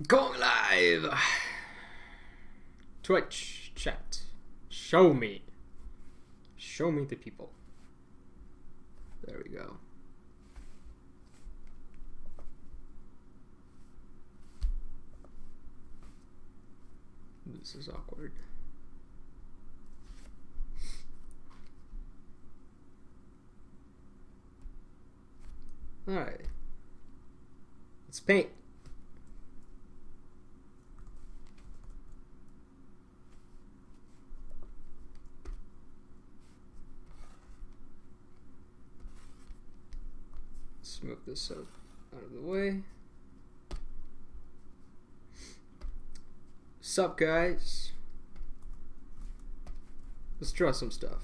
Going live! Twitch chat. Show me. Show me the people. There we go. This is awkward. Alright. Let's paint. Let's move this out of the way. Sup, guys? Let's draw some stuff.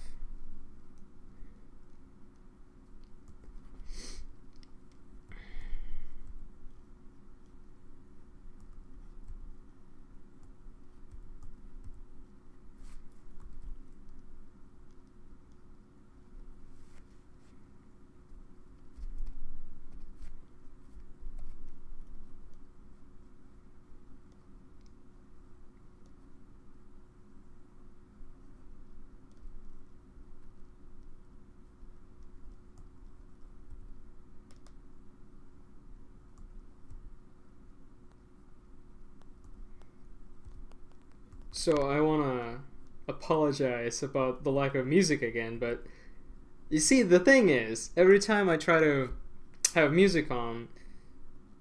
So I want to apologize about the lack of music again, but you see, the thing is, every time I try to have music on,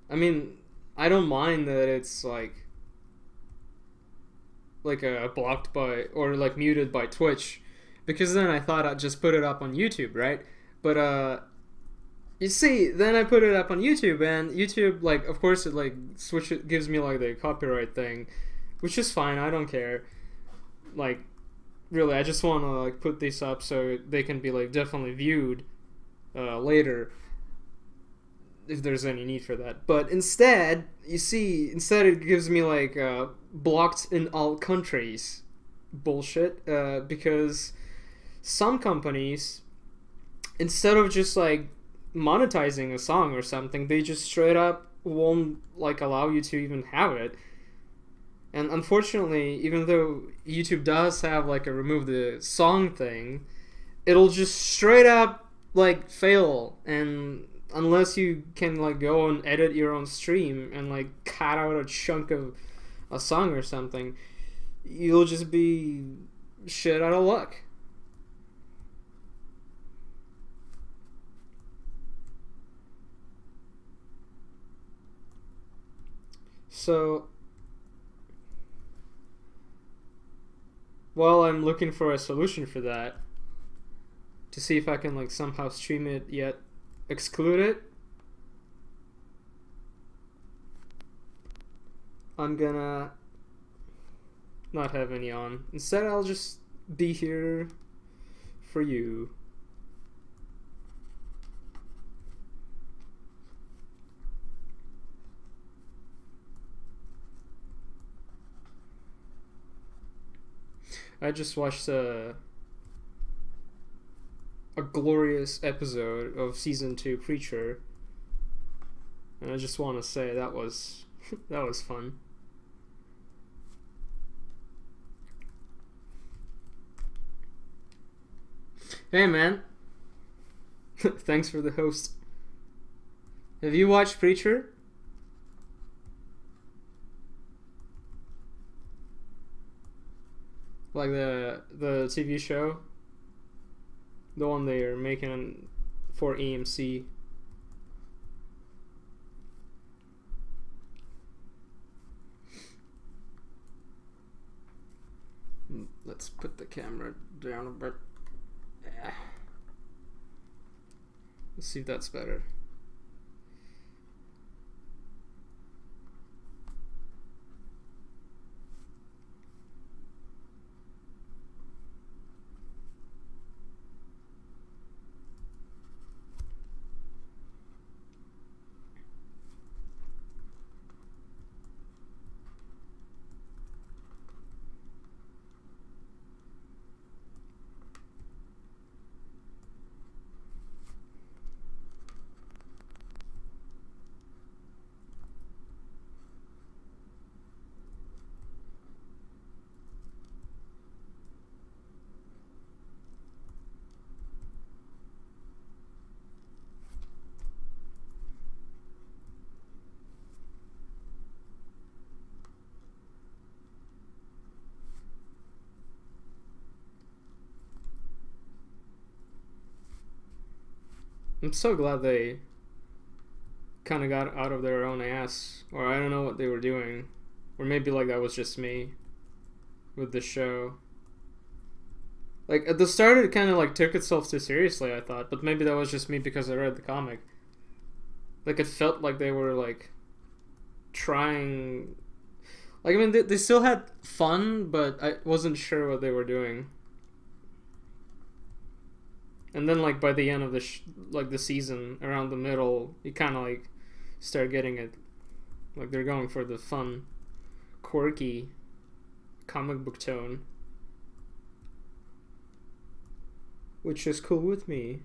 I mean, I don't mind that it's like blocked by, or like muted by Twitch, because then I thought I'd just put it up on YouTube, right? But you see, then I put it up on YouTube, and YouTube, like, of course it like gives me like the copyright thing, which is fine. I don't care. Like, really, I just want to like put these up so they can be like definitely viewed later if there's any need for that. But instead, you see, instead it gives me like blocked in all countries bullshit, because some companies, instead of just like monetizing a song or something, they just straight up won't like allow you to even have it. And unfortunately, even though YouTube does have like a remove the song thing, it'll just straight up like fail. And unless you can like go and edit your own stream and like cut out a chunk of a song or something, you'll just be shit out of luck. So while I'm looking for a solution for that, to see if I can like somehow stream it yet exclude it, I'm gonna not have any on. Instead, I'll just be here for you. I just watched a glorious episode of season 2 Preacher, and I just want to say that was that was fun. Hey man, thanks for the host. Have you watched Preacher? Like the TV show, the one they're making for AMC. Let's put the camera down a bit. Let's see if that's better. I'm so glad they kind of got out of their own ass, or I don't know what they were doing, or maybe like that was just me with the show. Like at the start, it kind of like took itself too seriously, I thought, but maybe that was just me because I read the comic. Like it felt like they were like trying. Like I mean, they still had fun, but I wasn't sure what they were doing. And then like by the end of the season, around the middle, you kind of like start getting it. Like they're going for the fun, quirky comic book tone, which is cool with me.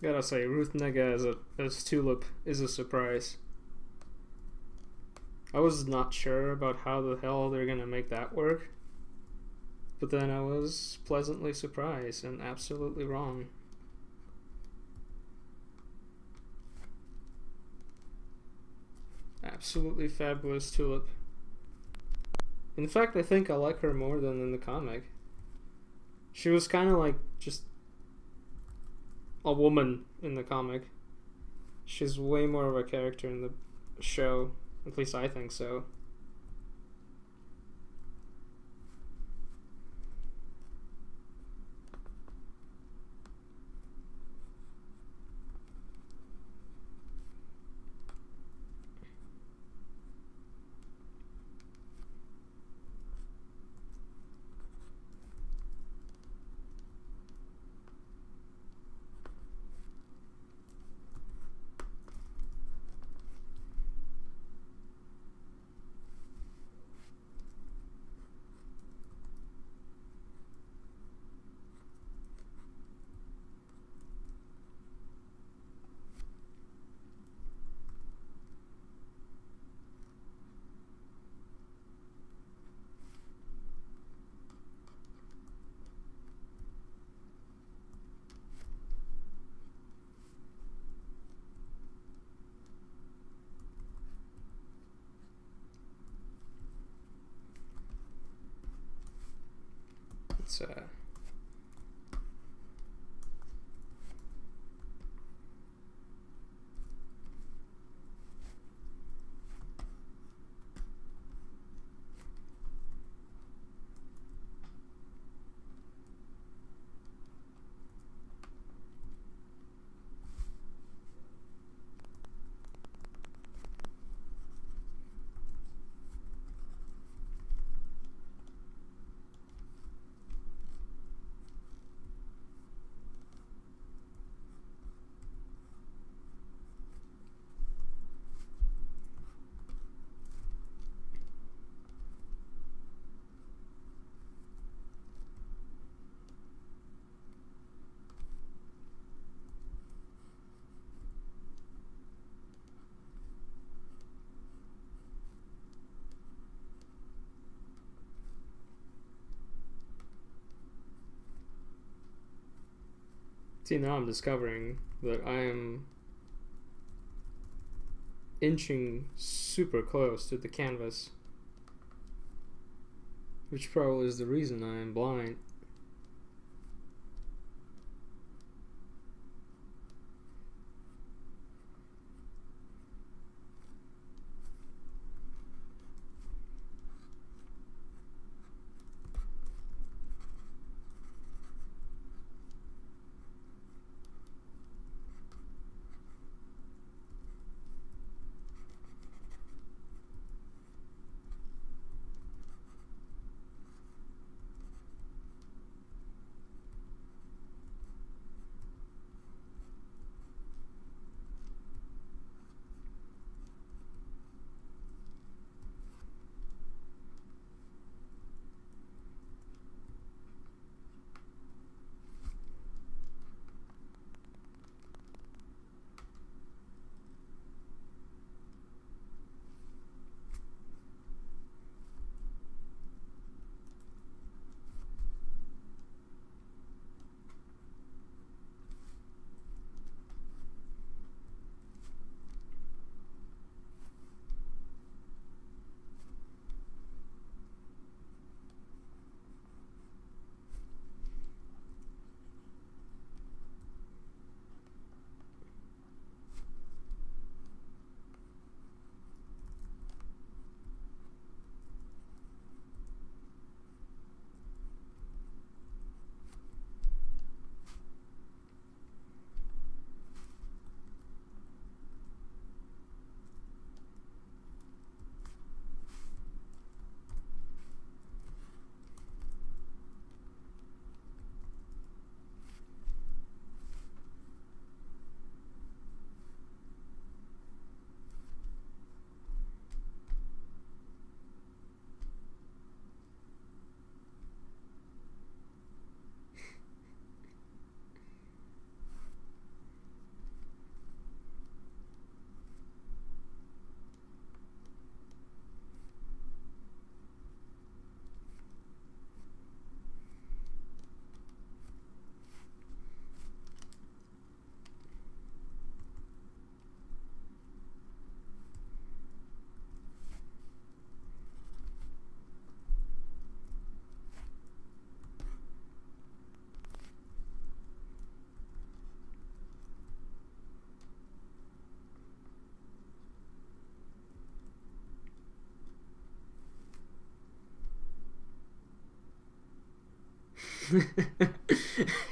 Gotta say, Ruth Negga as Tulip is a surprise. I was not sure about how the hell they're gonna make that work, but then I was pleasantly surprised and absolutely wrong. Absolutely fabulous Tulip. In fact, I think I like her more than in the comic. She was kind of like just a woman in the comic. She's way more of a character in the show. At least I think so. See, now I'm discovering that I am inching super close to the canvas, which probably is the reason I am blind.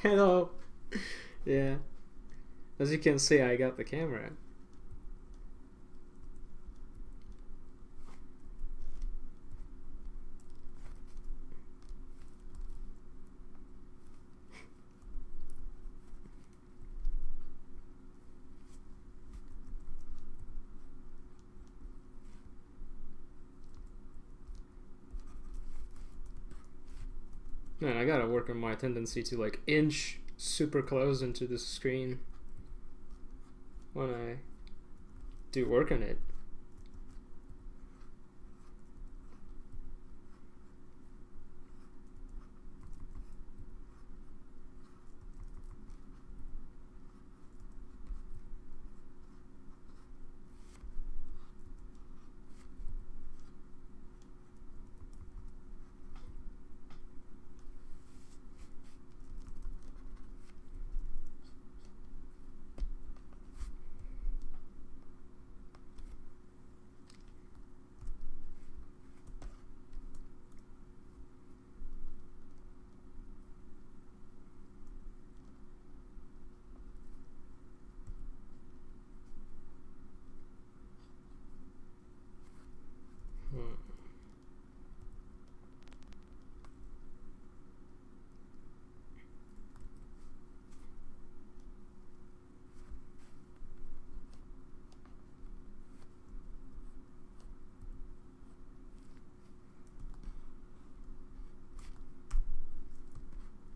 Hello. Yeah. As you can see, I got the camera. Man, I gotta work on my tendency to like inch super close into the screen when I do work on it.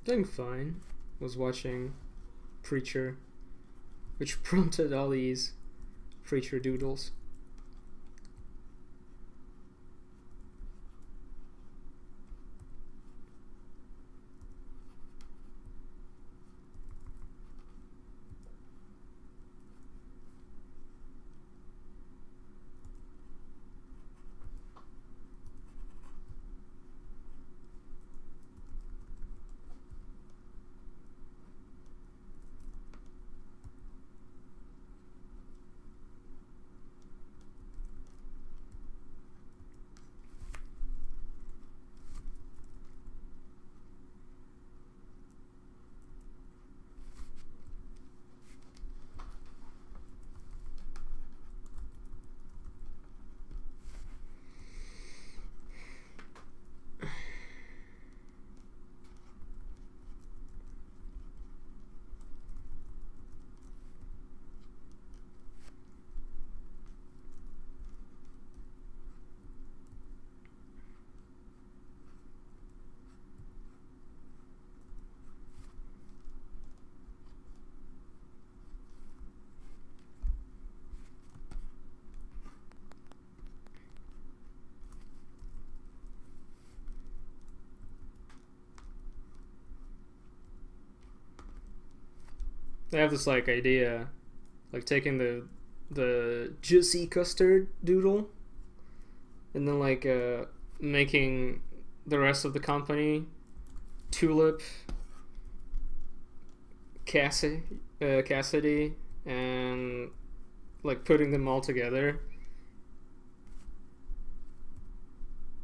Doing fine. Was watching Preacher, which prompted all these Preacher doodles. I have this like idea, like taking the juicy custard doodle, and then like making the rest of the company Tulip, Cassidy, and like putting them all together,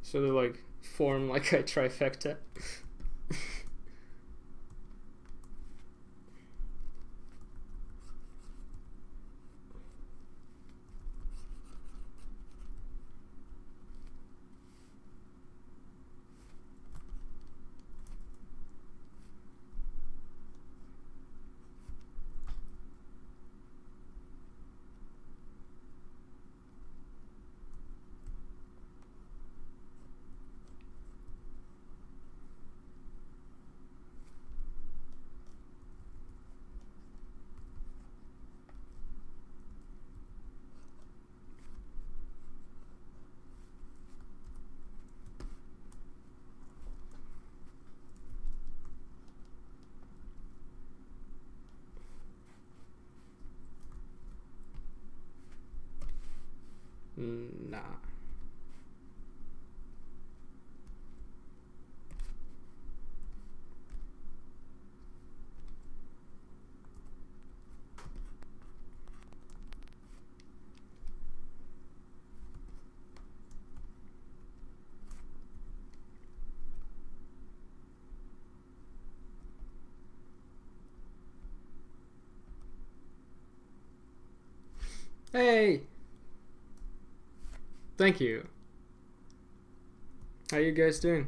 so they like form like a trifecta. Nah. Hey! Thank you. How you guys doing?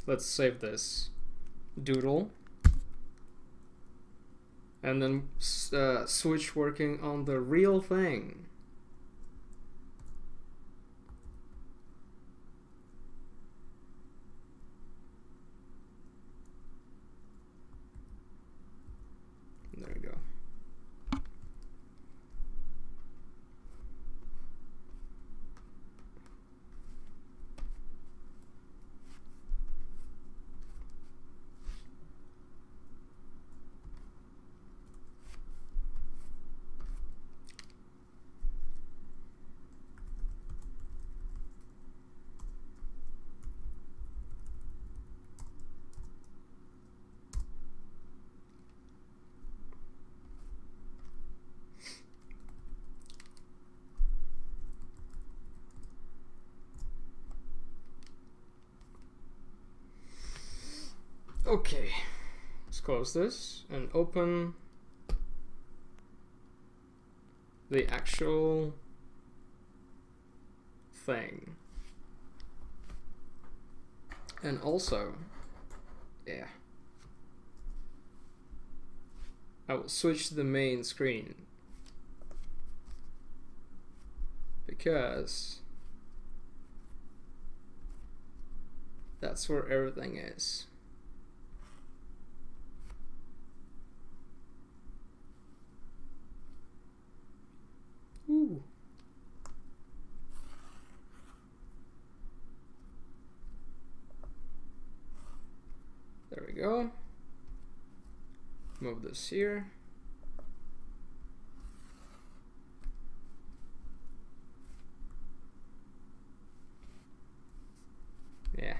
Let's save this doodle and then switch working on the real thing. There we go. Okay, let's close this and open the actual thing. And also, yeah, I will switch to the main screen because that's where everything is. Ooh. There we go. Move this here. Yeah.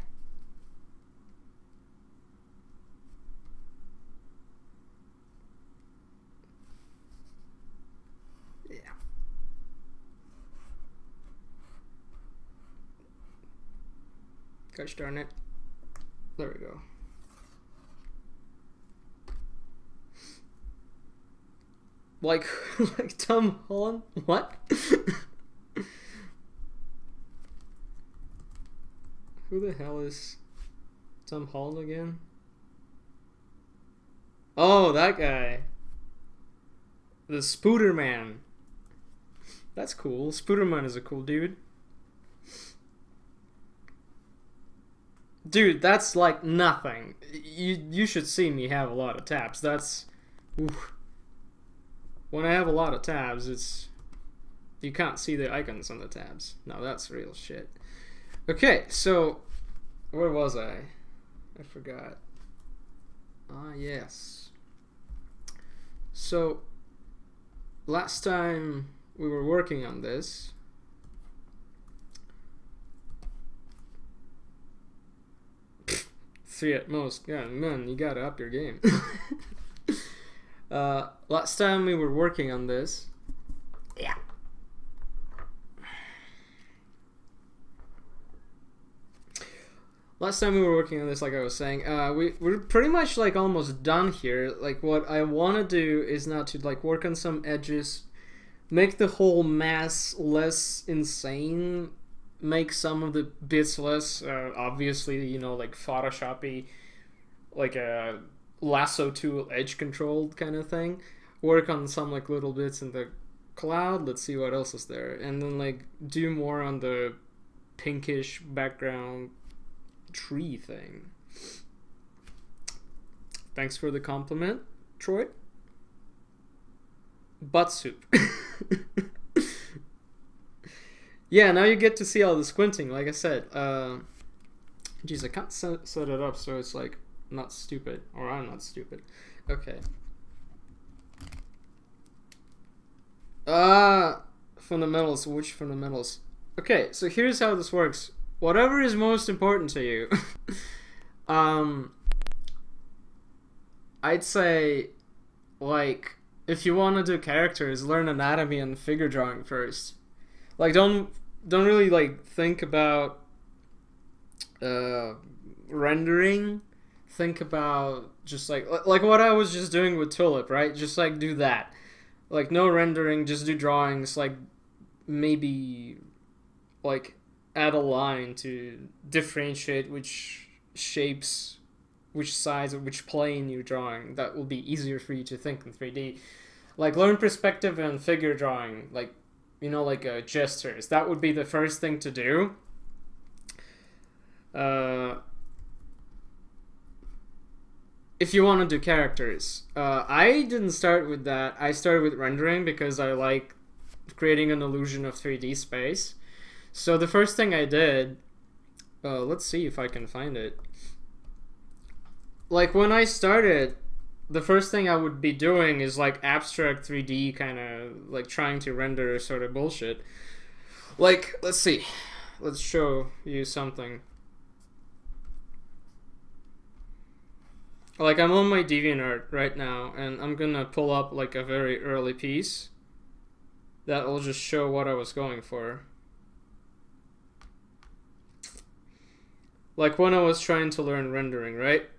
Yeah. Gosh darn it. There we go. Like, like Tom Holland? What? Who the hell is Tom Holland again? Oh, that guy. The Spooderman. That's cool. Spooderman is a cool dude. Dude, that's like nothing. You should see me have a lot of tabs. That's... Oof. When I have a lot of tabs, it's You can't see the icons on the tabs. Now that's real shit. Okay, so where was I? I forgot. Ah, yes. So last time we were working on this, 3 at most. Yeah, man, you gotta up your game. Last time we were working on this. Yeah. Last time we were working on this, like I was saying, we're pretty much like almost done here. Like what I want to do is now to like work on some edges, make the whole mass less insane, make some of the bits less obviously, you know, like Photoshoppy, like a lasso tool edge controlled kind of thing. Work on some like little bits in the cloud. Let's see what else is there, and then like do more on the pinkish background tree thing. Thanks for the compliment, Troy. Butt soup. Yeah, now you get to see all the squinting, like I said. Geez, I can't set it up so it's like not stupid, or I'm not stupid. Okay. Fundamentals, which fundamentals? Okay, so here's how this works. Whatever is most important to you. I'd say, like, if you want to do characters, learn anatomy and figure drawing first. Like, don't really like think about rendering. Think about just like what I was just doing with Tulip, right? Just like do that. Like no rendering, just do drawings. Like maybe like add a line to differentiate which shapes, which size, or which plane you're drawing. That will be easier for you to think in 3D. Like learn perspective and figure drawing. Like, you know, like gestures. That would be the first thing to do. If you want to do characters. I didn't start with that. I started with rendering because I like creating an illusion of 3D space. So the first thing I did, let's see if I can find it. Like when I started, the first thing I would be doing is like abstract 3D kind of like trying to render sort of bullshit. Like, let's see. Let's show you something. Like I'm on my DeviantArt right now and I'm gonna pull up like a very early piece that will just show what I was going for. Like when I was trying to learn rendering, right?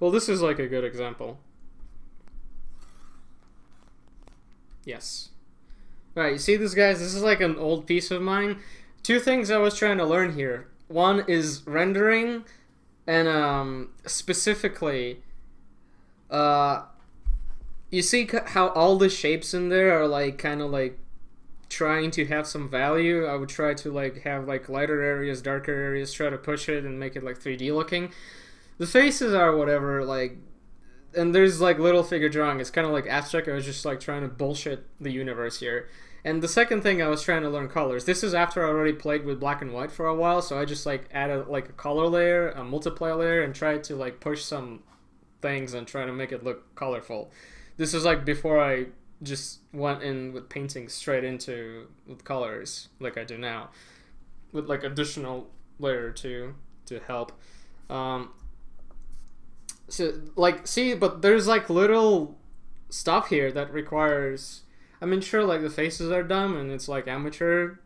Well, this is like a good example. Yes. Right, you see this, guys? This is like an old piece of mine. Two things I was trying to learn here. One is rendering, and specifically, you see how all the shapes in there are like kind of like trying to have some value. I would try to like have like lighter areas, darker areas, try to push it and make it like 3D looking. The faces are whatever, like, and there's like little figure drawing. It's kind of like abstract. I was just like trying to bullshit the universe here. And the second thing I was trying to learn colors. This is after I already played with black and white for a while, so I just like added like a color layer, a multiply layer, and tried to like push some things and try to make it look colorful. This is like before I just went in with painting straight into with colors like I do now, with like additional layer to help. So like, see, but there's like little stuff here that requires, I mean, sure, like the faces are dumb and it's like amateur,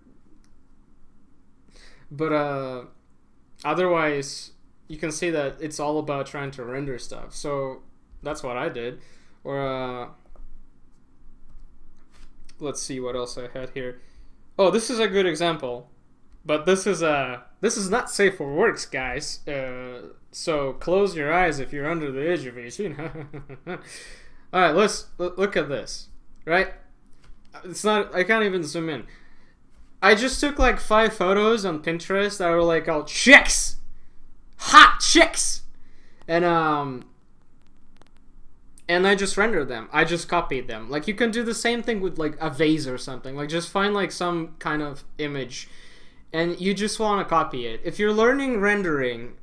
but otherwise you can see that it's all about trying to render stuff. So that's what I did. Or let's see what else I had here. Oh, this is a good example, but this is not safe for works, guys. So close your eyes if you're under the edge of your scene. All right, let's look at this. Right? It's not. I can't even zoom in. I just took like 5 photos on Pinterest that were like all chicks, hot chicks, and and I just render them. I just copied them. Like, you can do the same thing with like a vase or something. Like, just find like some kind of image and you just want to copy it. If you're learning rendering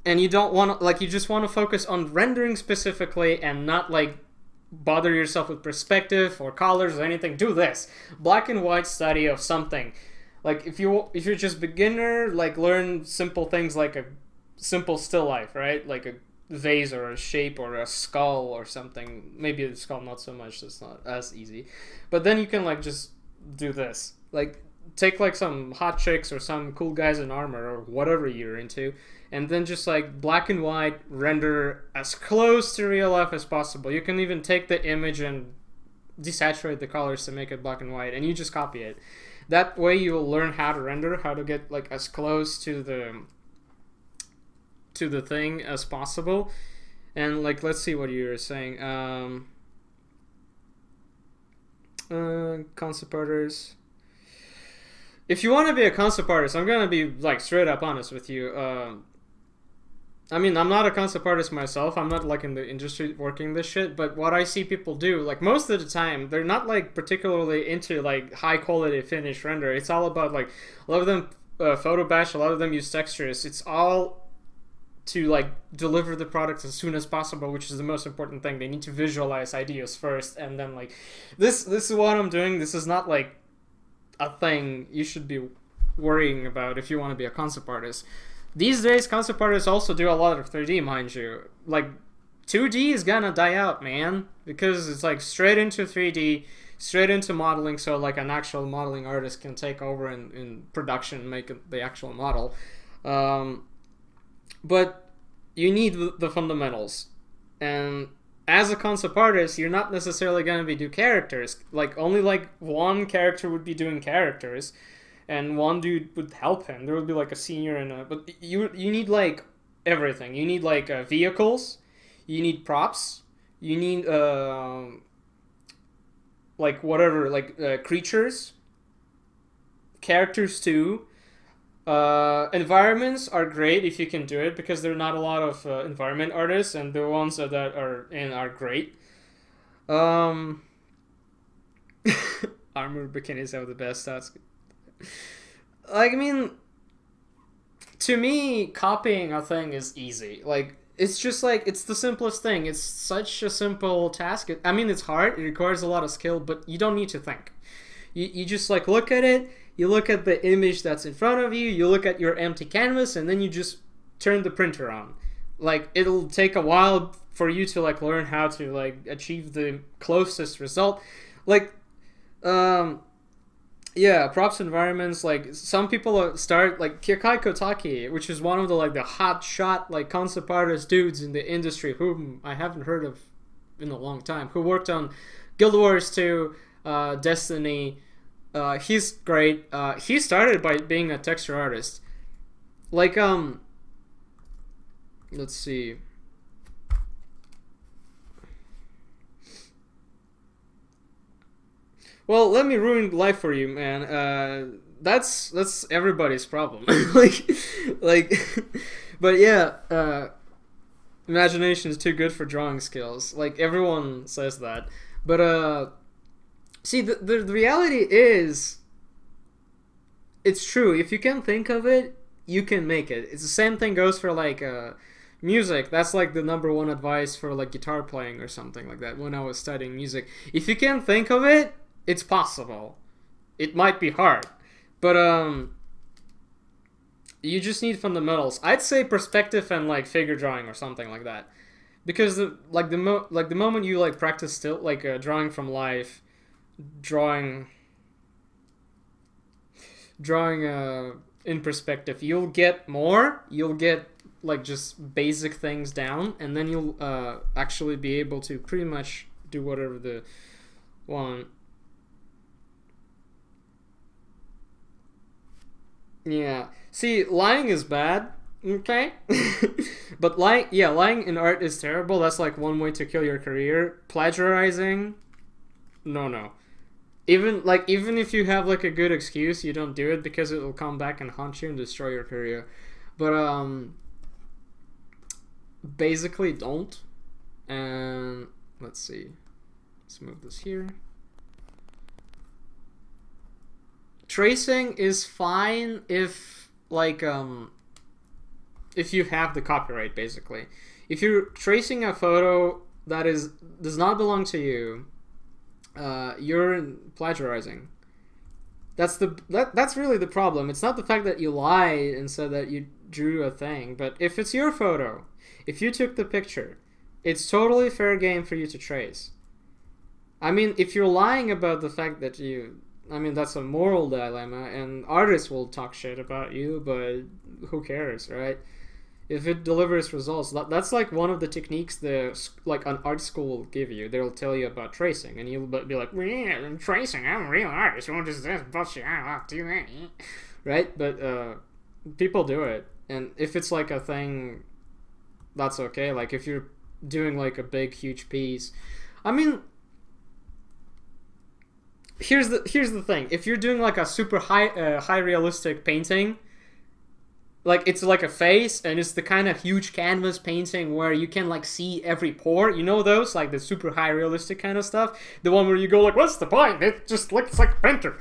and you don't want to, like, you just want to focus on rendering specifically and not like bother yourself with perspective or colors or anything, do this. Black and white study of something. Like, if you're just beginner, like, learn simple things like a simple still life, right? Like a vase or a shape or a skull or something. Maybe a skull not so much, it's not as easy. But then you can like just do this. Like, take like some hot chicks or some cool guys in armor or whatever you're into, and then just like black and white render as close to real life as possible. You can even take the image and desaturate the colors to make it black and white, and you just copy it. That way you will learn how to render, how to get like as close to the thing as possible. And like, let's see what you were saying. Concept artists. If you want to be a concept artist, I'm gonna be like straight up honest with you. I mean, I'm not a concept artist myself. I'm not like in the industry working this shit. But what I see people do, like most of the time, they're not like particularly into like high quality finished render. It's all about like, a lot of them photo bash, a lot of them use textures. It's all to like deliver the product as soon as possible, which is the most important thing. They need to visualize ideas first, and then like, this is what I'm doing. This is not like a thing you should be worrying about if you want to be a concept artist. These days, concept artists also do a lot of 3D, mind you. Like, 2D is gonna die out, man, because it's like straight into 3D, straight into modeling, so like an actual modeling artist can take over in production and make the actual model. But you need the fundamentals. And as a concept artist, you're not necessarily gonna be do characters. Like, only like one character would be doing characters, and one dude would help him. There would be like a senior and a... But you need like everything. You need like vehicles. You need props. You need like whatever, like creatures. Characters too. Environments are great if you can do it, because there are not a lot of environment artists, and the ones that are in are great. Armored bikinis have the best stats. Like, I mean, to me, copying a thing is easy. Like, it's just like, it's the simplest thing. It's such a simple task. I mean, it's hard. It requires a lot of skill, but you don't need to think. You just like look at it. You look at the image that's in front of you. You look at your empty canvas, and then you just turn the printer on. Like, it'll take a while for you to like learn how to like achieve the closest result. Like, yeah, props environments, like, some people start, like, Kyokai Kotaki, which is one of the, like, the hot shot, like, concept artist dudes in the industry, whom I haven't heard of in a long time, who worked on Guild Wars 2, Destiny. He's great. He started by being a texture artist. Like, let's see. Well, let me ruin life for you, man. That's everybody's problem. like, but yeah, imagination is too good for drawing skills. Like, everyone says that. But see, the reality is, it's true. If you can think of it, you can make it. It's the same thing goes for like music. That's like the #1 advice for like guitar playing or something like that when I was studying music. If you can think of it, it's possible. It might be hard, but you just need fundamentals. I'd say perspective and like figure drawing or something like that, because the moment you like practice still like drawing from life, drawing in perspective, you'll get more. You'll get like just basic things down, and then you'll actually be able to pretty much do whatever the want. Yeah. See, lying is bad, okay? But lying in art is terrible. That's like one way to kill your career. Plagiarizing, no. Even if you have like a good excuse, you don't do it because it will come back and haunt you and destroy your career. But basically don't. And let's see. Let's move this here. Tracing is fine if like if you have the copyright, basically. If you're tracing a photo that does not belong to you, you're plagiarizing. That's really the problem. It's not the fact that you lied and said that you drew a thing, but if it's your photo, if you took the picture, it's totally fair game for you to trace. I mean, if you're lying about the fact that I mean, that's a moral dilemma, and artists will talk shit about you, but who cares, right? If it delivers results, that's like one of the techniques like an art school will give you. They'll tell you about tracing, and you'll be like, yeah, I'm tracing, I'm a real artist, what is this bullshit, I don't do that. Right? But people do it, and if it's like a thing, that's okay. Like if you're doing like a big, huge piece, I mean, here's the thing. If you're doing like a super high realistic painting, like it's like a face, and it's the kind of huge canvas painting where you can like see every pore, you know, those like the super high realistic kind of stuff, the one where you go like, what's the point, it just looks like a painter,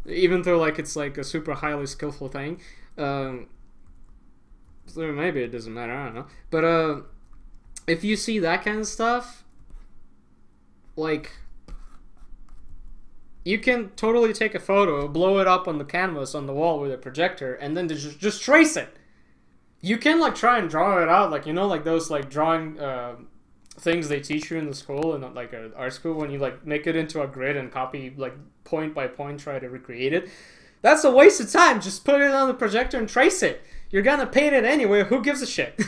even though like it's like a super highly skillful thing. So maybe it doesn't matter, I don't know. But if you see that kind of stuff, like, you can totally take a photo, blow it up on the canvas on the wall with a projector, and then just trace it. You can like try and draw it out, like, you know, like those like drawing things they teach you in the school, and like an art school, when you like make it into a grid and copy like point by point, try to recreate it. That's a waste of time. Just put it on the projector and trace it. You're gonna paint it anyway. Who gives a shit?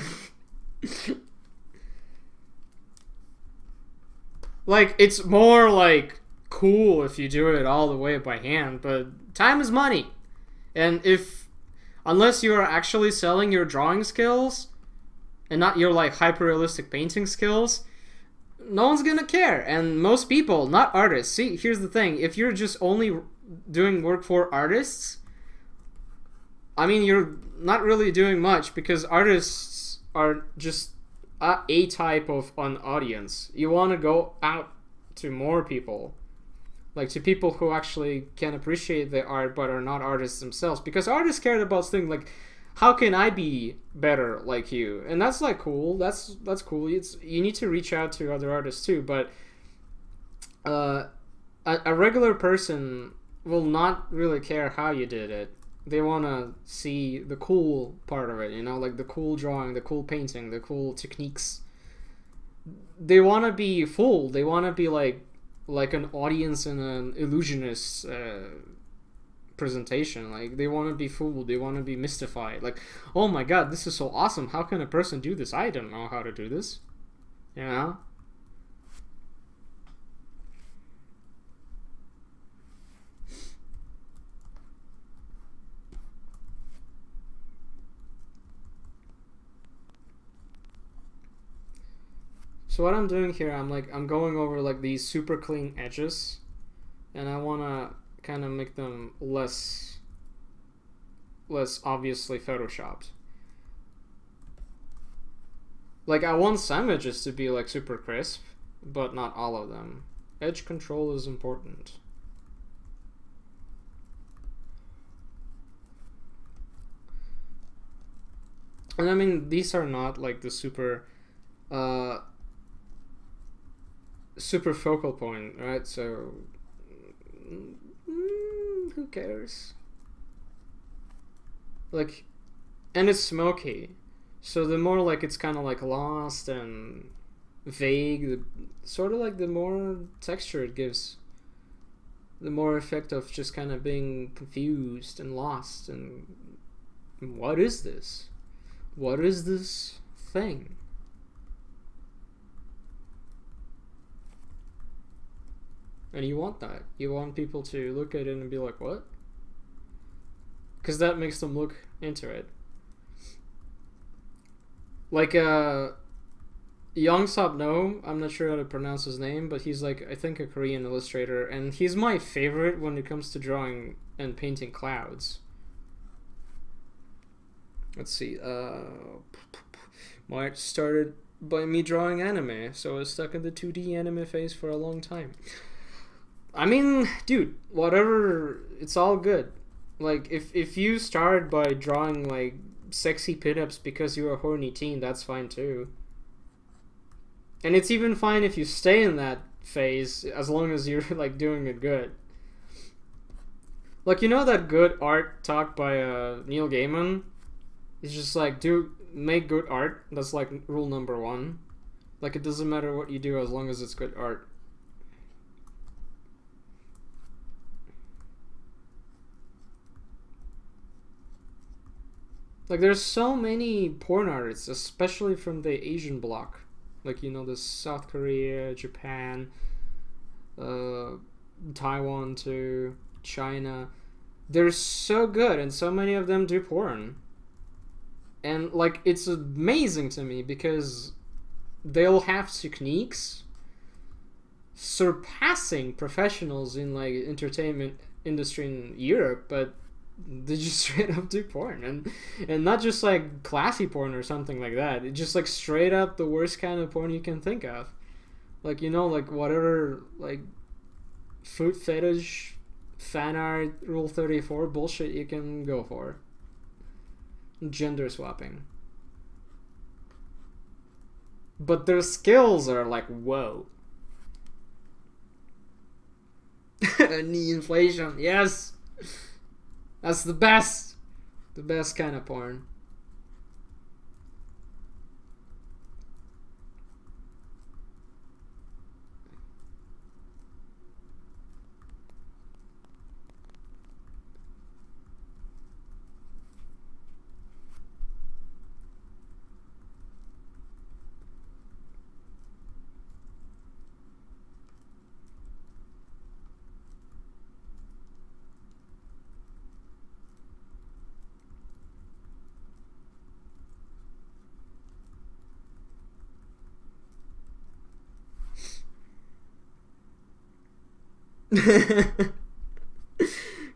Like, it's more like cool if you do it all the way by hand, but time is money. And unless you're actually selling your drawing skills and not your like hyper realistic painting skills, no one's gonna care. And most people, not artists, see, here's the thing, if you're just only doing work for artists, I mean, you're not really doing much, because artists are just a type of an audience. You want to go out to more people, like to people who actually can appreciate the art but are not artists themselves, because artists care about things like, how can I be better like you? And that's like cool. That's cool. You need to reach out to other artists too, but a regular person will not really care how you did it. They want to see the cool part of it, you know, like the cool drawing, the cool painting, the cool techniques. They want to be fooled. They want to be like an audience in an illusionist presentation. Like, they want to be fooled. They want to be mystified. Like, oh my god, this is so awesome. How can a person do this? I don't know how to do this. You know? So what I'm doing here, I'm going over like these super clean edges, and I want to kind of make them less obviously photoshopped. Like, I want some edges to be like super crisp, but not all of them. Edge control is important. And I mean, these are not like the super focal point, right? So who cares? Like, and it's smoky, so the more like it's kind of like lost and vague, sort of like the more texture it gives, the more effect of just kind of being confused and lost. And what is this? What is this thing? And you want that. You want people to look at it and be like, what? Because that makes them look into it. Like, Young Sop No, I'm not sure how to pronounce his name, but he's like, I think, a Korean illustrator, and he's my favorite when it comes to drawing and painting clouds. Let's see, March started by me drawing anime, so I was stuck in the 2D anime phase for a long time. I mean, dude, whatever, it's all good. Like, if you started by drawing, like, sexy pinups because you're a horny teen, that's fine too. And it's even fine if you stay in that phase, as long as you're, like, doing it good. Like, you know that good art talk by Neil Gaiman? It's just like, make good art. That's like rule number 1. Like, it doesn't matter what you do as long as it's good art. Like, there's so many porn artists, especially from the Asian bloc. Like, you know, the South Korea, Japan, Taiwan too, China. They're so good, and so many of them do porn. And, like, it's amazing to me because they'll have techniques surpassing professionals in, like, entertainment industry in Europe, but they just straight up do porn. And not just, like, classy porn or something like that. It's just, like, straight up the worst kind of porn you can think of. Like, you know, like, whatever, like, food fetish, fan art, Rule 34 bullshit you can go for. Gender swapping. But their skills are like, whoa. Knee inflation, yes! That's the best! The best kind of porn.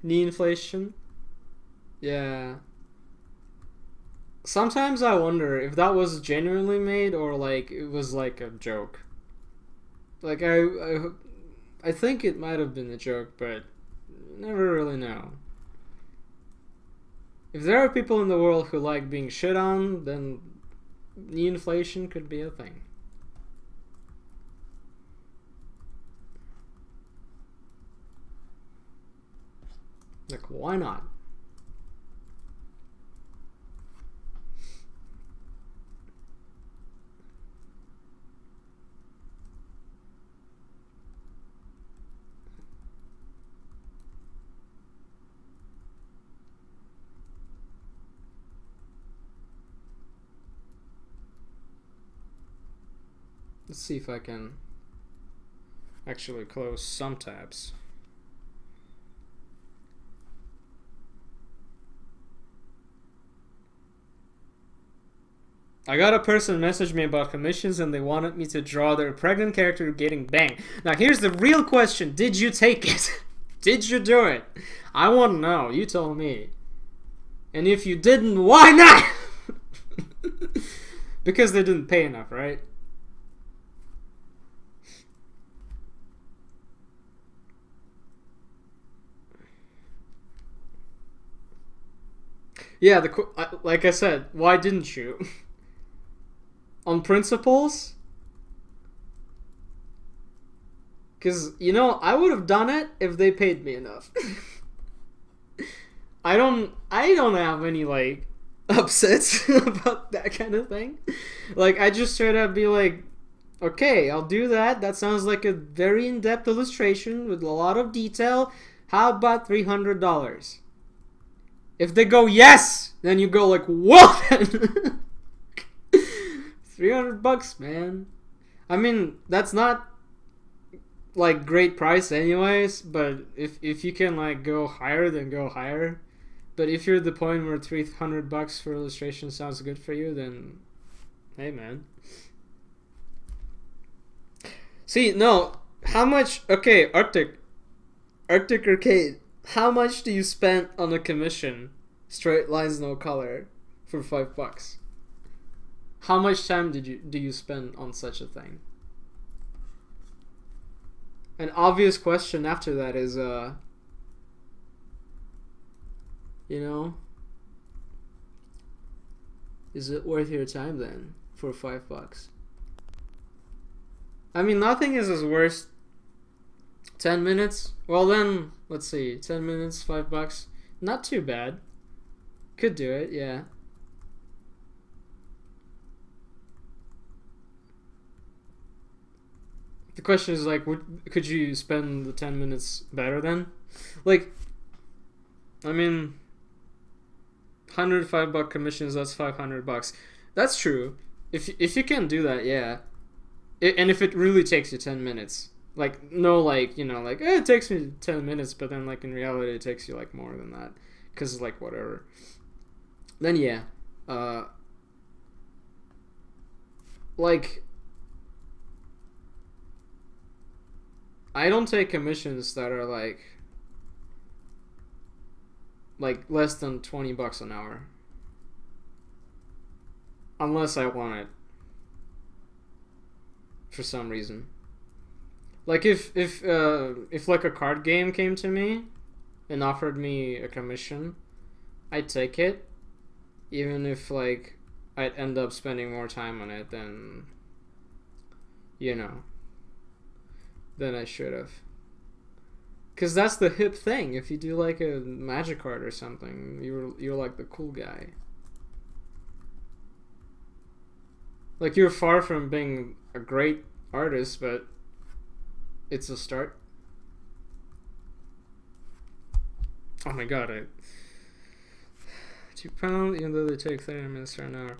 Knee inflation. Yeah. Sometimes I wonder if that was genuinely made or like it was like a joke. Like I think it might have been a joke, but never really know. If there are people in the world who like being shit on, then knee inflation could be a thing. Like, why not? Let's see if I can actually close some tabs. I got a person message me about commissions and they wanted me to draw their pregnant character getting banged. Now here's the real question. Did you take it? Did you do it? I want to know. You tell me. And if you didn't, why not? Because they didn't pay enough, right? Yeah, like I said, why didn't you? On principles? Because, you know, I would have done it if they paid me enough. I don't have any, like, upsets about that kind of thing. Like, I just straight up be like, okay, I'll do that. That sounds like a very in-depth illustration with a lot of detail. How about $300? If they go, yes! Then you go like, well then! $300, man. I mean, that's not like great price anyways, but if you can like go higher, then go higher. But if you're at the point where $300 for illustration sounds good for you, then hey, man. See, no, how much? Okay, Arctic Arcade. How much do you spend on a commission? Straight lines, no color, for $5. How much time do you spend on such a thing? An obvious question after that is, you know, is it worth your time then for $5? I mean, nothing is as worse. 10 minutes? Well then, let's see, 10 minutes, $5. Not too bad. Could do it, yeah. The question is like, could you spend the 10 minutes better then? Like, I mean, $105 commissions, that's $500. That's true. If you can do that, yeah. And if it really takes you 10 minutes. Like, no, like, you know, like, it takes me 10 minutes, but then, like, in reality, it takes you, like, more than that. Because, like, whatever. Then, yeah. Like, I don't take commissions that are, like less than $20 an hour. Unless I want it. For some reason. Like if like a card game came to me and offered me a commission, I'd take it, even if like I'd end up spending more time on it than, you know, than I should have. Cause that's the hip thing. If you do like a magic card or something, you're like the cool guy. Like you're far from being a great artist, but it's a start. Oh my god, £2, even though they take 30 minutes or an hour.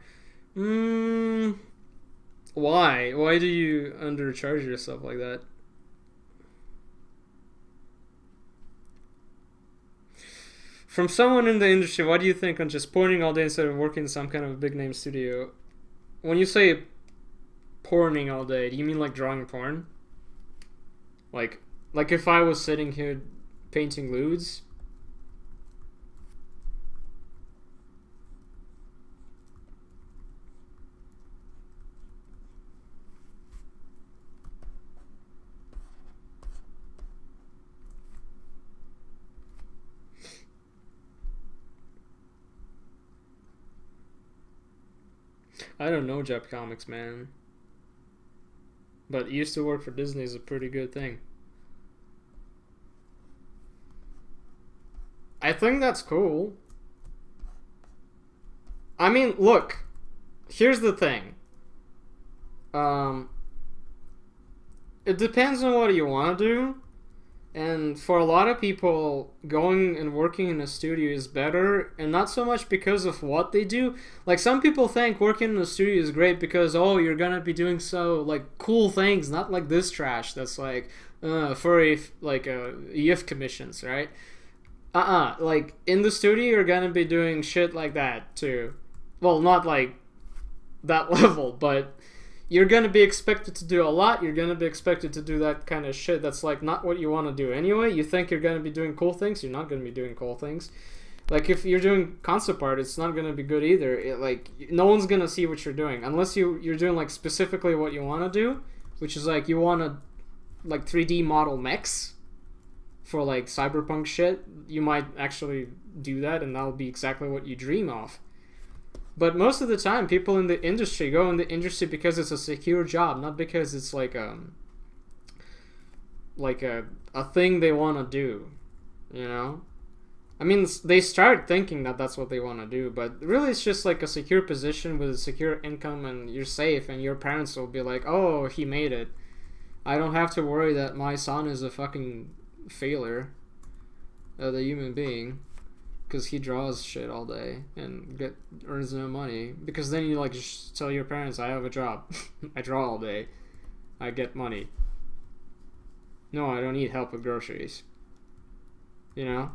Why? Why do you undercharge yourself like that? From someone in the industry, what do you think on just porning all day instead of working in some kind of big name studio? When you say porning all day, do you mean like drawing porn? Like if I was sitting here painting lewds? I don't know Jap Comics, man. But used to work for Disney is a pretty good thing. I think that's cool. I mean, look. Here's the thing. It depends on what you want to do. And for a lot of people, going and working in a studio is better, and not so much because of what they do. Like, some people think working in a studio is great because, oh, you're gonna be doing so, like, cool things, not like this trash that's, like, for EF commissions, right? Like, in the studio, you're gonna be doing shit like that, too. Well, not, like, that level, but you're gonna be expected to do a lot. You're gonna be expected to do that kind of shit that's like not what you want to do anyway. You think you're gonna be doing cool things, you're not gonna be doing cool things. Like if you're doing concept art, it's not gonna be good either. Like no one's gonna see what you're doing unless you're doing like specifically what you want to do, which is like you want to like 3D model mechs for like cyberpunk shit. You might actually do that, and that'll be exactly what you dream of. But most of the time, people in the industry go in the industry because it's a secure job, not because it's like a thing they want to do, you know? I mean, they start thinking that that's what they want to do, but really it's just like a secure position with a secure income, and you're safe, and your parents will be like, oh, he made it. I don't have to worry that my son is a fucking failure as a human being. Because he draws shit all day and earns no money. Because then you like just tell your parents, I have a job. I draw all day. I get money. No, I don't need help with groceries. You know?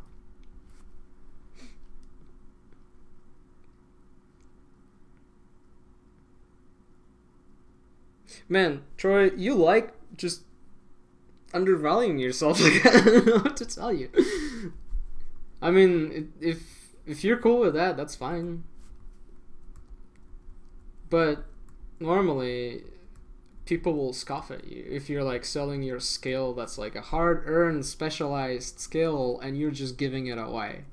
Man, Troy, you like just undervaluing yourself. Like, I don't know what to tell you. I mean, if you're cool with that, that's fine. But normally people will scoff at you if you're like selling your skill that's like a hard-earned specialized skill and you're just giving it away.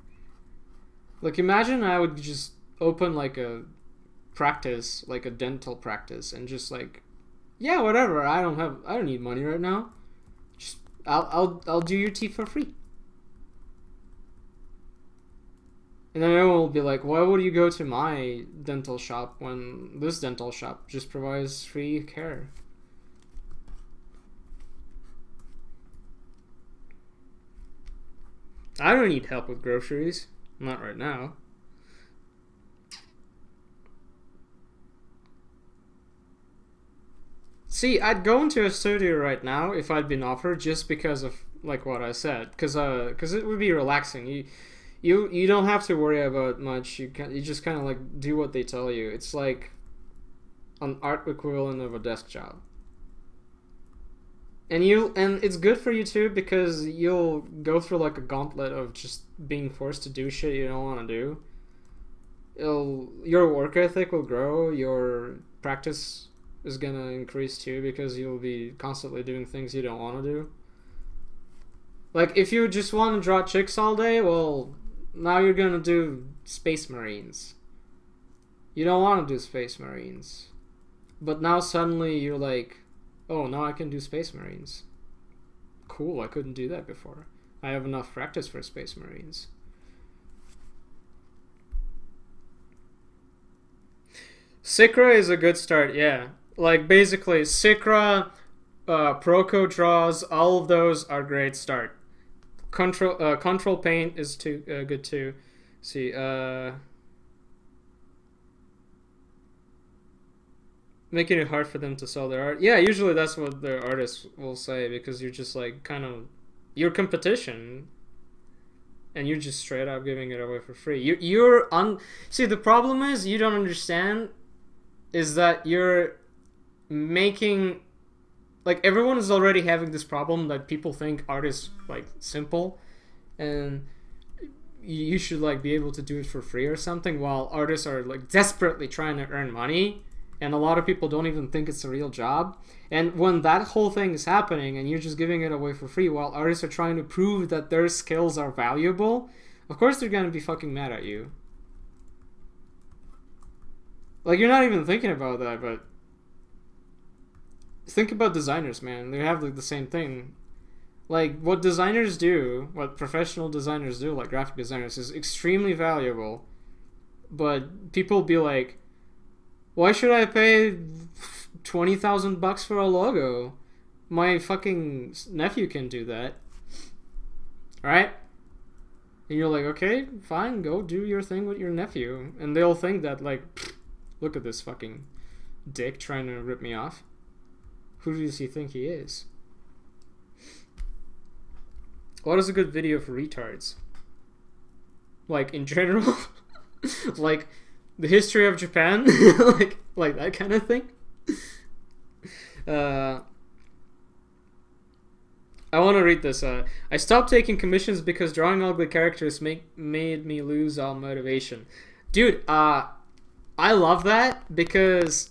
Like, imagine I would just open like a practice, like a dental practice, and just like, yeah, whatever, I don't need money right now, just I'll do your teeth for free. And then everyone will be like, why would you go to my dental shop when this dental shop just provides free care? I don't need help with groceries. Not right now. See, I'd go into a studio right now if I'd been offered, just because of like what I said, because it would be relaxing. You don't have to worry about much. You just kind of like do what they tell you. It's like an art equivalent of a desk job. And it's good for you too, because you'll go through like a gauntlet of just being forced to do shit you don't want to do. Your work ethic will grow. Your practice is gonna increase too, because you'll be constantly doing things you don't want to do. Like, if you just want to draw chicks all day, well, now you're gonna do Space Marines. You don't want to do Space Marines. But now suddenly you're like, oh, now I can do Space Marines. Cool, I couldn't do that before. I have enough practice for Space Marines. Sikra is a good start, yeah. Like, basically, Sikra, Proco draws, all of those are great start. Control Paint is good too. See, making it hard for them to sell their art. Yeah, usually that's what the artists will say, because you're just like kind of your competition, and you're just straight up giving it away for free. See, the problem is you don't understand is that you're making, like, everyone is already having this problem that people think art is like simple, and you should like be able to do it for free or something, while artists are like desperately trying to earn money. And a lot of people don't even think it's a real job. And when that whole thing is happening and you're just giving it away for free while artists are trying to prove that their skills are valuable, of course they're going to be fucking mad at you. Like, you're not even thinking about that, but think about designers, man. They have like the same thing. Like, what designers do, what professional designers do, like graphic designers, is extremely valuable. But people be like, why should I pay $20,000 for a logo? My fucking nephew can do that. Right? And you're like, okay, fine, go do your thing with your nephew. And they'll think that, like, look at this fucking dick trying to rip me off. Who does he think he is? What is a good video for retards? Like, in general? Like, the history of Japan? like that kind of thing? I want to read this. I stopped taking commissions because drawing ugly characters made me lose all motivation. Dude, I love that, because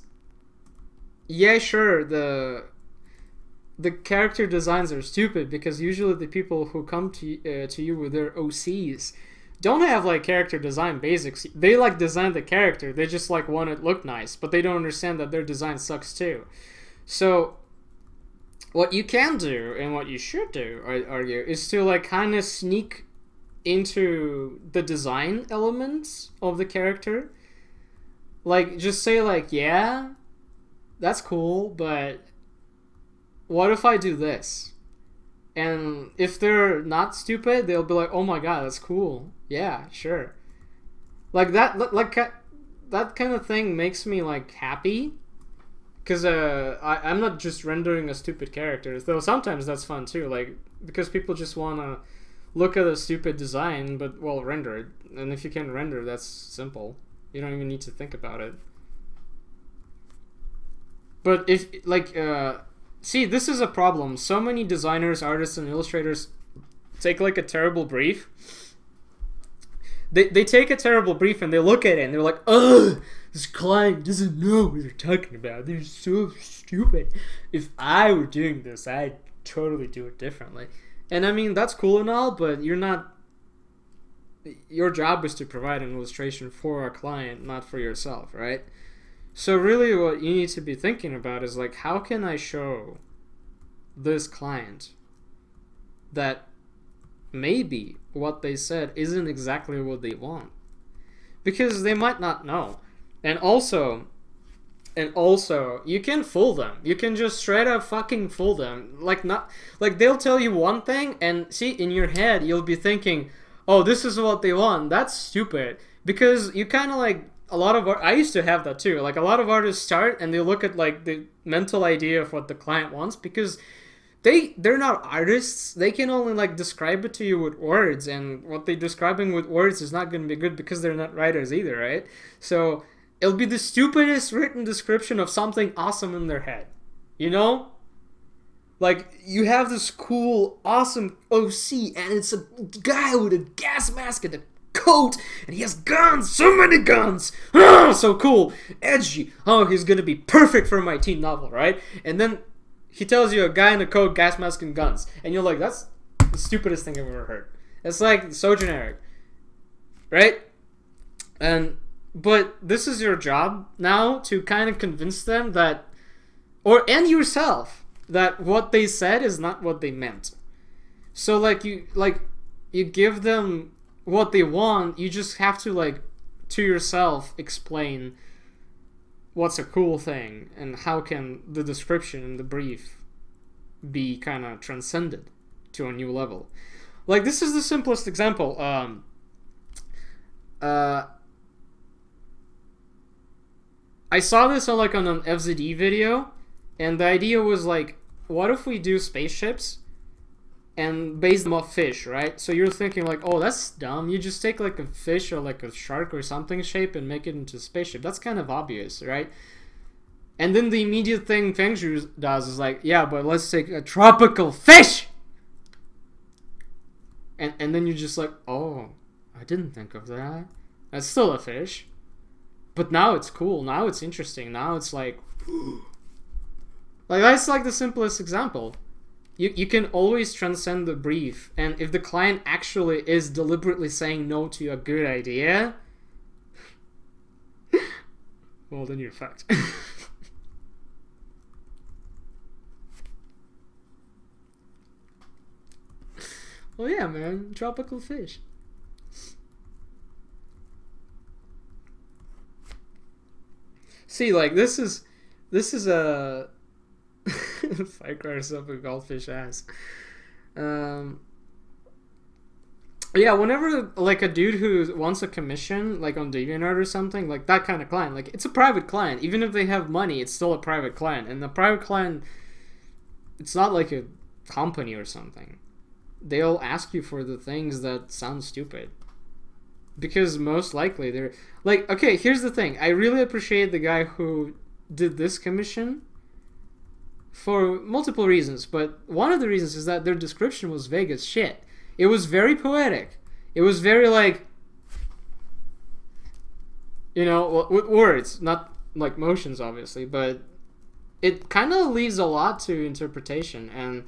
yeah, sure, the character designs are stupid, because usually the people who come to you with their OCs don't have like character design basics. They like design the character, they just like want it to look nice, but they don't understand that their design sucks too. So what you can do, and what you should do, I argue, is to like kind of sneak into the design elements of the character. Like, just say like, yeah, that's cool, but what if I do this? And if they're not stupid, they'll be like, oh my god, that's cool. Yeah, sure. Like that, like that kind of thing makes me like happy, because I'm not just rendering a stupid character, though sometimes that's fun too. Like, because people just want to look at a stupid design, but well rendered. And if you can render, that's simple. You don't even need to think about it. But if like see, this is a problem. So many designers, artists, and illustrators take like a terrible brief. They take a terrible brief and they look at it and they're like, ugh, this client doesn't know what they're talking about. They're so stupid. If I were doing this, I'd totally do it differently. And I mean, that's cool and all, but you're not... Your job is to provide an illustration for a client, not for yourself, right? So really what you need to be thinking about is like, how can I show this client that maybe what they said isn't exactly what they want? Because they might not know. And also, you can fool them. You can just straight up fucking fool them. Like, they'll tell you one thing, and see, in your head, you'll be thinking, oh, this is what they want. That's stupid. Because you kind of like, a lot of I used to have that too. Like, a lot of artists start and they look at like the mental idea of what the client wants, because they're not artists. They can only like describe it to you with words, and what they're describing with words is not going to be good because they're not writers either, right? So it'll be the stupidest written description of something awesome in their head, you know? Like, you have this cool, awesome OC, and it's a guy with a gas mask and a coat, and he has guns, so many guns. Oh, so cool, edgy. Oh, he's gonna be perfect for my teen novel, right? And then he tells you a guy in a coat, gas mask, and guns, and you're like, that's the stupidest thing I've ever heard. It's like so generic, right? But this is your job now, to kind of convince them that, and yourself, that what they said is not what they meant. So like you give them what they want. You just have to, like, to yourself explain what's a cool thing and how can the description in the brief be kind of transcended to a new level. Like, this is the simplest example. I saw this on an FZD video, and the idea was like, what if we do spaceships and base them off fish, right? So you're thinking like, oh, that's dumb. You just take like a fish or like a shark or something shape and make it into a spaceship. That's kind of obvious, right? And then the immediate thing Feng Shui does is like, yeah, but let's take a tropical fish! And then you're just like, oh, I didn't think of that. That's still a fish. But now it's cool. Now it's interesting. Now it's like... Like, that's like the simplest example. You can always transcend the brief, and if the client actually is deliberately saying no to a good idea, well, then you're fucked. Well, yeah, man, tropical fish. See, like, this is a fight cars up a goldfish ass. Yeah, whenever like a dude who wants a commission, like on DeviantArt or something, like that kind of client, like it's a private client. Even if they have money, it's still a private client. And the private client, it's not like a company or something. They'll ask you for the things that sound stupid. Because most likely they're like, okay, here's the thing. I really appreciate the guy who did this commission for multiple reasons, but one of the reasons is that their description was vague as shit. It was very poetic. It was very like, you know, with words, not like motions obviously, but it kind of leaves a lot to interpretation. And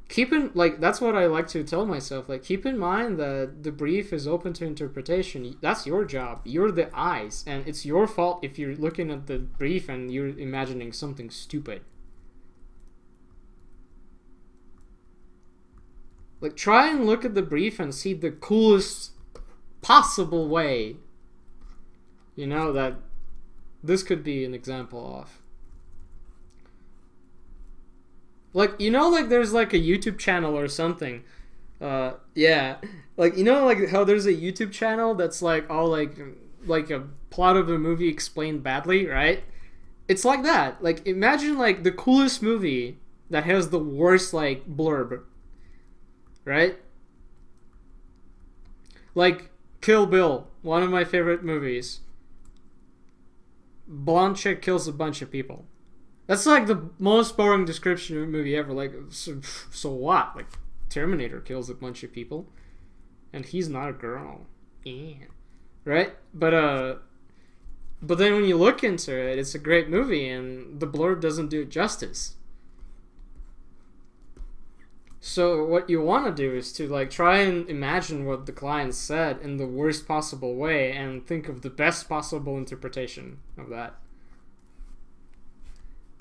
that's what I like to tell myself, like, keep in mind that the brief is open to interpretation. That's your job. You're the eyes, and it's your fault if you're looking at the brief and you're imagining something stupid. Like, try and look at the brief and see the coolest possible way, you know, that this could be an example of. Like, you know, like, there's like a YouTube channel or something. Yeah. Like, you know, like how there's a YouTube channel that's like all like a plot of a movie explained badly, right? It's like that. Like, imagine like the coolest movie that has the worst like blurb. Right? Like Kill Bill, one of my favorite movies. Blonde chick kills a bunch of people. That's like the most boring description of a movie ever. Like, so what? Like, Terminator kills a bunch of people, and he's not a girl. Yeah. Right? But But then when you look into it, it's a great movie, and the blurb doesn't do it justice. So what you want to do is to like try and imagine what the client said in the worst possible way and think of the best possible interpretation of that.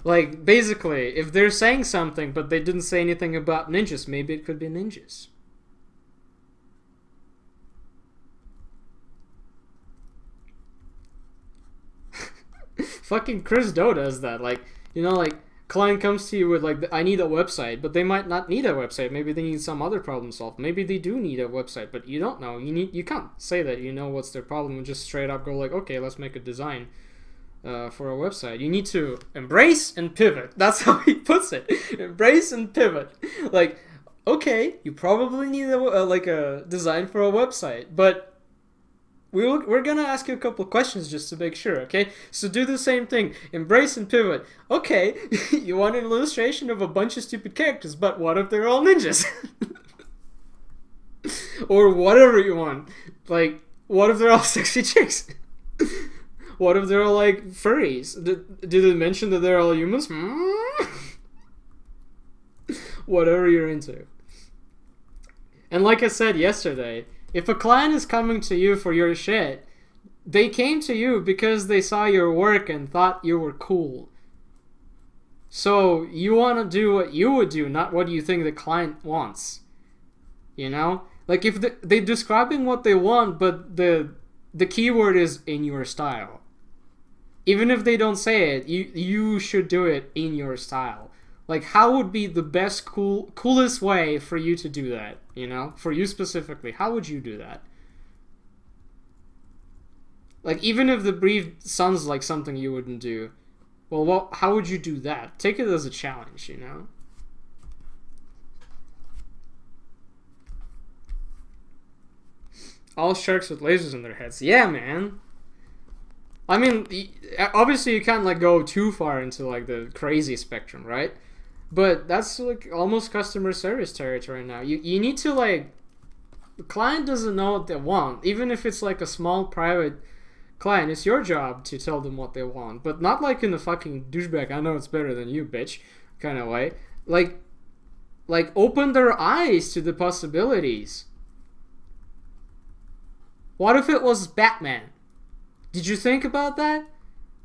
Like, basically, if they're saying something but they didn't say anything about ninjas, maybe it could be ninjas. Fucking Chris Do does that. Like, you know, like, client comes to you with like, I need a website, but they might not need a website. Maybe they need some other problem solved. Maybe they do need a website, but you don't know. You can't say that you know what's their problem and just straight up go like, okay, let's make a design for a website. You need to embrace and pivot. That's how he puts it. Embrace and pivot. Like, okay, you probably need a design for a website, but we're gonna ask you a couple questions just to make sure, okay? So do the same thing. Embrace and pivot. Okay, you want an illustration of a bunch of stupid characters, but what if they're all ninjas? Or whatever you want. Like, what if they're all sexy chicks? What if they're all, like, furries? Did they mention that they're all humans? Whatever you're into. And like I said yesterday, if a client is coming to you for your shit, they came to you because they saw your work and thought you were cool. So you want to do what you would do, not what you think the client wants. You know? Like, if they're describing what they want, but the keyword is in your style. Even if they don't say it, you should do it in your style. Like, how would be the best coolest way for you to do that, you know? For you specifically, how would you do that? Like, even if the brief sounds like something you wouldn't do, well, how would you do that? Take it as a challenge, you know? All sharks with lasers in their heads. Yeah, man. I mean, obviously you can't, like, go too far into, like, the crazy spectrum, right? But that's, like, almost customer service territory now. You need to, like... The client doesn't know what they want. Even if it's, like, a small private client, it's your job to tell them what they want. But not, like, in a fucking douchebag, I know it's better than you, bitch, kind of way. Like, open their eyes to the possibilities. What if it was Batman? Did you think about that?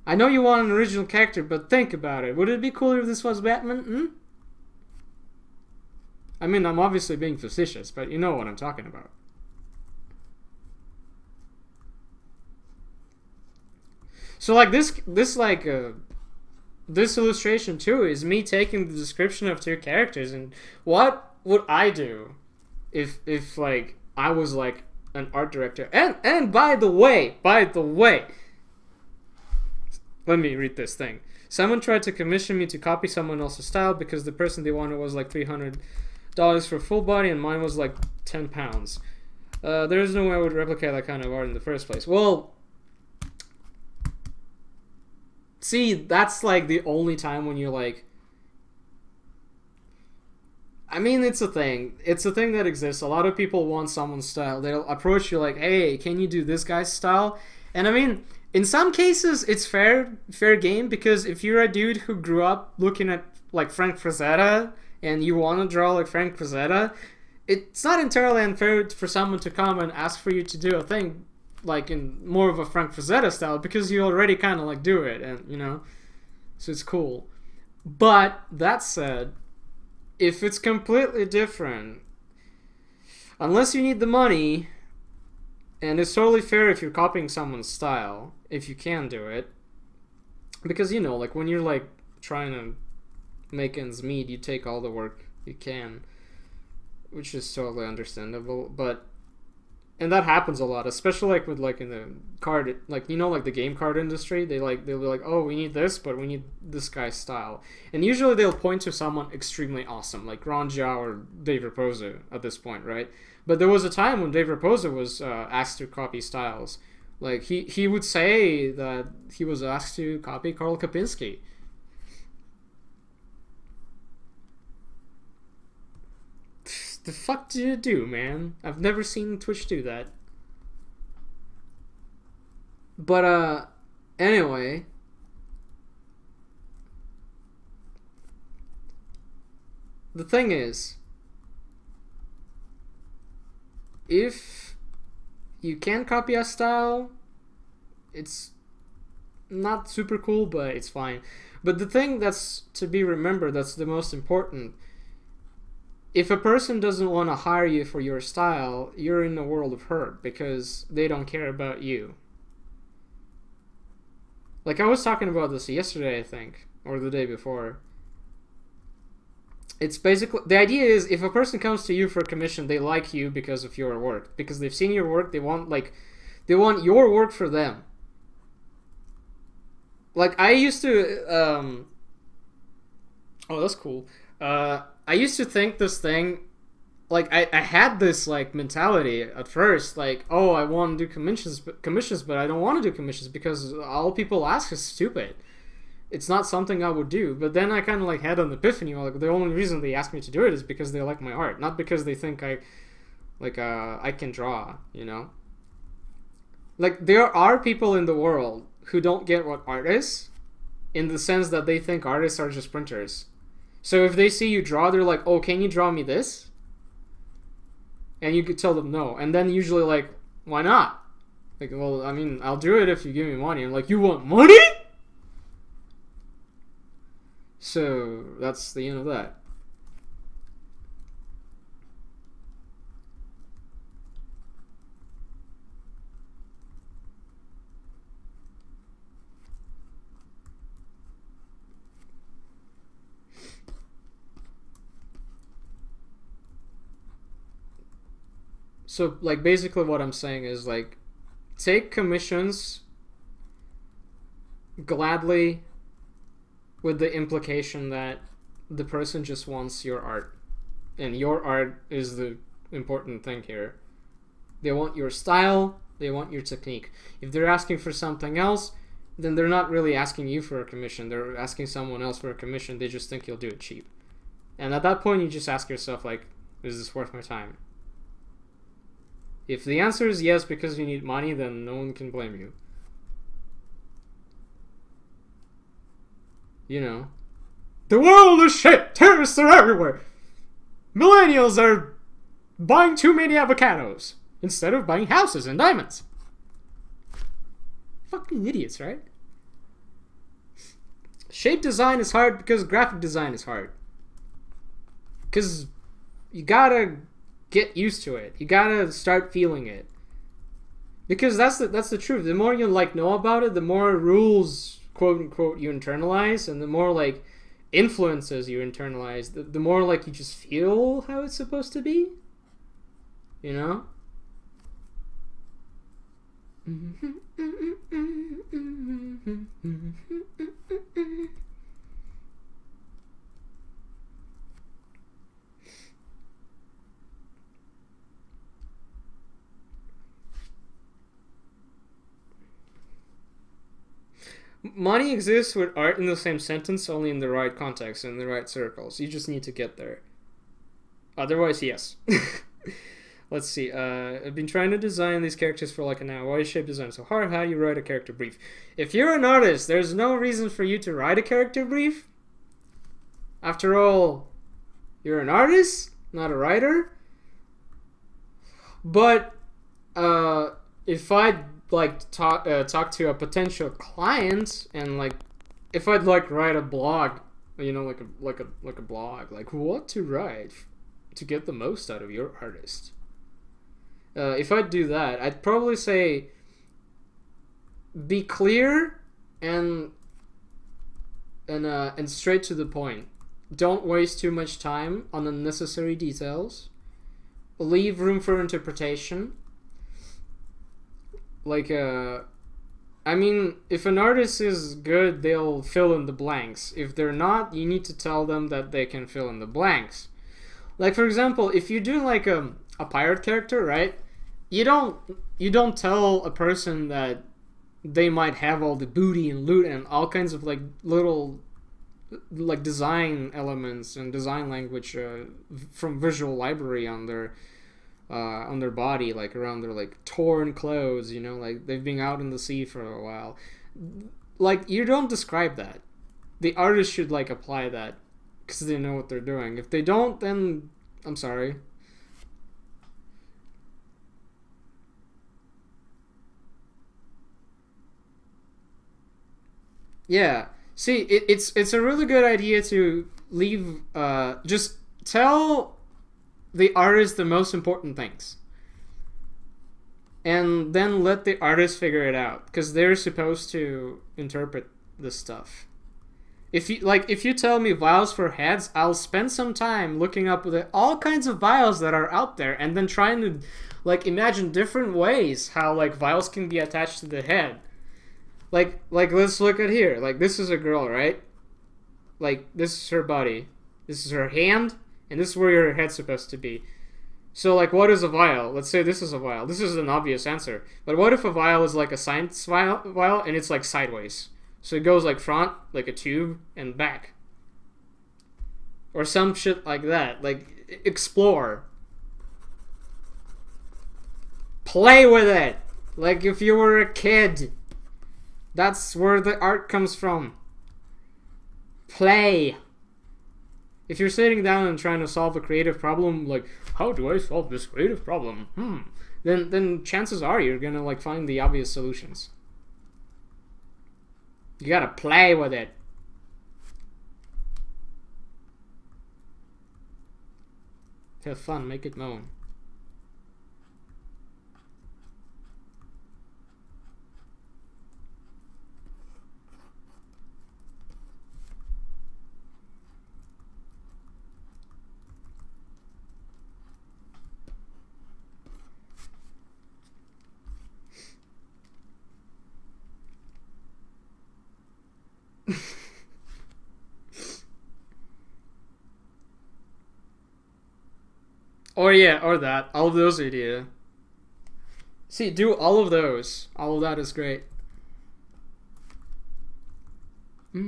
I know you want an original character, but think about it. Would it be cooler if this was Batman? I mean, I'm obviously being facetious, but you know what I'm talking about. So, like, this illustration too is me taking the description of two characters and what would I do if like I was like an art director. And by the way, let me read this thing. Someone tried to commission me to copy someone else's style because the person they wanted was like $300 for full body and mine was like 10 pounds. There's no way I would replicate that kind of art in the first place. Well, see, that's like the only time when you're like, I mean, it's a thing. It's a thing that exists. A lot of people want someone's style. They'll approach you like, hey, can you do this guy's style? And I mean, in some cases, it's fair game, because if you're a dude who grew up looking at like Frank Frazetta and you want to draw like Frank Frazetta, it's not entirely unfair for someone to come and ask for you to do a thing like in more of a Frank Frazetta style, because you already kind of like do it, and you know, so it's cool. But that said, if it's completely different, unless you need the money, and it's totally fair if you're copying someone's style, if you can do it, because you know, like when you're like trying to make ends meet, you take all the work you can, which is totally understandable. But and that happens a lot, especially like with like in the card, like, you know, like the game card industry, they'll be like, oh, we need this, but we need this guy's style, and usually they'll point to someone extremely awesome like Ron Jia or Dave Raposa at this point, right? But there was a time when Dave Raposa was asked to copy styles. Like he would say that he was asked to copy Karl Kapinski. The fuck did you do, man? I've never seen Twitch do that. But Anyway, the thing is, if you can copy a style, it's not super cool, but it's fine. But the thing that's to be remembered, that's the most important, if a person doesn't want to hire you for your style, you're in a world of hurt because they don't care about you. Like, I was talking about this yesterday, I think, or the day before. It's basically, the idea is, if a person comes to you for a commission, they like you because of your work, because they've seen your work. They want your work for them. Like, I used to oh, that's cool. I used to think this thing, like, I had this like mentality at first, like, oh, I want to do commissions, but I don't want to do commissions because all people ask is stupid. It's not something I would do. But then I kind of like had an epiphany. Like, the only reason they ask me to do it is because they like my art, not because they think I can draw. You know, like, there are people in the world who don't get what art is, in the sense that they think artists are just printers. So if they see you draw, they're like, oh, can you draw me this? And you could tell them no. And then usually, like, why not? Like, well, I mean, I'll do it if you give me money. I'm like, you want money? So that's the end of that. So, like, basically what I'm saying is, like, take commissions gladly, with the implication that the person just wants your art. And your art is the important thing here. They want your style, they want your technique. If they're asking for something else, then they're not really asking you for a commission. They're asking someone else for a commission. They just think you'll do it cheap. And at that point, you just ask yourself, like, is this worth my time? If the answer is yes because you need money, then no one can blame you. You know, the world is shit! Terrorists are everywhere! Millennials are buying too many avocados instead of buying houses and diamonds. Fucking idiots, right? Shape design is hard because graphic design is hard. Because you gotta get used to it. You gotta start feeling it. Because that's the truth. The more you like know about it, the more rules, quote unquote, you internalize, and the more like influences you internalize, the more like you just feel how it's supposed to be. You know? Money exists with art in the same sentence, only in the right context, in the right circles. You just need to get there. Otherwise, yes. Let's see. I've been trying to design these characters for like an hour. Why is shape design so hard? How do you write a character brief? If you're an artist, there's no reason for you to write a character brief. After all, you're an artist, not a writer. But if I'd like talk to a potential client, and like if I'd like write a blog, you know, like a blog, like what to write to get the most out of your artist. If I'd do that, I'd probably say be clear and straight to the point. Don't waste too much time on unnecessary details. Leave room for interpretation. Like, I mean, if an artist is good, they'll fill in the blanks. If they're not, you need to tell them that they can fill in the blanks. Like, for example, if you're doing like a pirate character, right? You don't tell a person that they might have all the booty and loot and all kinds of like little like design elements and design language from visual library on their body, like around their like torn clothes, you know, like they've been out in the sea for a while. Like, you don't describe that. The artist should like apply that because they know what they're doing. If they don't, then I'm sorry. Yeah. See, it's a really good idea to leave. Just tell the artist the most important things, and then let the artist figure it out because they're supposed to interpret this stuff. If you tell me vials for heads, I'll spend some time looking up all kinds of vials that are out there, and then trying to like imagine different ways how like vials can be attached to the head. Like let's look at here. Like this is a girl, right? Like this is her body. This is her hand, and this is where her head's supposed to be. So like what is a vial? Let's say this is a vial. This is an obvious answer. But what if a vial is like a science vial and it's like sideways? So it goes like front, like a tube, and back. Or some shit like that. Like, explore. Play with it! Like if you were a kid. That's where the art comes from. Play. If you're sitting down and trying to solve a creative problem, like, how do I solve this creative problem? Then chances are you're gonna like find the obvious solutions. You gotta play with it. Have fun, make it moan. Or yeah, or that. All of those idea. See, do all of those. All of that is great. The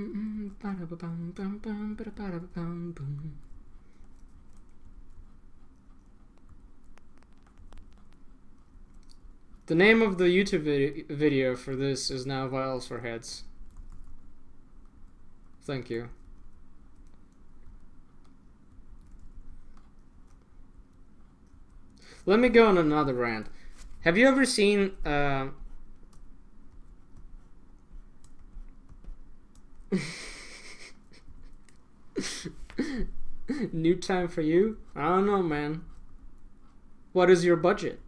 name of the YouTube video for this is now Vials for Heads. Thank you. Let me go on another rant. Have you ever seen New Time for You? I don't know, man. What is your budget?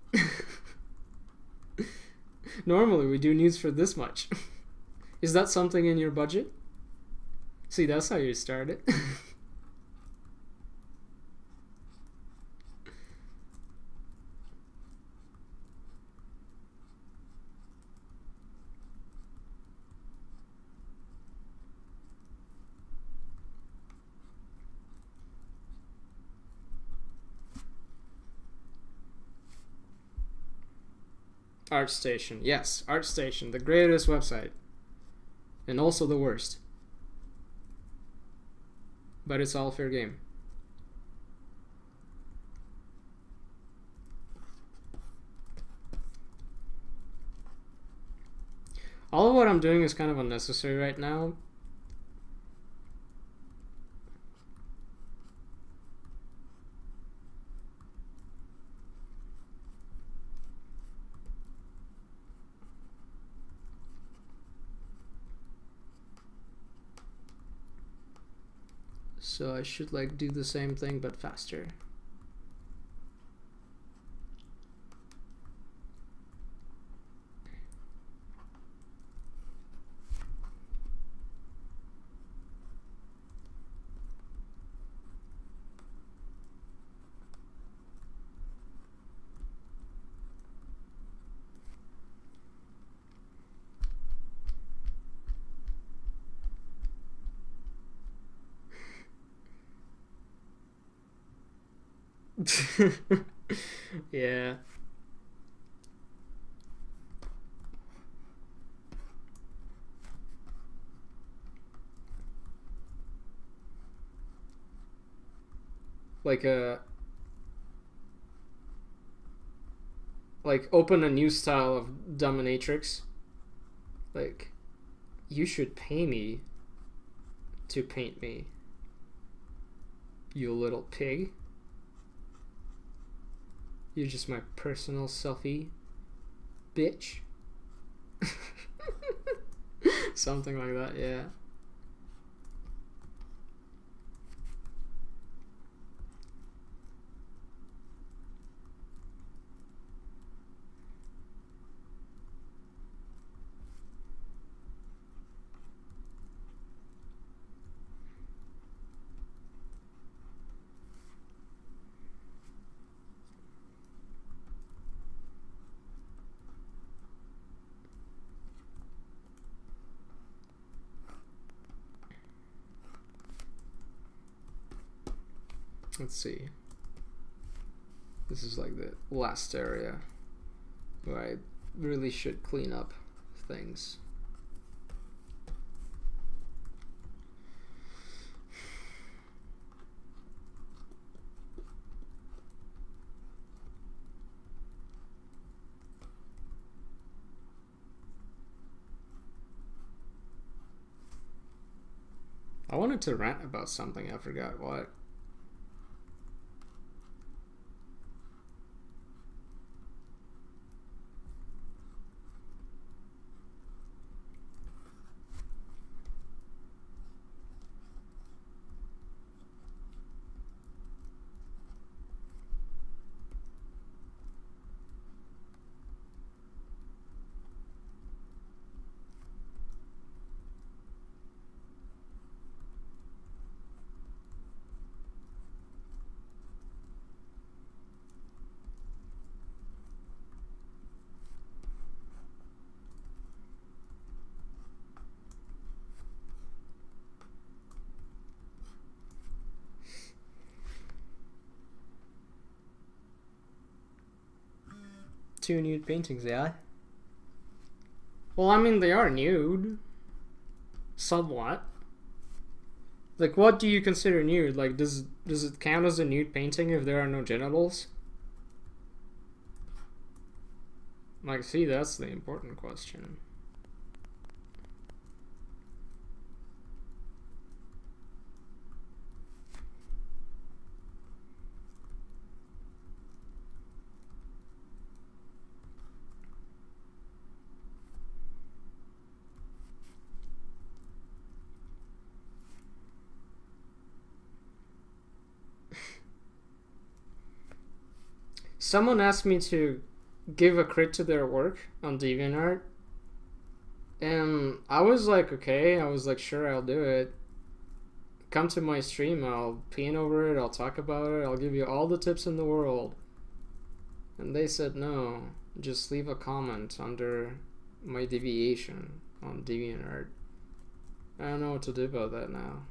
Normally we do news for this much. Is that something in your budget? See, that's how you start it. ArtStation. Yes, ArtStation, the greatest website. And also the worst. But it's all fair game. All of what I'm doing is kind of unnecessary right now. So I should like do the same thing but faster. Yeah. Like open a new style of dominatrix. Like You should pay me to paint me, you little pig. You're just my personal selfie, bitch. Something like that, yeah. Let's see. This is like the last area where I really should clean up things. I wanted to rant about something, I forgot what. Two nude paintings, yeah? Well, I mean, they are nude. Somewhat. Like, what do you consider nude? Like, does it count as a nude painting if there are no genitals? Like, see, that's the important question. Someone asked me to give a crit to their work on DeviantArt, and I was like, okay, I was like, sure, I'll do it. Come to my stream, I'll paint over it, I'll talk about it, I'll give you all the tips in the world. And they said, no, just leave a comment under my deviation on DeviantArt. I don't know what to do about that now.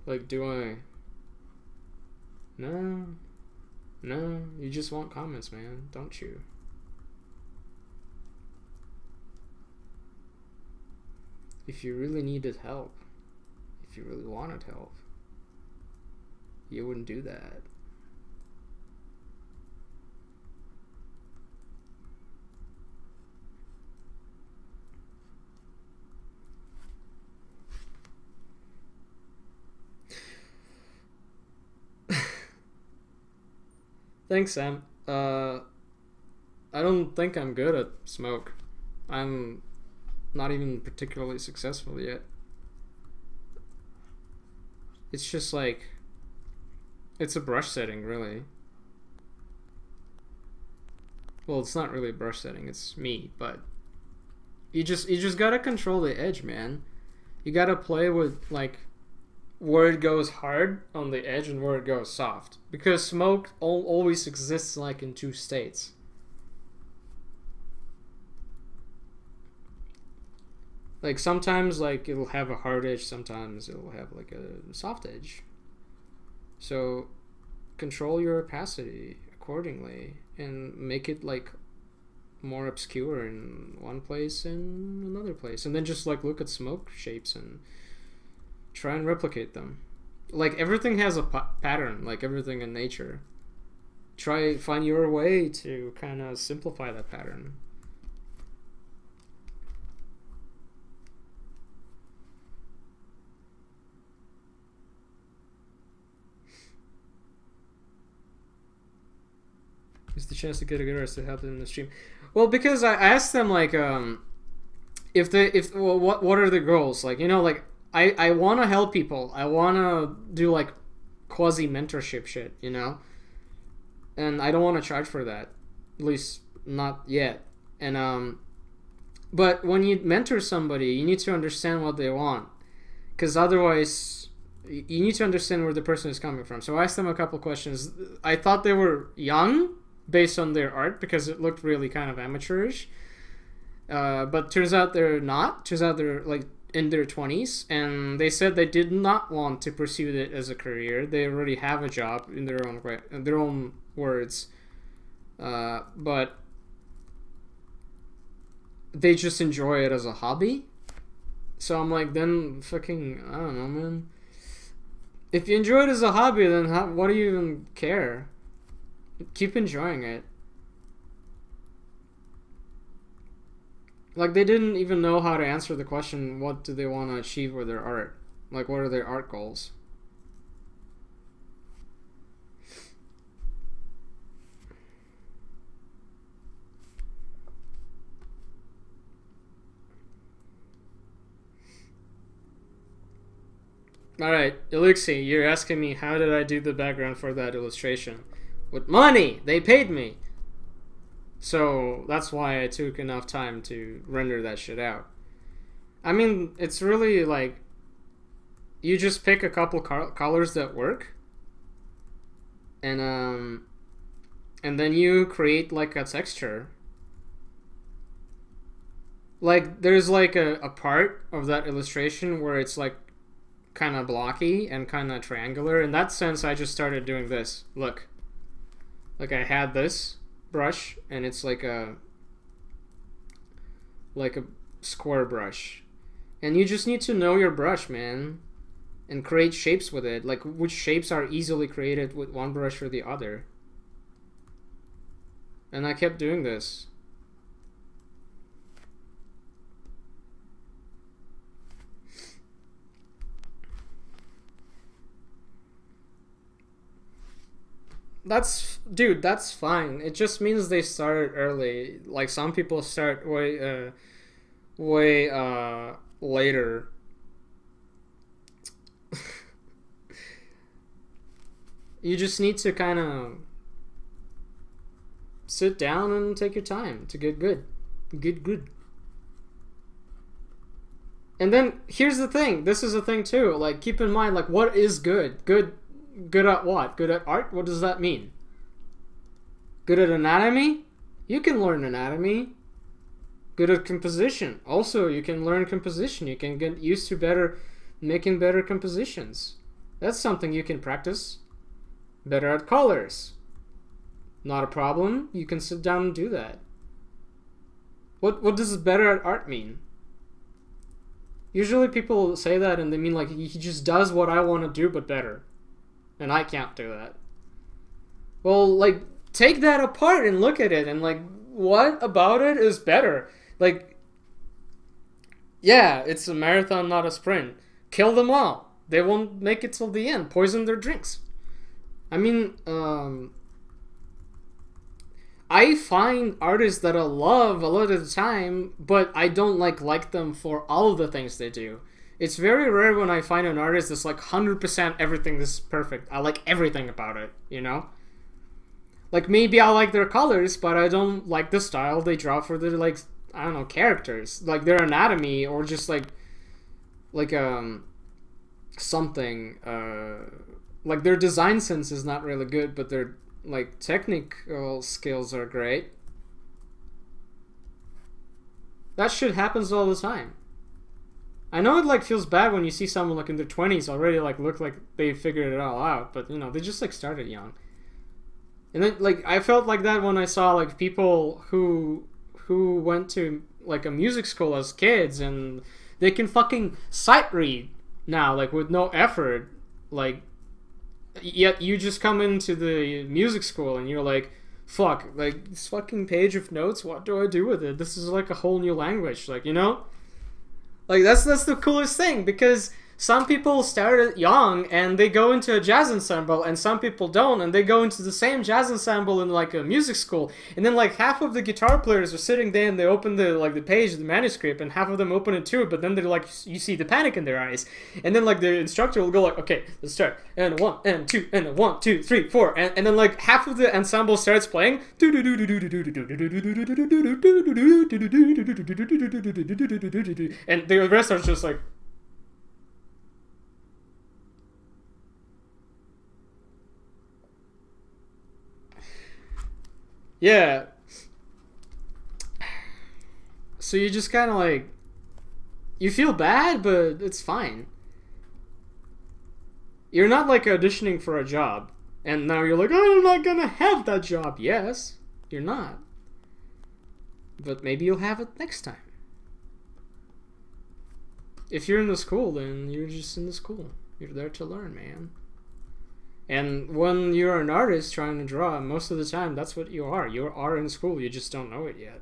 Like, do I? No. No, you just want comments, man, don't you? If you really needed help, if you really wanted help, you wouldn't do that. Thanks, Sam. I don't think I'm good at smoke. I'm not even particularly successful yet. It's just like, it's a brush setting, really. Well, it's not really a brush setting, it's me, but you just gotta control the edge, man. You gotta play with, like, where it goes hard on the edge and where it goes soft, because smoke always exists like in two states. Like, sometimes like it'll have a hard edge, sometimes it'll have like a soft edge. So control your opacity accordingly and make it like more obscure in one place and another place, and then just like look at smoke shapes and try and replicate them. Like, everything has a pattern, like everything in nature. Find your way to kind of simplify that pattern. It's the chance to get a good artist to help them in the stream. Well, because I asked them like what are the goals? Like, you know, like I want to help people. I want to do like quasi mentorship shit, you know? And I don't want to charge for that. At least not yet. And but when you mentor somebody, you need to understand what they want. Cuz otherwise you need to understand where the person is coming from. So I asked them a couple questions. I thought they were young based on their art because it looked really kind of amateurish. But turns out they're not. Turns out they're like in their 20s, and they said they did not want to pursue it as a career. They already have a job in their own way, in their own words. But they just enjoy it as a hobby. So I'm like, then fucking, I don't know, man. If you enjoy it as a hobby, then what do you even care? Keep enjoying it. Like, they didn't even know how to answer the question, what do they want to achieve with their art? Like, what are their art goals? Alright, Elixir, you're asking me how did I do the background for that illustration? With money! They paid me! So that's why I took enough time to render that shit out. I mean, it's really like, you just pick a couple colors that work, and then you create like a texture. Like, there's like a part of that illustration where it's like kind of blocky and kind of triangular. In that sense, I just started doing this. Look. Like, I had this brush, and it's like a square brush. And you just need to know your brush, man, and create shapes with it. Like, which shapes are easily created with one brush or the other. And I kept doing this. Dude, that's fine. It just means they started early. Like, some people start way later. You just need to kind of sit down and take your time to get good. Get good. And then, here's the thing. This is a thing, too. Like, keep in mind, like, what is good? Good at what? Good at art? What does that mean? Good at anatomy? You can learn anatomy. Good at composition. Also, you can learn composition. You can get used to making better compositions. That's something you can practice. Better at colors. Not a problem. You can sit down and do that. What does better at art mean? Usually people say that and they mean like he just does what I want to do but better. And I can't do that. Well, like, take that apart and look at it and, like, what about it is better? Like, yeah, it's a marathon, not a sprint. Kill them all. They won't make it till the end. Poison their drinks. I mean, I find artists that I love a lot of the time, but I don't, like them for all of the things they do. It's very rare when I find an artist that's like 100% everything is perfect. I like everything about it, you know? Like, maybe I like their colors, but I don't like the style they draw for their, like, I don't know, characters. Like, their anatomy, or just, like something, like, their design sense is not really good, but their, like, technical skills are great. That shit happens all the time. I know it, like, feels bad when you see someone, like, in their 20s already, like, look like they figured it all out, but, you know, they just, like, started young. And then, like, I felt like that when I saw, like, people who went to, like, a music school as kids, and they can fucking sight read now, like, with no effort, like, yet you just come into the music school and you're like, fuck, like, this fucking page of notes, what do I do with it? This is, like, a whole new language, like, you know? Like, that's the coolest thing, because some people start young and they go into a jazz ensemble, and some people don't, and they go into the same jazz ensemble in like a music school, and then like half of the guitar players are sitting there and they open the page of the manuscript, and half of them open it too, but then they're like, you see the panic in their eyes, and then like the instructor will go like, okay, let's start, and 1 and 2 and 1 2 3 4, and then like half of the ensemble starts playing, and the rest are just like, yeah. So you just kind of like, you feel bad, but it's fine. You're not like auditioning for a job, and now you're like, oh, I'm not gonna have that job. Yes, you're not. But maybe you'll have it next time. If you're in the school, then you're just in the school. You're there to learn, man. And when you're an artist trying to draw, most of the time, that's what you are. You are in school, you just don't know it yet.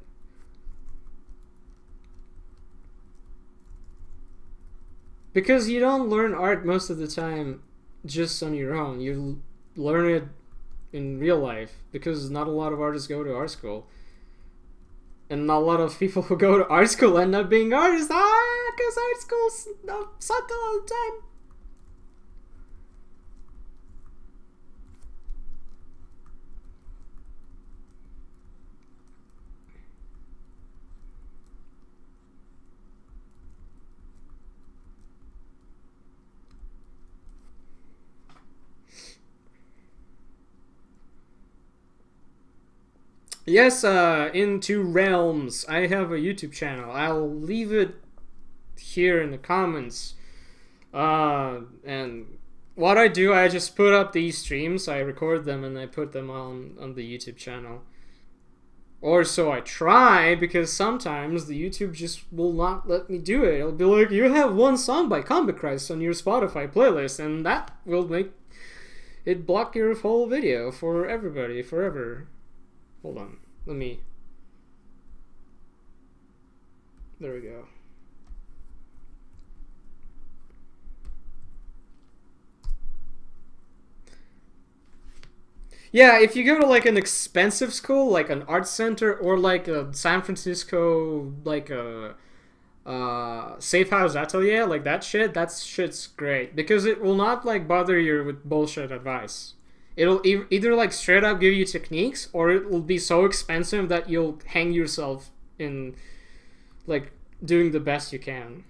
Because you don't learn art most of the time just on your own. You learn it in real life, because not a lot of artists go to art school. And not a lot of people who go to art school end up being artists. Because art schools suck all the time. Yes, into realms. I have a YouTube channel. I'll leave it here in the comments. And what I do, I just put up these streams, I record them, and I put them on the YouTube channel. Or so I try, because sometimes the YouTube just will not let me do it. It'll be like, you have one song by Comic Christ on your Spotify playlist, and that will make it block your whole video for everybody, forever. Hold on, let me... There we go. Yeah, if you go to like an expensive school, like an art center, or like a San Francisco, like a safe house atelier, like that shit's great, because it will not like bother you with bullshit advice. It'll either like straight up give you techniques, or it will be so expensive that you'll hang yourself in like doing the best you can.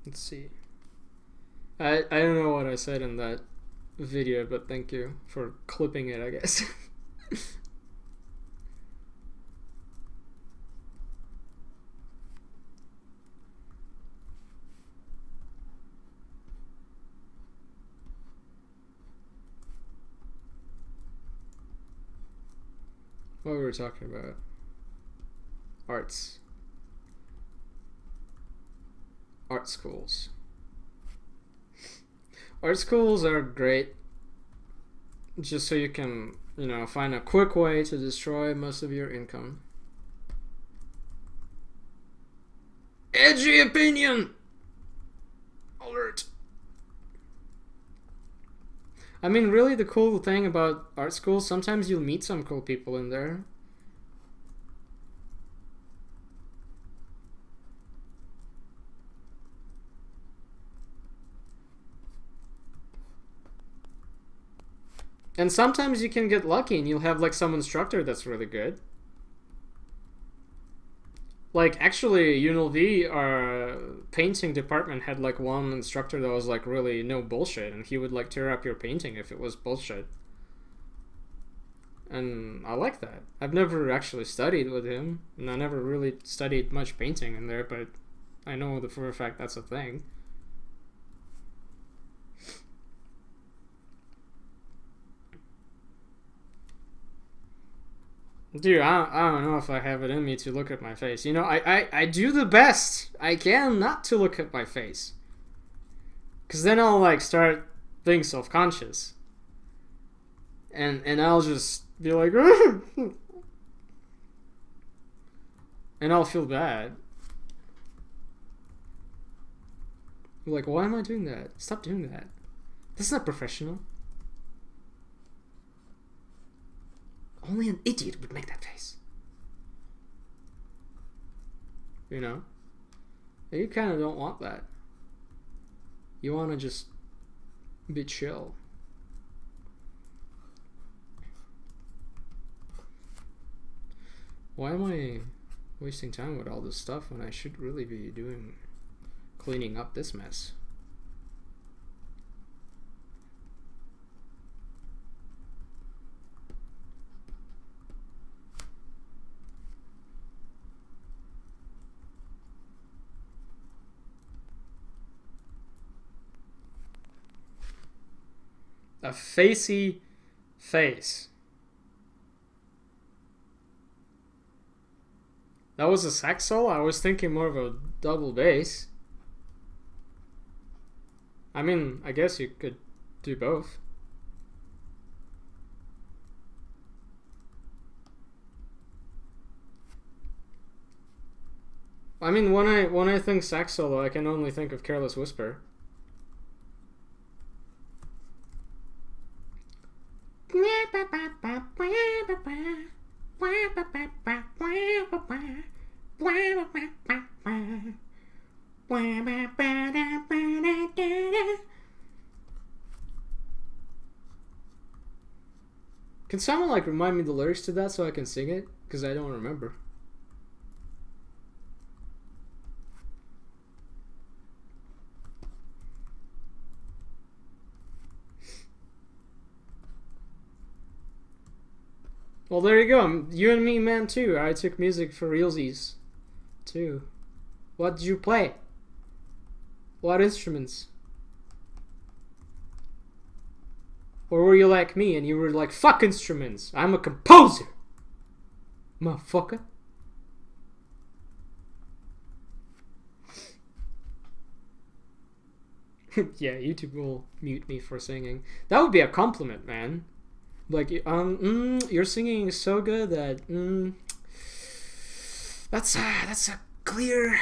Let's see. I don't know what I said in that video, but thank you for clipping it, I guess. What were we talking about? Arts. Art schools. Art schools are great just so you can, you know, find a quick way to destroy most of your income. Edgy opinion! Alert! I mean, really the cool thing about art schools, sometimes you'll meet some cool people in there. And sometimes you can get lucky and you'll have like some instructor that's really good. Like actually UNLV, our painting department had like one instructor that was like really no bullshit, and he would like tear up your painting if it was bullshit. And I like that. I've never actually studied with him, and I never really studied much painting in there, but I know that for a fact that's a thing. Dude, I don't know if I have it in me to look at my face. You know, I do the best I can not to look at my face. Because then I'll, like, start being self-conscious. And I'll just be like, and I'll feel bad. Like, why am I doing that? Stop doing that. That's not professional. Only an idiot would make that face. You know? You kind of don't want that. You want to just be chill. Why am I wasting time with all this stuff when I should really be cleaning up this mess? A facey face. That was a sax solo? I was thinking more of a double bass. I mean, I guess you could do both. I mean, when I think sax solo, I can only think of Careless Whisper. Can someone like remind me the lyrics to that so I can sing it? Because I don't remember. Well, there you go. You and me, man, too. I took music for realsies, too. What did you play? What instruments? Or were you like me and you were like, fuck instruments, I'm a composer, motherfucker? Yeah, YouTube will mute me for singing. That would be a compliment, man. Like, your singing is so good that, that's a clear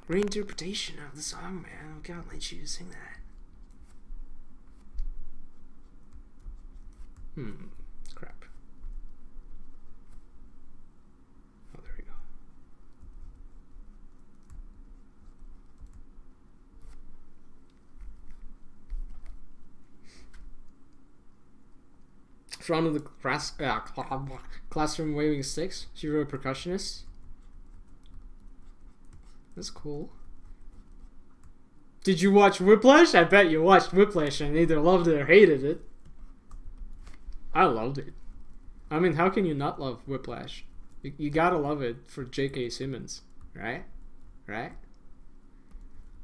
reinterpretation of the song, man. I can't let you sing that. Crap. Oh, there we go. Front of the classroom waving sticks. She were a percussionist. That's cool. Did you watch Whiplash? I bet you watched Whiplash and either loved it or hated it. I loved it. I mean, how can you not love Whiplash? You gotta love it for J.K. Simmons, right? Right?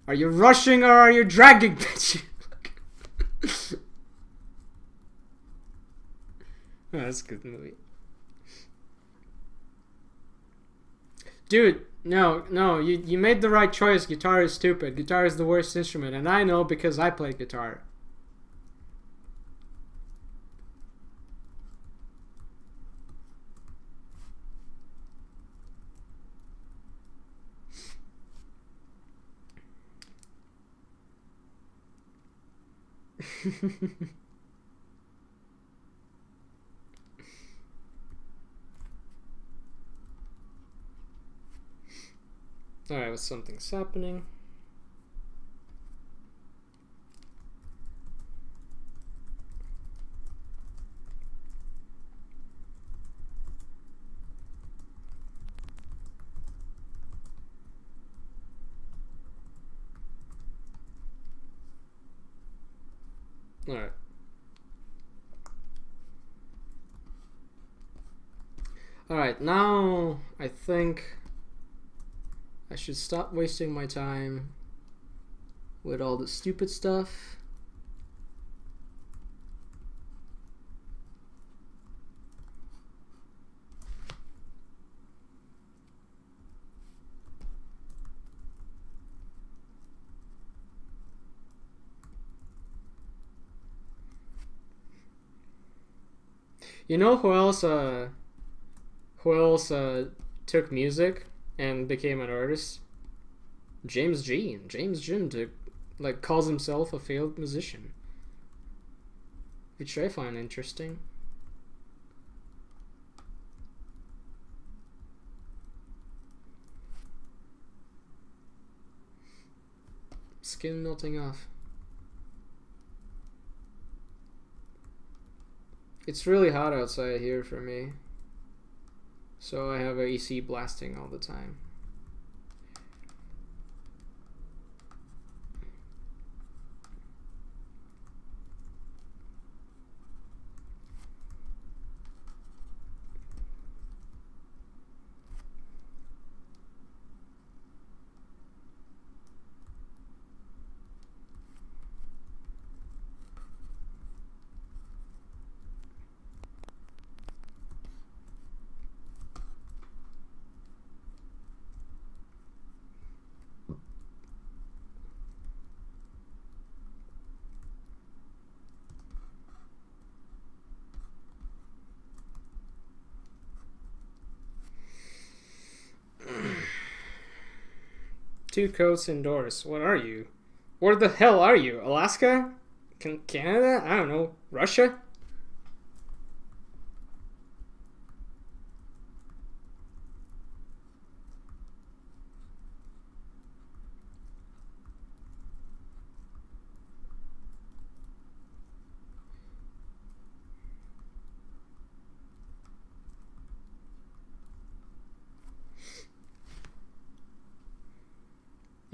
Are you rushing or are you dragging, bitch? Oh, that's a good movie. Dude, no, you made the right choice. Guitar is stupid. Guitar is the worst instrument, and I know because I played guitar. Alright, well, something's happening. Alright. Alright, now I think I should stop wasting my time with all the stupid stuff. You know who else? Took music and became an artist? James Jean. James Jean like calls himself a failed musician, which I find interesting. Skin melting off. It's really hot outside here for me, so I have a AC blasting all the time. Two coats indoors. What are you? Where the hell are you? Alaska? Canada? I don't know. Russia?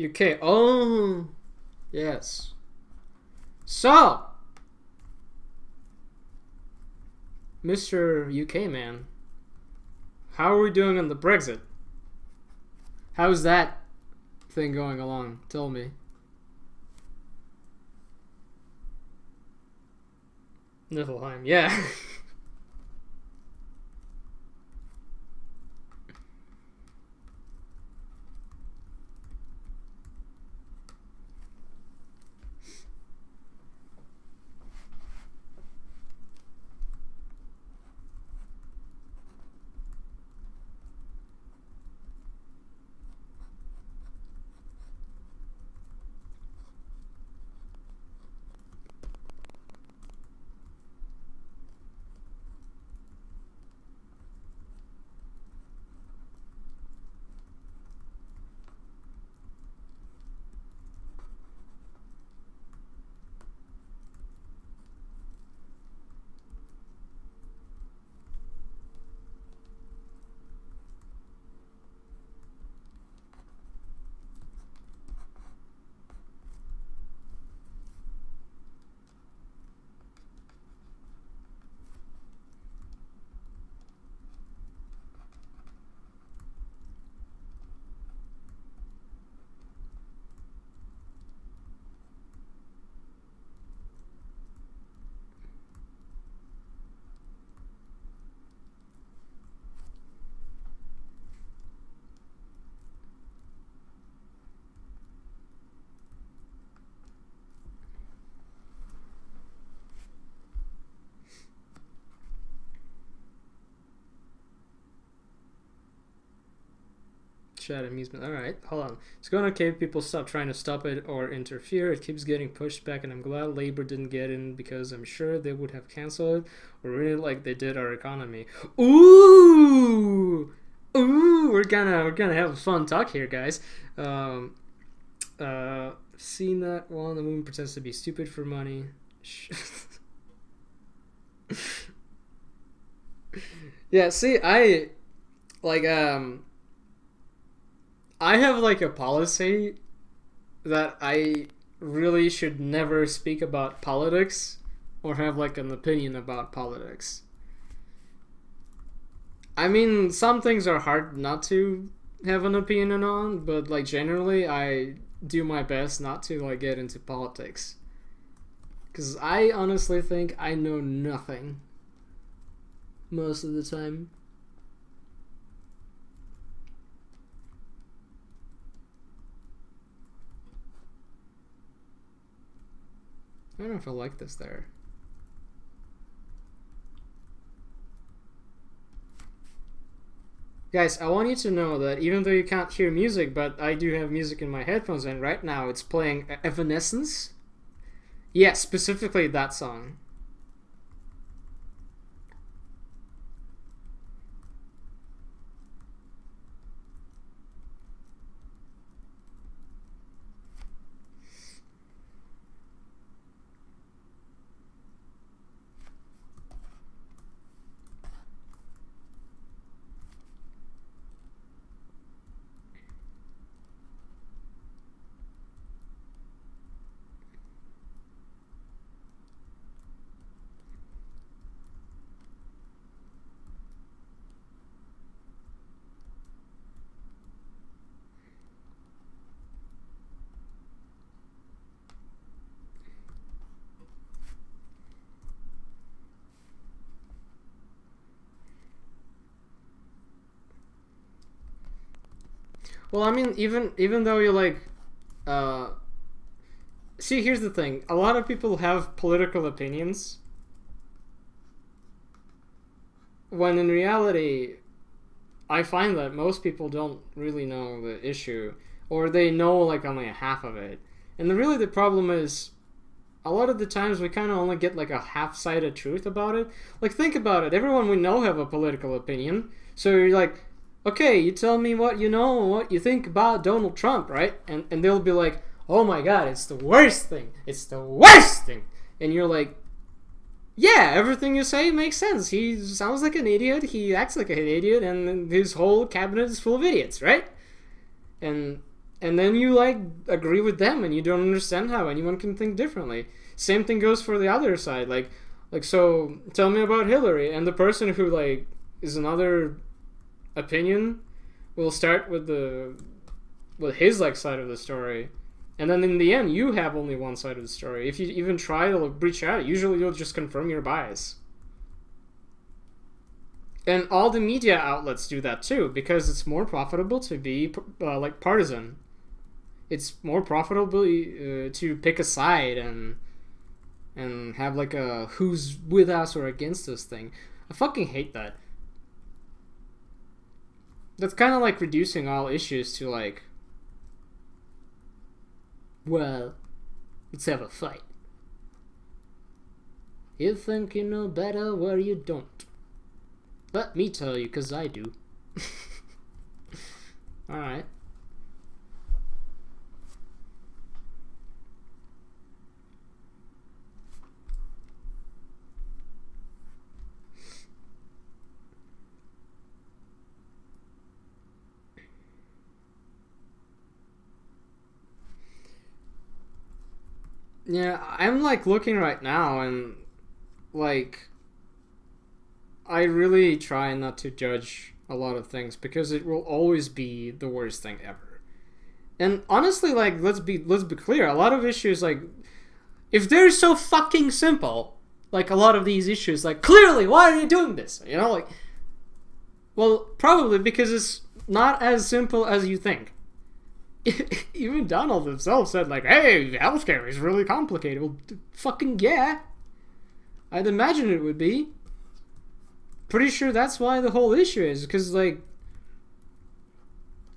UK. Oh, yes. So, Mr. UK man, how are we doing on the Brexit? How's that thing going along? Tell me. Niflheim, yeah. Chat amusement. Alright, hold on. It's going okay if people stop trying to stop it or interfere. It keeps getting pushed back, and I'm glad Labour didn't get in because I'm sure they would have cancelled it or really like they did our economy. Ooh! Ooh! We're gonna have a fun talk here, guys. Seen that one. The movement pretends to be stupid for money. Yeah, see, I have like a policy that I really should never speak about politics or have like an opinion about politics. I mean, some things are hard not to have an opinion on, but like generally I do my best not to like get into politics. Because I honestly think I know nothing most of the time. I don't know if I like this there. Guys, I want you to know that even though you can't hear music, but I do have music in my headphones, and right now it's playing Evanescence. Yeah, specifically that song. Well, I mean, even though you like, uh, see, here's the thing: a lot of people have political opinions, when in reality, I find that most people don't really know the issue, or they know like only a half of it. And really, the problem is, a lot of the times we kind of only get like a half-sided truth about it. Like, think about it: everyone we know have a political opinion, so you're like, okay, you tell me what you know and what you think about Donald Trump, right? And they'll be like, oh my god, it's the worst thing. It's the worst thing. And you're like, yeah, everything you say makes sense. He sounds like an idiot. He acts like an idiot, and his whole cabinet is full of idiots, right? And then you like agree with them, and you don't understand how anyone can think differently. Same thing goes for the other side. Like so, tell me about Hillary, and the person who like is another opinion will start with his like side of the story, and then in the end you have only one side of the story. If you even try to like, breach out, usually you'll just confirm your bias. And all the media outlets do that too, because it's more profitable to be like partisan. It's more profitable to pick a side and have like a who's with us or against us thing. I fucking hate that. That's kind of like reducing all issues to like, well, let's have a fight. You think you know better where you don't. Let me tell you, 'cause I do. Alright. Yeah, I'm like looking right now, and like I really try not to judge a lot of things, because it will always be the worst thing ever. And honestly, like let's be clear, a lot of issues, like if they're so fucking simple, like a lot of these issues, like clearly why are you doing this? You know, like, well, probably because it's not as simple as you think. Even Donald himself said, like, hey, healthcare is really complicated. Well, fucking yeah. I'd imagine it would be. Pretty sure that's why the whole issue is, because, like,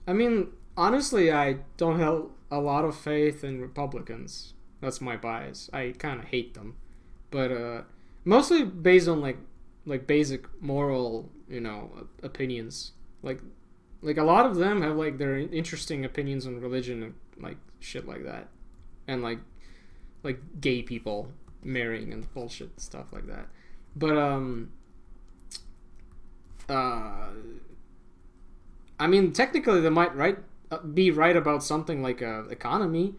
I mean, honestly, I don't have a lot of faith in Republicans. That's my bias. I kind of hate them. But, mostly based on, like basic moral, you know, opinions. Like a lot of them have like their interesting opinions on religion and like shit like that, and like gay people marrying and bullshit stuff like that. But I mean, technically they might be right about something like economy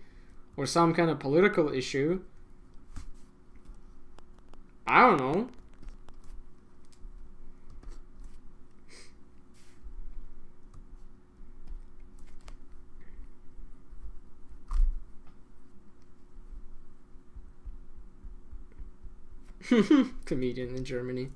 or some kind of political issue. I don't know. Comedian in Germany.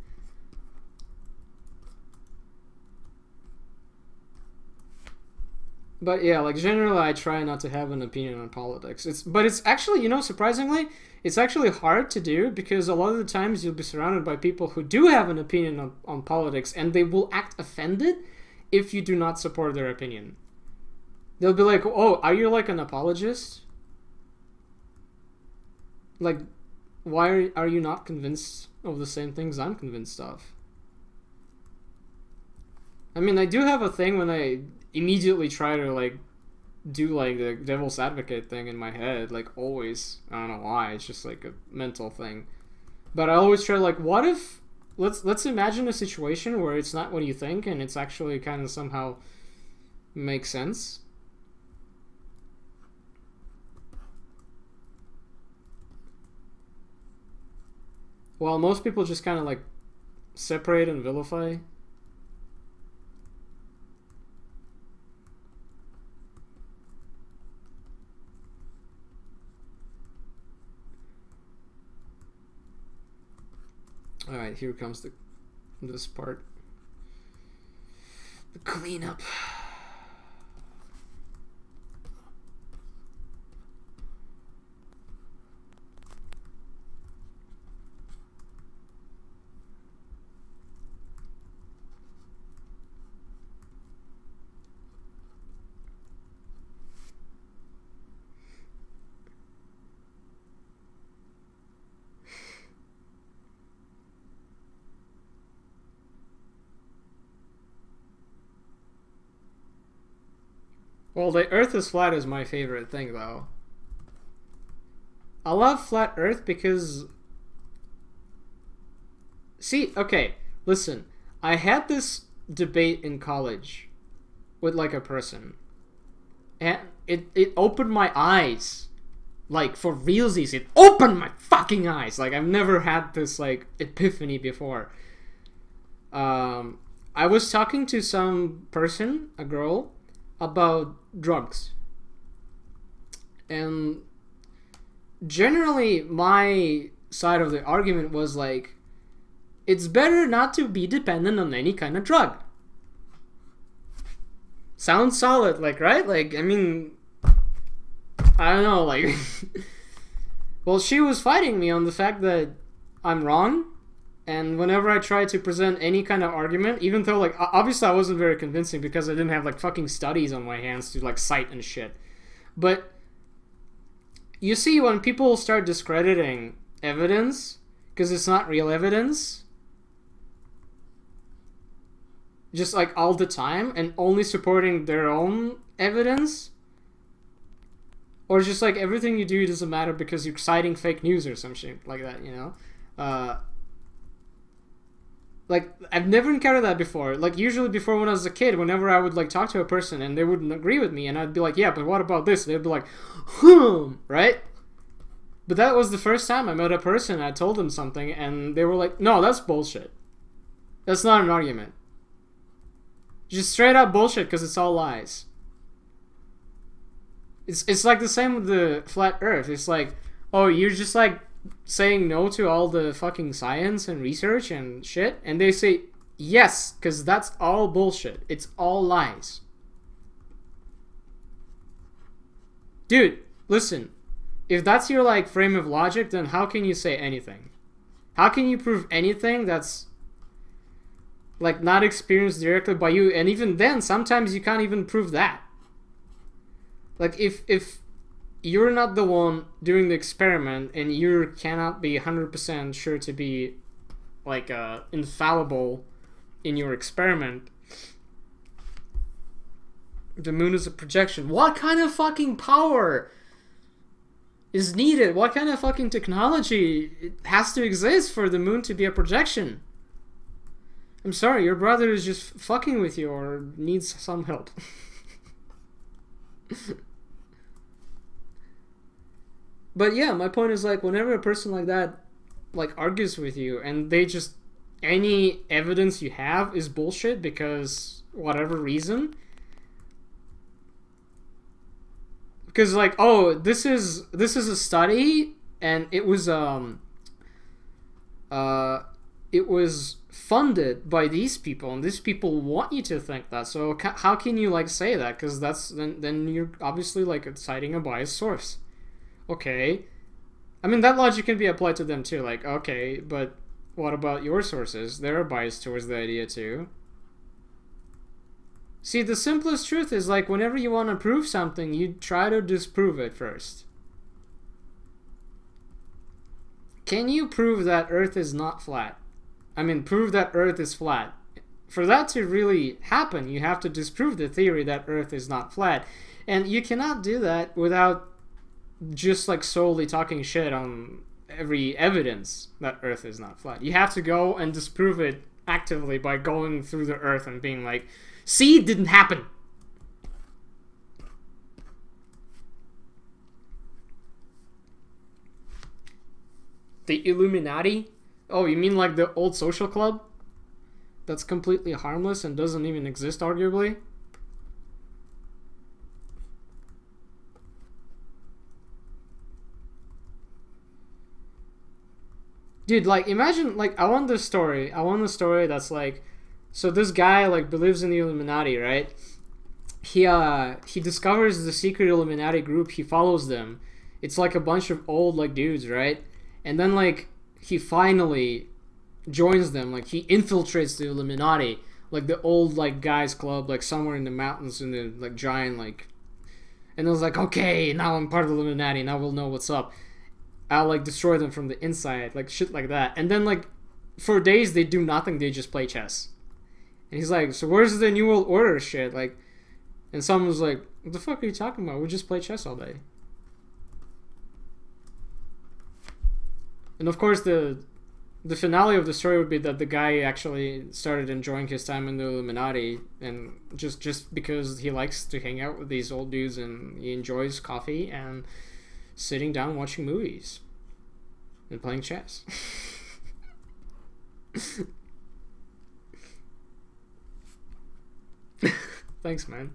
But yeah, like generally I try not to have an opinion on politics. But it's actually, you know, surprisingly, it's actually hard to do, because a lot of the times you'll be surrounded by people who do have an opinion on politics, and they will act offended if you do not support their opinion. They'll be like, oh, are you like an apologist? Like, why are you not convinced of the same things I'm convinced of? I mean, I do have a thing when I immediately try to like do like the devil's advocate thing in my head, like always. I don't know why, it's just like a mental thing. But I always try like, what if let's imagine a situation where it's not what you think and it's actually kind of somehow makes sense. Well, most people just kind of like separate and vilify. All right, here comes this part. The cleanup. Well, the Earth is flat is my favorite thing, though. I love flat Earth because... See, okay, listen. I had this debate in college with, like, a person. And it opened my eyes. Like, for realsies, it opened my fucking eyes! Like, I've never had this, like, epiphany before. I was talking to some person, a girl, about drugs. And generally my side of the argument was like, it's better not to be dependent on any kind of drug. Sounds solid, like, right? Like, I mean, I don't know, like well, she was fighting me on the fact that I'm wrong. And whenever I tried to present any kind of argument, even though, like, obviously I wasn't very convincing because I didn't have, like, fucking studies on my hands to, like, cite and shit. But you see, when people start discrediting evidence because it's not real evidence, just, like, all the time, and only supporting their own evidence, or just, like, everything you do doesn't matter because you're citing fake news or some shit like that, you know? Like, I've never encountered that before. Like, usually before when I was a kid, whenever I would, like, talk to a person and they wouldn't agree with me, and I'd be like, yeah, but what about this? They'd be like, right? But that was the first time I met a person, I told them something, and they were like, no, that's bullshit. That's not an argument. Just straight up bullshit, because it's all lies. It's like the same with the flat earth. It's like, oh, you're just, like, saying no to all the fucking science and research and shit, and they say yes, because that's all bullshit. It's all lies. Dude, listen. If that's your, like, frame of logic, then how can you say anything? How can you prove anything that's, like, not experienced directly by you? And even then, sometimes you can't even prove that. Like, if you're not the one doing the experiment and you cannot be 100% sure to be, like, infallible in your experiment, the moon is a projection. What kind of fucking power is needed? What kind of fucking technology has to exist for the moon to be a projection? I'm sorry, your brother is just fucking with you or needs some help. But yeah, my point is, like, whenever a person like that, like, argues with you and they just, any evidence you have is bullshit because whatever reason, because, like, oh, this is a study and it was funded by these people and these people want you to think that, so how can you, like, say that? Because that's then you're obviously, like, citing a biased source. Okay, I mean, that logic can be applied to them too, like, okay, but what about your sources? They're biased towards the idea too. See, the simplest truth is like whenever you want to prove something, you try to disprove it first. Can you prove that Earth is not flat? I mean, prove that Earth is flat. For that to really happen, you have to disprove the theory that Earth is not flat. And you cannot do that without just like solely talking shit on every evidence that Earth is not flat. You have to go and disprove it actively by going through the Earth and being like, see, it didn't happen. The Illuminati? Oh, you mean like the old social club? That's completely harmless and doesn't even exist, arguably? Dude, like, imagine, like, I want this story. I want a story that's like, so this guy, like, believes in the Illuminati, right? He discovers the secret Illuminati group. He follows them. It's like a bunch of old, like, dudes, right? And then, like, he finally joins them. Like, he infiltrates the Illuminati. Like, the old, like, guys club, like, somewhere in the mountains in the, like, giant, like... And it was like, okay, now I'm part of the Illuminati. Now we'll know what's up. I'll, like, destroy them from the inside. Like, shit like that. And then, like, for days, they do nothing. They just play chess. And he's like, so where's the New World Order shit? Like, and someone was like, what the fuck are you talking about? We just play chess all day. And of course, the finale of the story would be that the guy actually started enjoying his time in the Illuminati, and just because he likes to hang out with these old dudes and he enjoys coffee and sitting down watching movies and playing chess. Thanks, man.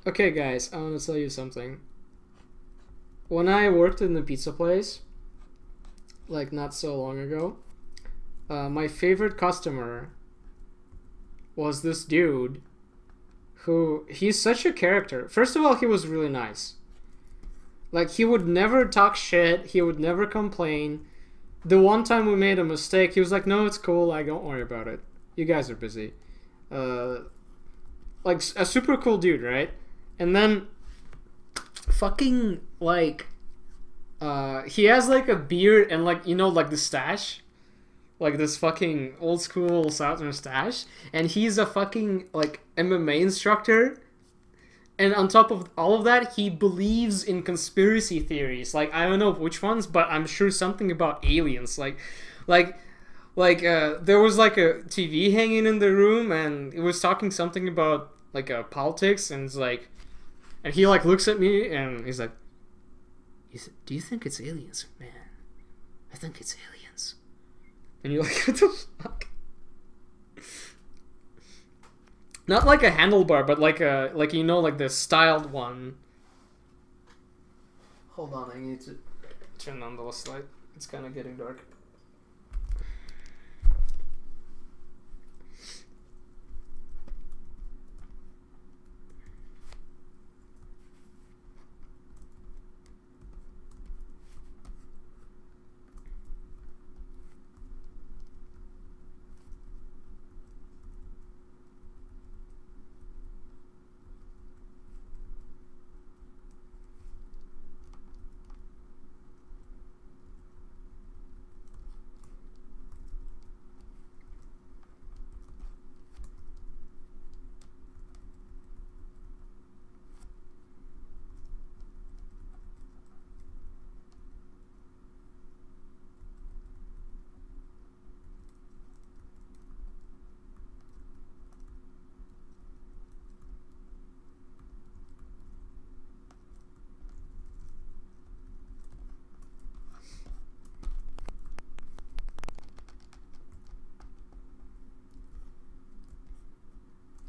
Okay, guys, I want to tell you something. When I worked in the pizza place, like not so long ago, my favorite customer was this dude who, he's such a character. First of all, he was really nice. Like, he would never talk shit, he would never complain. The one time we made a mistake, he was like, no, it's cool, like, don't worry about it. You guys are busy. Like, a super cool dude, right? And then, fucking, like, he has, like, a beard and, like, you know, like, the stash? Like, this fucking old school Southern stash. And he's a fucking, like, MMA instructor. And on top of all of that, he believes in conspiracy theories. Like, I don't know which ones, but I'm sure something about aliens. Like, there was, like, a TV hanging in the room, and it was talking something about, like, politics, and it's like... And he, like, looks at me, and he's like, do you think it's aliens? Man, I think it's aliens. And you're like, what the fuck? Not like a handlebar, but like a, like, you know, like the styled one. Hold on, I need to turn on the light. It's kind of getting dark.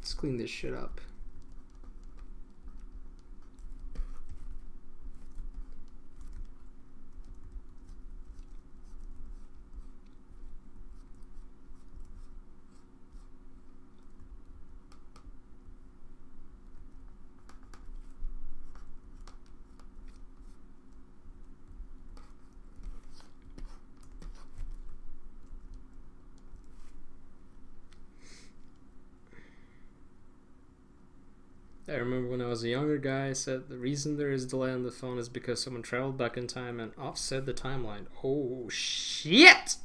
Let's clean this shit up. I remember when I was a younger guy, I said the reason there is delay on the phone is because someone traveled back in time and offset the timeline. Oh shit!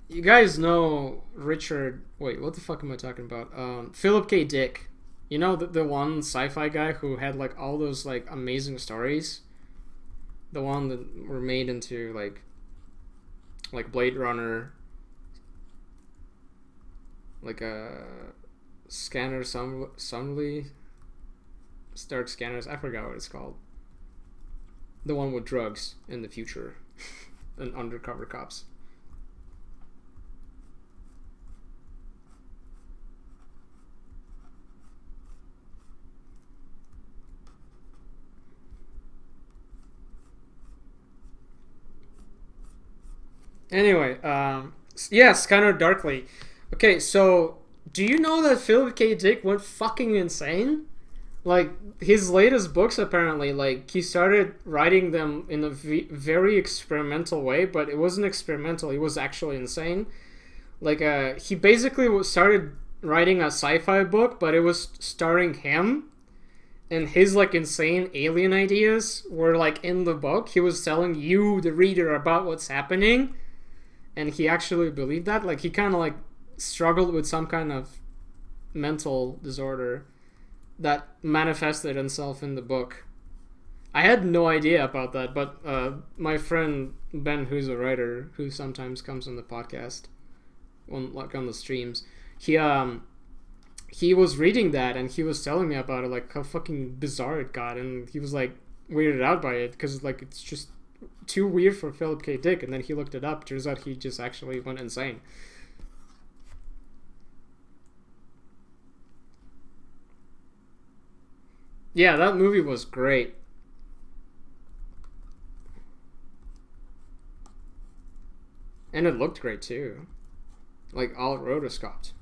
You guys know Richard. Wait, what the fuck am I talking about? Philip K. Dick. You know the one sci-fi guy who had like all those like amazing stories. The one that were made into like Blade Runner, like a scanner, Sumley, Stark Scanners. I forgot what it's called. The one with drugs in the future and undercover cops. Anyway, yeah, Scanner Darkly. Okay, so do you know that Philip K. Dick went fucking insane? Like, his latest books, apparently, like, he started writing them in a very experimental way, but it wasn't experimental, he was actually insane. Like, he basically started writing a sci-fi book, but it was starring him, and his, like, insane alien ideas were, like, in the book. He was telling you, the reader, about what's happening, and he actually believed that. Like, he kind of, like, struggled with some kind of mental disorder that manifested itself in the book. I had no idea about that, but my friend Ben, who's a writer, who sometimes comes on the podcast, on the streams, he was reading that and he was telling me about it, like how fucking bizarre it got, and he was like weirded out by it because like it's just too weird for Philip K. Dick. And then he looked it up. Turns out he just actually went insane. Yeah, that movie was great. And it looked great too. Like all rotoscoped.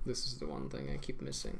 This is the one thing I keep missing.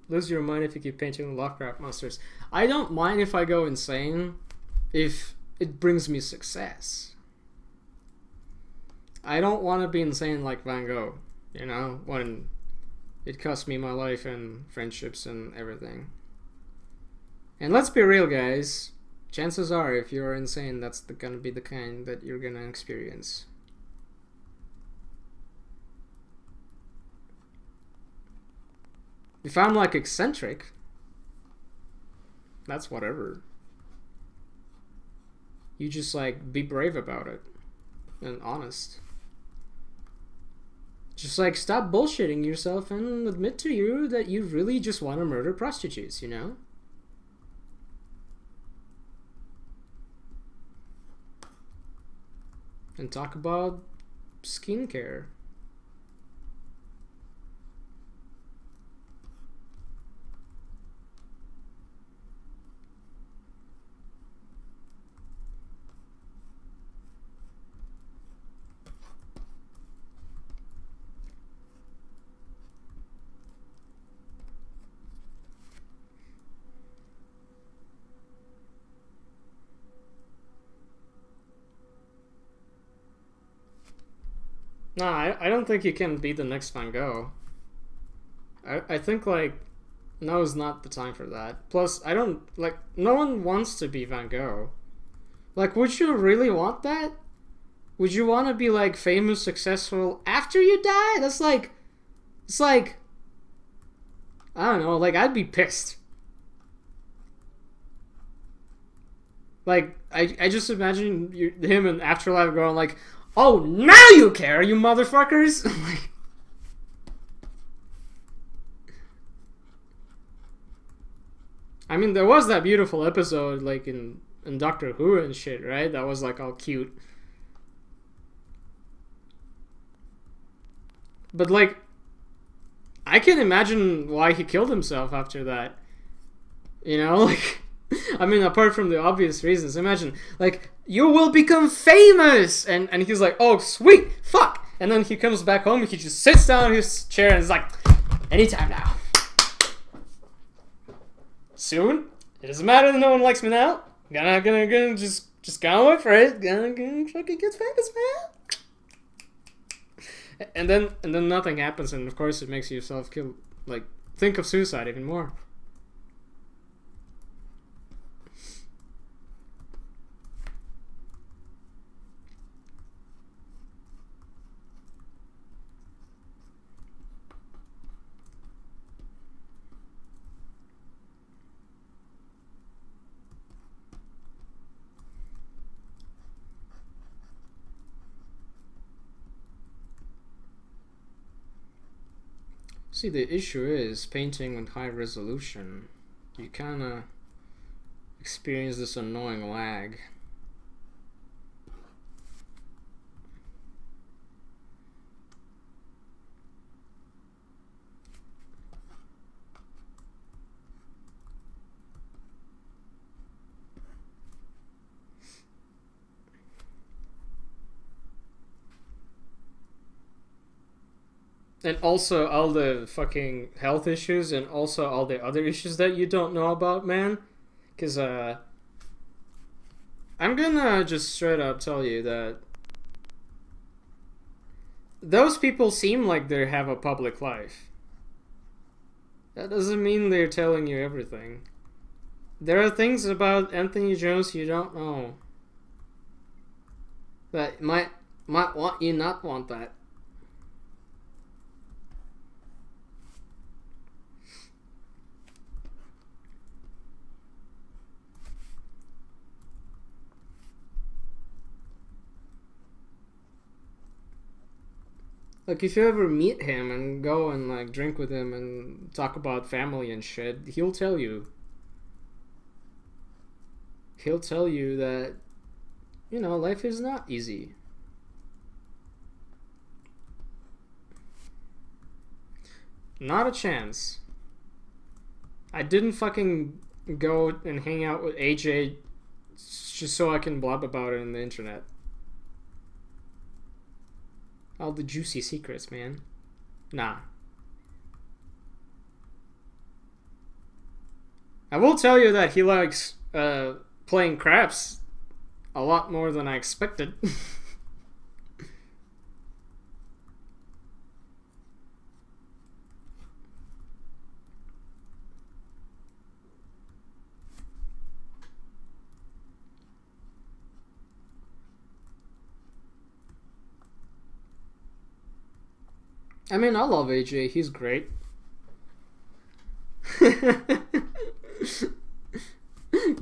Lose your mind if you keep painting Lovecraft monsters. I don't mind if I go insane if it brings me success. I don't want to be insane like Van Gogh, you know, when it cost me my life and friendships and everything. And let's be real, guys. Chances are, if you're insane, that's gonna be the kind that you're gonna experience. If I'm like eccentric, that's whatever. You just like be brave about it and honest. Just like stop bullshitting yourself and admit to you that you really just want to murder prostitutes, you know? And talk about skincare. No, I don't think you can be the next Van Gogh. I think like now is not the time for that. Plus, I don't like no one wants to be Van Gogh. Like, would you really want that? Would you want to be like famous, successful after you die? That's like, it's like, I don't know. Like, I'd be pissed. Like, I just imagine him in Afterlife going like, "Oh, now you care, you motherfuckers!" Like, I mean, there was that beautiful episode, like in Doctor Who and shit, right? That was like all cute. But like, I can imagine why he killed himself after that. You know, like, I mean, apart from the obvious reasons, imagine like you will become famous, and he's like, "Oh, sweet, fuck," and then he comes back home, and he just sits down in his chair and is like, "Anytime now." Soon, it doesn't matter that no one likes me now. Gonna just gonna wait for it. Gonna fucking get famous, man. And then nothing happens, and of course it makes yourself kill. Like, think of suicide even more. See, the issue is painting with high resolution. You kind of experience this annoying lag. And also all the fucking health issues and also all the other issues that you don't know about, man. Because, I'm gonna just straight up tell you that those people seem like they have a public life. That doesn't mean they're telling you everything. There are things about Anthony Jones you don't know that might want you not want that. Like, if you ever meet him and go and, like, drink with him and talk about family and shit, he'll tell you. He'll tell you that, you know, life is not easy. Not a chance. I didn't fucking go and hang out with AJ just so I can blab about it on the internet. All the juicy secrets, man. Nah. I will tell you that he likes playing craps a lot more than I expected. I mean, I love AJ. He's great.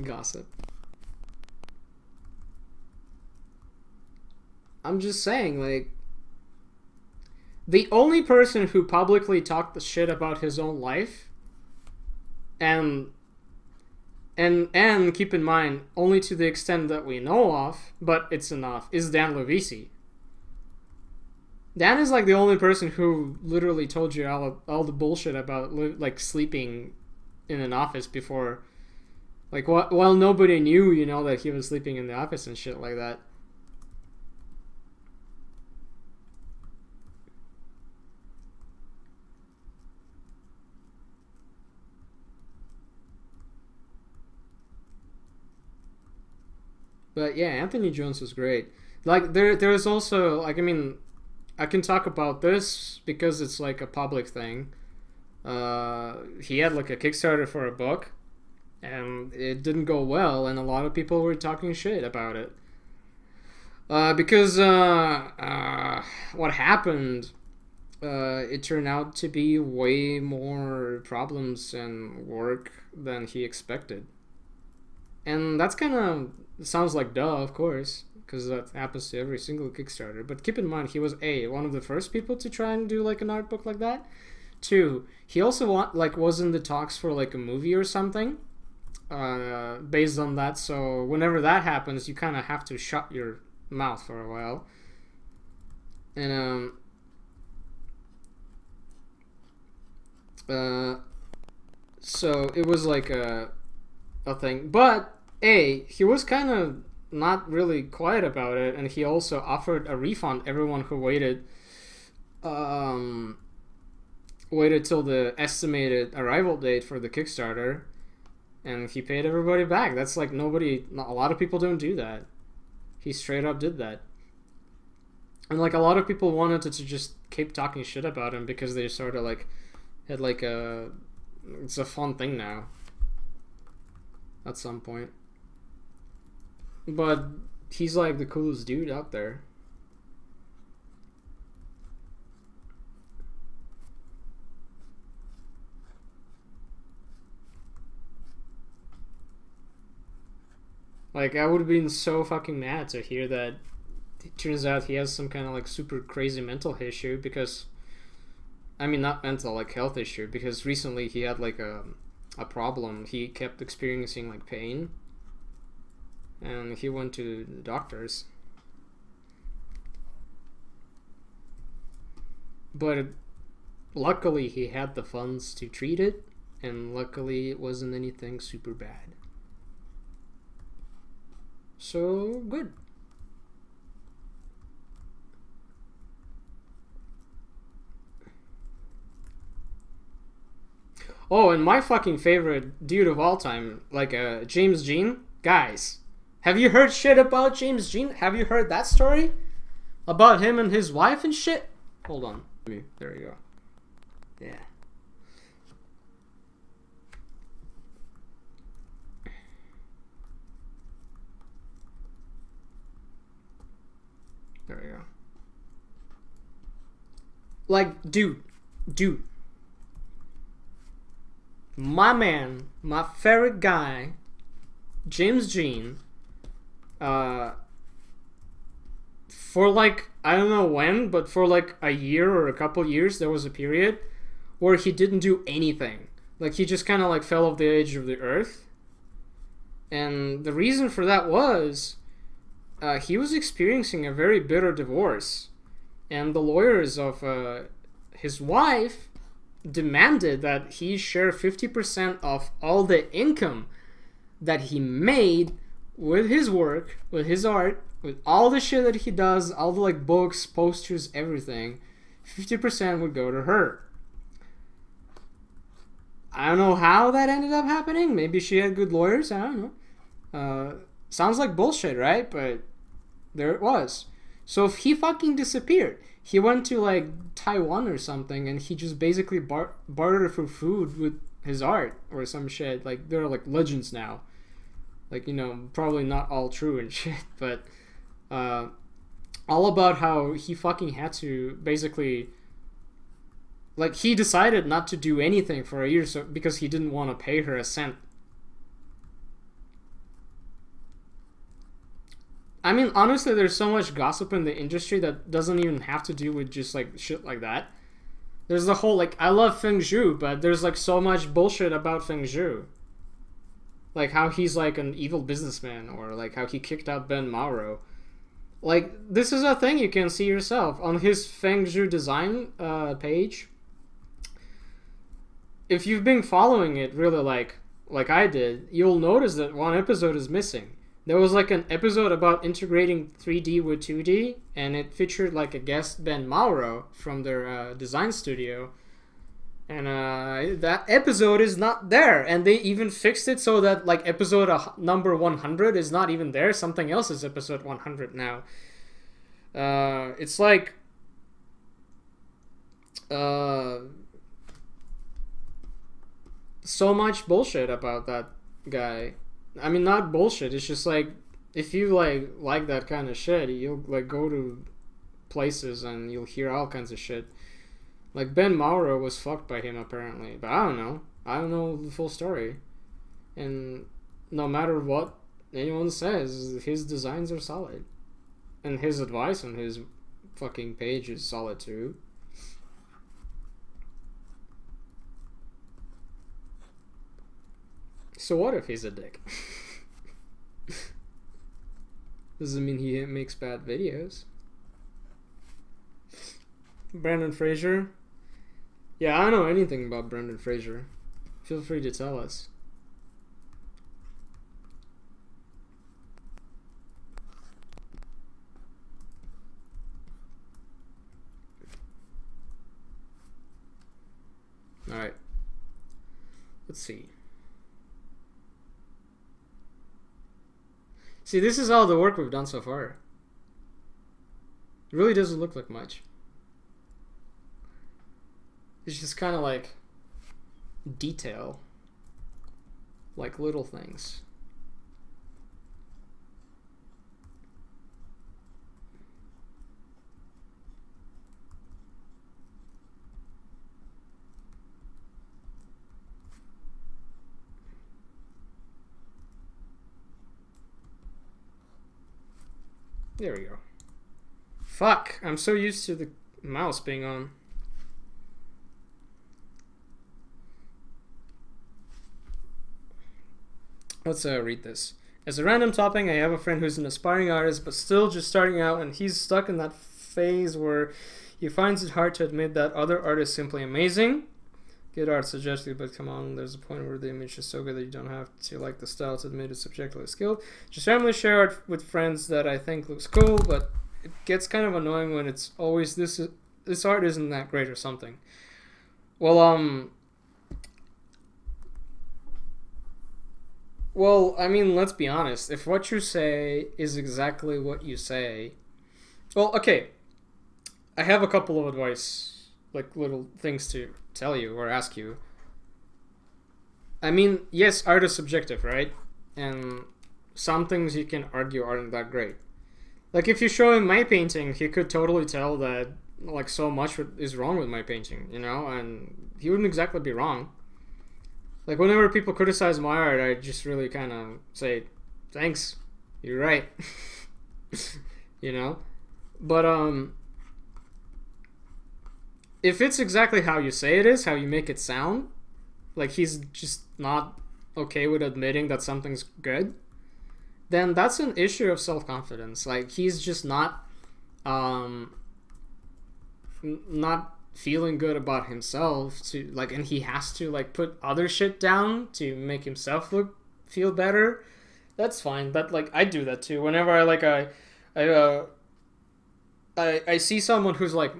Gossip. I'm just saying, like, the only person who publicly talked the shit about his own life, and keep in mind, only to the extent that we know of, but it's enough, is Dan Levisi. Dan is like the only person who literally told you all the bullshit about like sleeping in an office before, like while nobody knew, you know, that he was sleeping in the office and shit like that. But yeah, Anthony Jones was great. Like there's also, like, I mean, I can talk about this because it's like a public thing. He had like a Kickstarter for a book, and it didn't go well, and a lot of people were talking shit about it. Because what happened, it turned out to be way more problems and work than he expected. And that's kind of sounds like duh, of course, because that happens to every single Kickstarter. But keep in mind, he was one of the first people to try and do like an art book like that. Two, he also was in the talks for like a movie or something, based on that. So whenever that happens, you kind of have to shut your mouth for a while. And so it was like a thing. But he was kind of not really quiet about it, and he also offered a refund everyone who waited till the estimated arrival date for the Kickstarter, and he paid everybody back. That's like a lot of people don't do that. He straight up did that. And like a lot of people wanted to just keep talking shit about him because they sort of like had like it's a fun thing now at some point. But he's like the coolest dude out there. Like, I would have been so fucking mad to hear that it turns out he has some kind of like super crazy mental issue, because I mean, not mental, like health issue, because recently he had like a problem. He kept experiencing like pain, and he went to the doctors. But luckily he had the funds to treat it, and luckily it wasn't anything super bad. So, good. Oh, and my fucking favorite dude of all time, like James Jean. Guys, have you heard shit about James Jean? Have you heard that story? About him and his wife and shit? Hold on. There you go. Yeah. There we go. Like, dude. My man, my favorite guy, James Jean, for like, I don't know when, but for like a year or a couple years, there was a period where he didn't do anything. Like, he just kind of like fell off the edge of the earth. And the reason for that was he was experiencing a very bitter divorce, and the lawyers of his wife demanded that he share 50% of all the income that he made with his work, with his art, with all the shit that he does, all the like books, posters, everything. 50% would go to her. I don't know how that ended up happening. Maybe she had good lawyers. I don't know. Sounds like bullshit, right? But there it was. So if he fucking disappeared, he went to like Taiwan or something, and he just basically bartered for food with his art or some shit. Like, they're like legends now. Like, you know, probably not all true and shit, but all about how he fucking had to basically, like, he decided not to do anything for a year, so because he didn't want to pay her a cent. I mean, honestly, there's so much gossip in the industry that doesn't even have to do with just like shit like that. There's the whole, like, I love Feng Zhu, but there's like so much bullshit about Feng Zhu. Like how he's like an evil businessman, or like how he kicked out Ben Mauro. Like, this is a thing you can see yourself on his Feng Zhu design page. If you've been following it really like I did, you'll notice that one episode is missing. There was like an episode about integrating 3D with 2D, and it featured like a guest, Ben Mauro, from their design studio. And that episode is not there, and they even fixed it so that like episode number 100 is not even there. Something else is episode 100 now. It's like uh, so much bullshit about that guy. I mean, not bullshit. It's just like if you like that kind of shit, you'll like go to places and you'll hear all kinds of shit. Like Ben Mauro was fucked by him apparently, but I don't know. I don't know the full story. And no matter what anyone says, his designs are solid, and his advice on his fucking page is solid too. So what if he's a dick? Doesn't mean he makes bad videos. Brandon Fraser? Yeah, I don't know anything about Brandon Fraser. Feel free to tell us. Alright. Let's see. See, this is all the work we've done so far. It really doesn't look like much. It's just kind of like detail. Like little things. There we go. Fuck, I'm so used to the mouse being on. Let's read this. As a random topic, I have a friend who's an aspiring artist but still just starting out, and he's stuck in that phase where he finds it hard to admit that other art is simply amazing. Good art suggested, but come on, there's a point where the image is so good that you don't have to like the style to admit it's subjectively skilled. Just randomly share art with friends that I think looks cool, but it gets kind of annoying when it's always this art isn't that great or something. Well, I mean, let's be honest. If what you say is exactly what you say, well, okay. I have a couple of advice, like little things to tell you or ask you. I mean, yes, art is subjective, right? And some things you can argue aren't that great. Like if you show him my painting, he could totally tell that like so much is wrong with my painting, you know, and he wouldn't exactly be wrong. Like whenever people criticize my art, I just really kind of say, thanks, you're right. You know? But if it's exactly how you say it is, how you make it sound, like he's just not okay with admitting that something's good, then that's an issue of self-confidence. Like he's just not feeling good about himself to like, and he has to like put other shit down to make himself feel better. That's fine, but like I do that too. Whenever I see someone who's like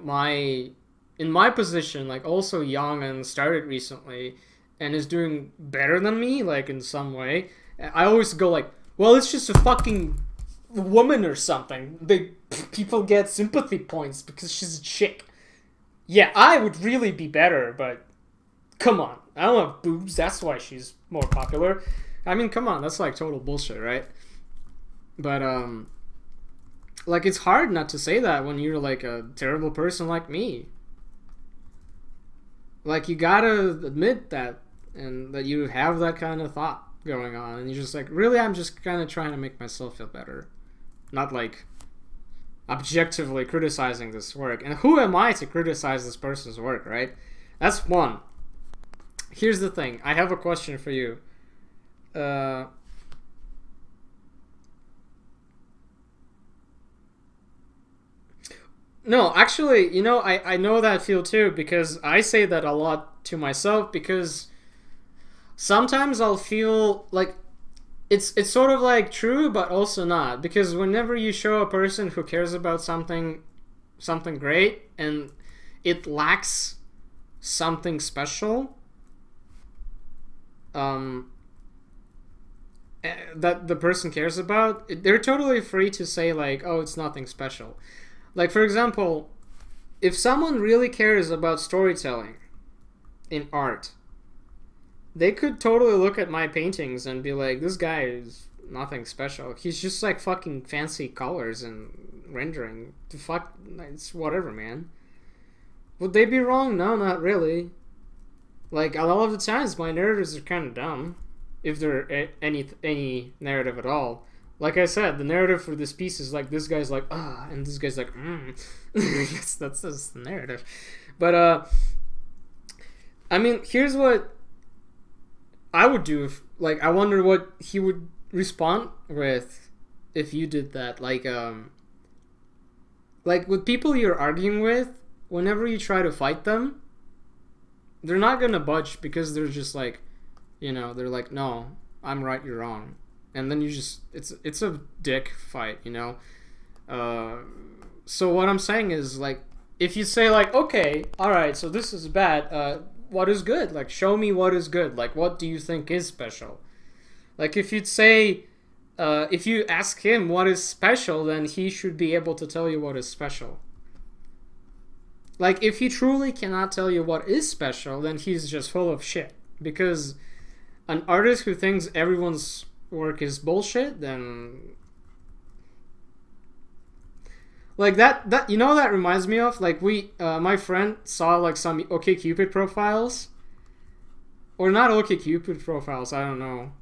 in my position, like also young and started recently and is doing better than me, like in some way, I always go like, well, it's just a fucking woman or something. People get sympathy points because she's a chick. Yeah, I would really be better, but come on. I don't have boobs, that's why she's more popular. I mean, come on, that's like total bullshit, right? But like it's hard not to say that when you're like a terrible person like me. Like you gotta admit that, and that you have that kind of thought going on, and you're just like, really, I'm just kind of trying to make myself feel better, not like objectively criticizing this work. And who am I to criticize this person's work, right? That's one. Here's the thing. I have a question for you. No, actually, you know, I know that feel too, because I say that a lot to myself, because sometimes I'll feel like it's sort of like true, but also not, because whenever you show a person who cares about something great and it lacks something special, that the person cares about, they're totally free to say like, oh, it's nothing special. Like, for example, if someone really cares about storytelling in art, they could totally look at my paintings and be like, this guy is nothing special. He's just like fucking fancy colors and rendering. The fuck, it's whatever, man. Would they be wrong? No, not really. Like, a lot of the times my narratives are kind of dumb, if they're any narrative at all. Like I said, the narrative for this piece is like, this guy's like, ah, and this guy's like, that's the narrative. But, I mean, here's what I would do if, like, I wonder what he would respond with if you did that. Like with people you're arguing with, whenever you try to fight them, they're not gonna budge because they're just like, you know, they're like, no, I'm right, you're wrong. And then you just, it's a dick fight, you know? So what I'm saying is, like, if you say, like, okay, alright, so this is bad, what is good? Like, show me what is good. Like, what do you think is special? Like, if you'd say, if you ask him what is special, then he should be able to tell you what is special. Like, if he truly cannot tell you what is special, then he's just full of shit. Because an artist who thinks everyone's work is bullshit, then... Like, that you know, that reminds me of, like, my friend saw, like, some OkCupid profiles. Or not OkCupid profiles, I don't know.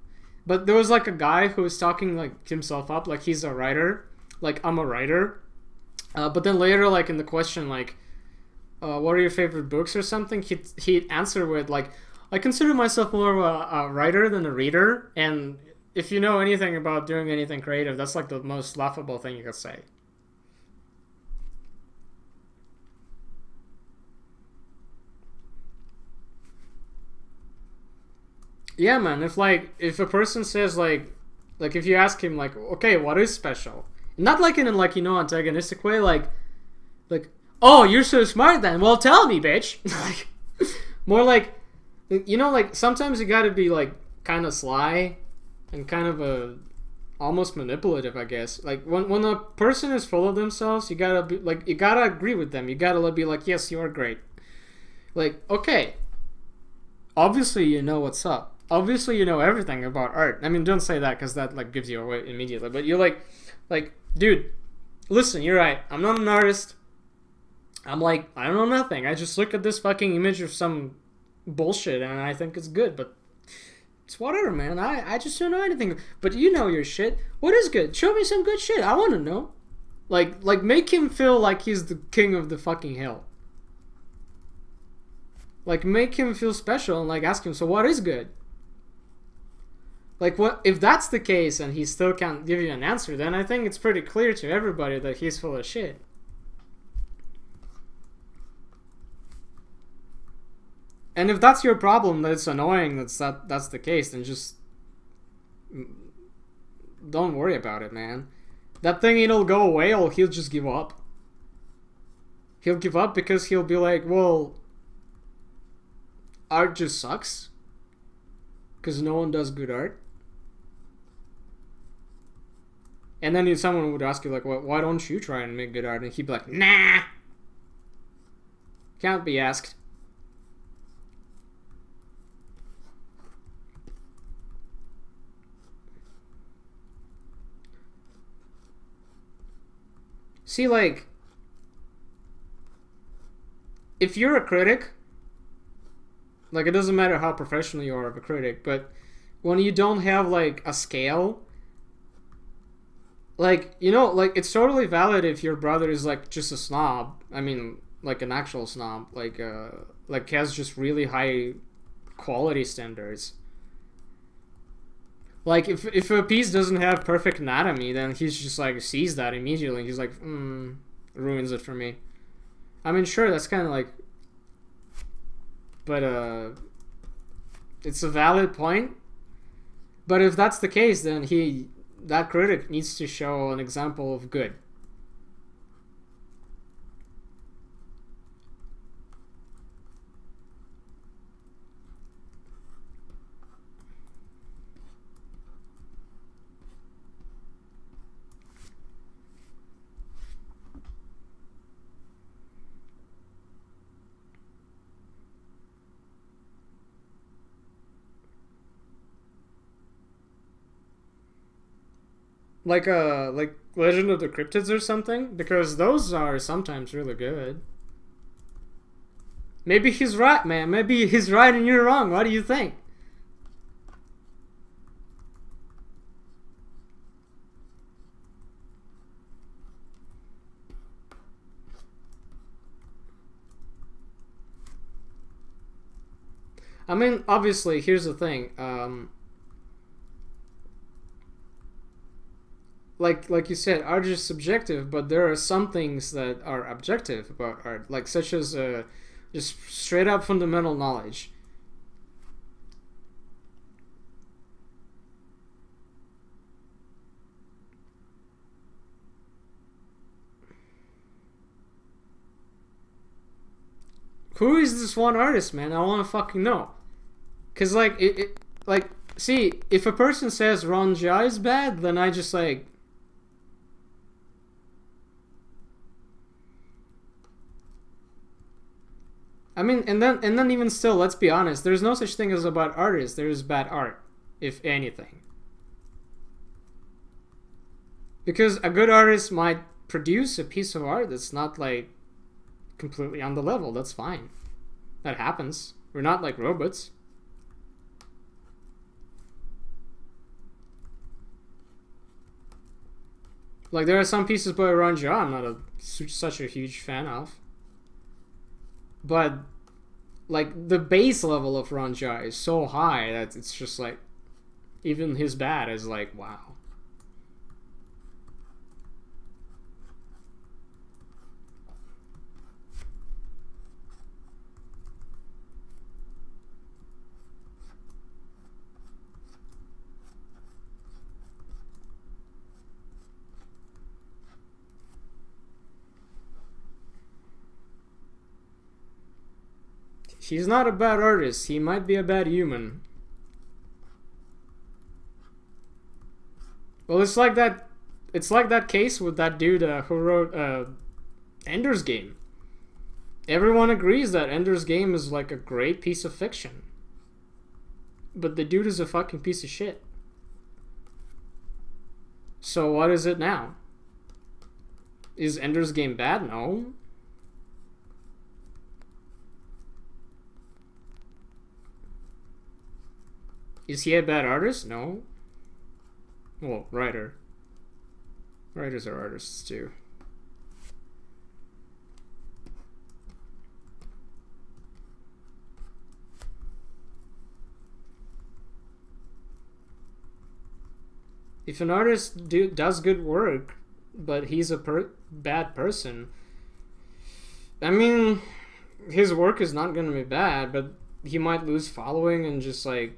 But there was, like, a guy who was talking, like, himself up, like, he's a writer. Like, I'm a writer. But then later, like, in the question, like, what are your favorite books or something, he'd answer with, like, I consider myself more of a writer than a reader, and if you know anything about doing anything creative, that's, like, the most laughable thing you could say. Yeah, man, if a person says, like, if you ask him, like, okay, what is special? Not, like, in a, like, you know, antagonistic way, like, oh, you're so smart then, well, tell me, bitch. Like, more like, you know, like, sometimes you gotta be, like, kind of sly and kind of almost manipulative, I guess. Like, when a person is full of themselves, you gotta be, like, you gotta agree with them. You gotta be like, yes, you are great. Like, okay, obviously you know what's up. Obviously you know everything about art. I mean, don't say that, because that, like, gives you away immediately. But you're like, dude, listen, you're right. I'm not an artist. I'm like, I don't know nothing. I just look at this fucking image of some bullshit and I think it's good, but it's whatever, man. I just don't know anything. But you know your shit. What is good? Show me some good shit. I want to know. Like, make him feel like he's the king of the fucking hill. Like, make him feel special and, like, ask him, so what is good? Like, what if that's the case and he still can't give you an answer, then I think it's pretty clear to everybody that he's full of shit. And if that's your problem, that it's annoying that's the case, then just don't worry about it, man. That thing, it'll go away, or he'll just give up. He'll give up because he'll be like, well, art just sucks. Because no one does good art. And then someone would ask you, like, well, why don't you try and make good art? And he'd be like, nah. Can't be asked. See, like, if you're a critic, like, it doesn't matter how professional you are of a critic, but when you don't have, like, a scale, like, you know, like, it's totally valid if your brother is, like, just a snob. I mean, like, an actual snob, like has just really high quality standards. Like, if a piece doesn't have perfect anatomy, then he's just, like, sees that immediately, and he's like, ruins it for me. I mean, sure, that's kind of, like, but, it's a valid point. But if that's the case, then that critic needs to show an example of good. like Legend of the Cryptids or something, because those are sometimes really good. Maybe he's right, man. Maybe he's right and you're wrong. What do you think? I mean, obviously, here's the thing. Like you said, art is subjective, but there are some things that are objective about art, like such as just straight up fundamental knowledge. Who is this one artist, man? I want to fucking know. Cause like like see, if a person says Ron Jai is bad, then I just like. I mean, and then even still, let's be honest. There's no such thing as a bad artist. There is bad art, if anything. Because a good artist might produce a piece of art that's not like completely on the level. That's fine. That happens. We're not like robots. Like there are some pieces by Ron Jha I'm not such a huge fan of. But like the base level of Ron Jha is so high that it's just like even his bad is like wow. He's not a bad artist. He might be a bad human. Well, it's like that. It's like that case with that dude who wrote Ender's Game. Everyone agrees that Ender's Game is like a great piece of fiction, but the dude is a fucking piece of shit. So what is it now? Is Ender's Game bad? No. Is he a bad artist? No. Well, writer. Writers are artists too. If an artist does good work, but he's a bad person, I mean, his work is not going to be bad, but he might lose following and just like,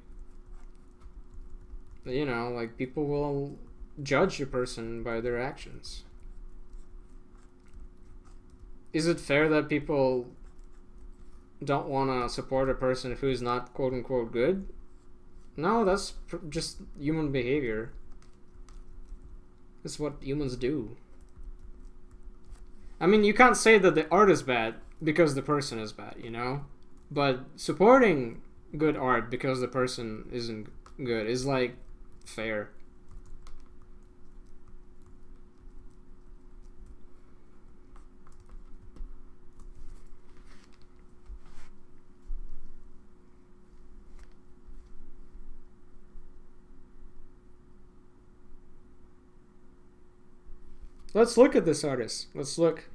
you know, like people will judge a person by their actions. Is it fair that people don't want to support a person who's not quote unquote good? No, that's just human behavior. That's what humans do. I mean, you can't say that the art is bad because the person is bad, you know? But supporting good art because the person isn't good is like fair. Let's look at this artist. Let's look.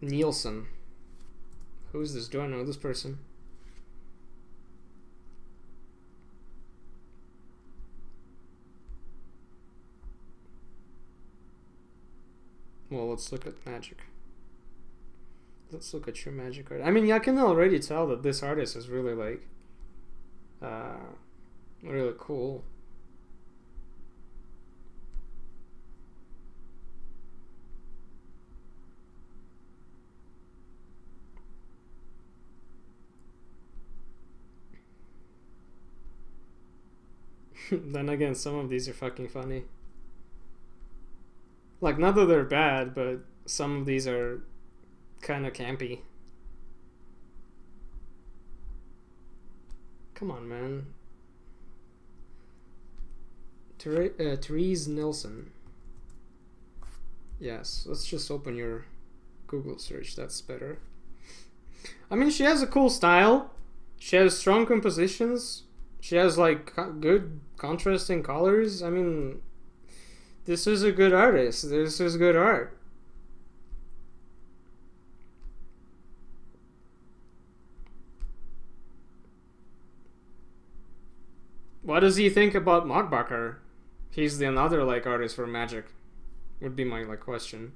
Nielsen. Who is this? Do I know this person? Well, let's look at magic. Let's look at your magic art. I mean, I can already tell that this artist is really like, really cool. Then again, some of these are fucking funny. Like, not that they're bad, but some of these are kind of campy. Come on, man. Therese Nilsson. Yes, let's just open your Google search. That's better. I mean, she has a cool style. She has strong compositions. She has like good contrasting colors. I mean, this is a good artist. This is good art. What does he think about Mockbacher? He's the another like artist for Magic. Would be my like question.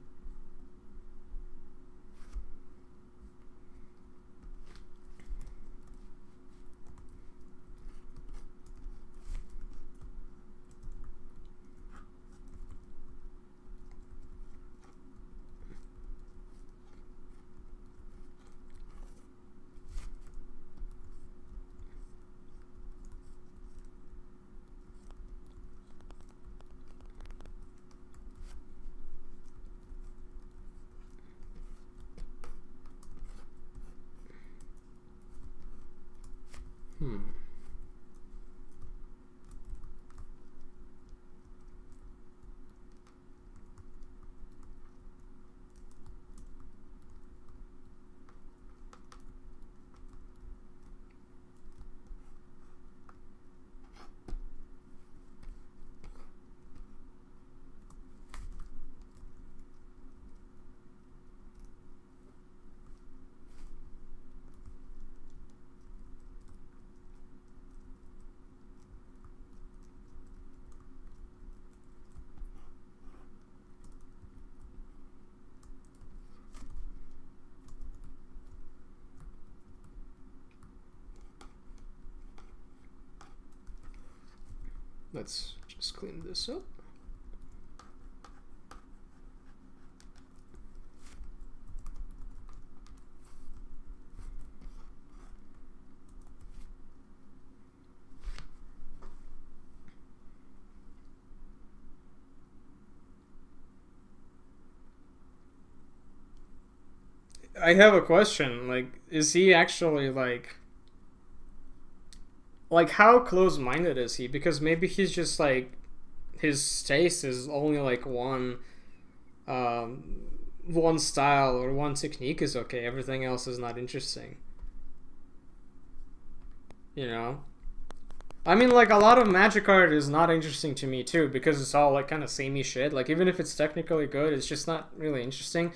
Let's just clean this up. I have a question. Like, is he actually like how close-minded is he? Because maybe he's just like his taste is only like one style or one technique is okay. Everything else is not interesting. You know? I mean, like, a lot of Magic art is not interesting to me too, because it's all like kind of samey shit. Like, even if it's technically good, it's just not really interesting.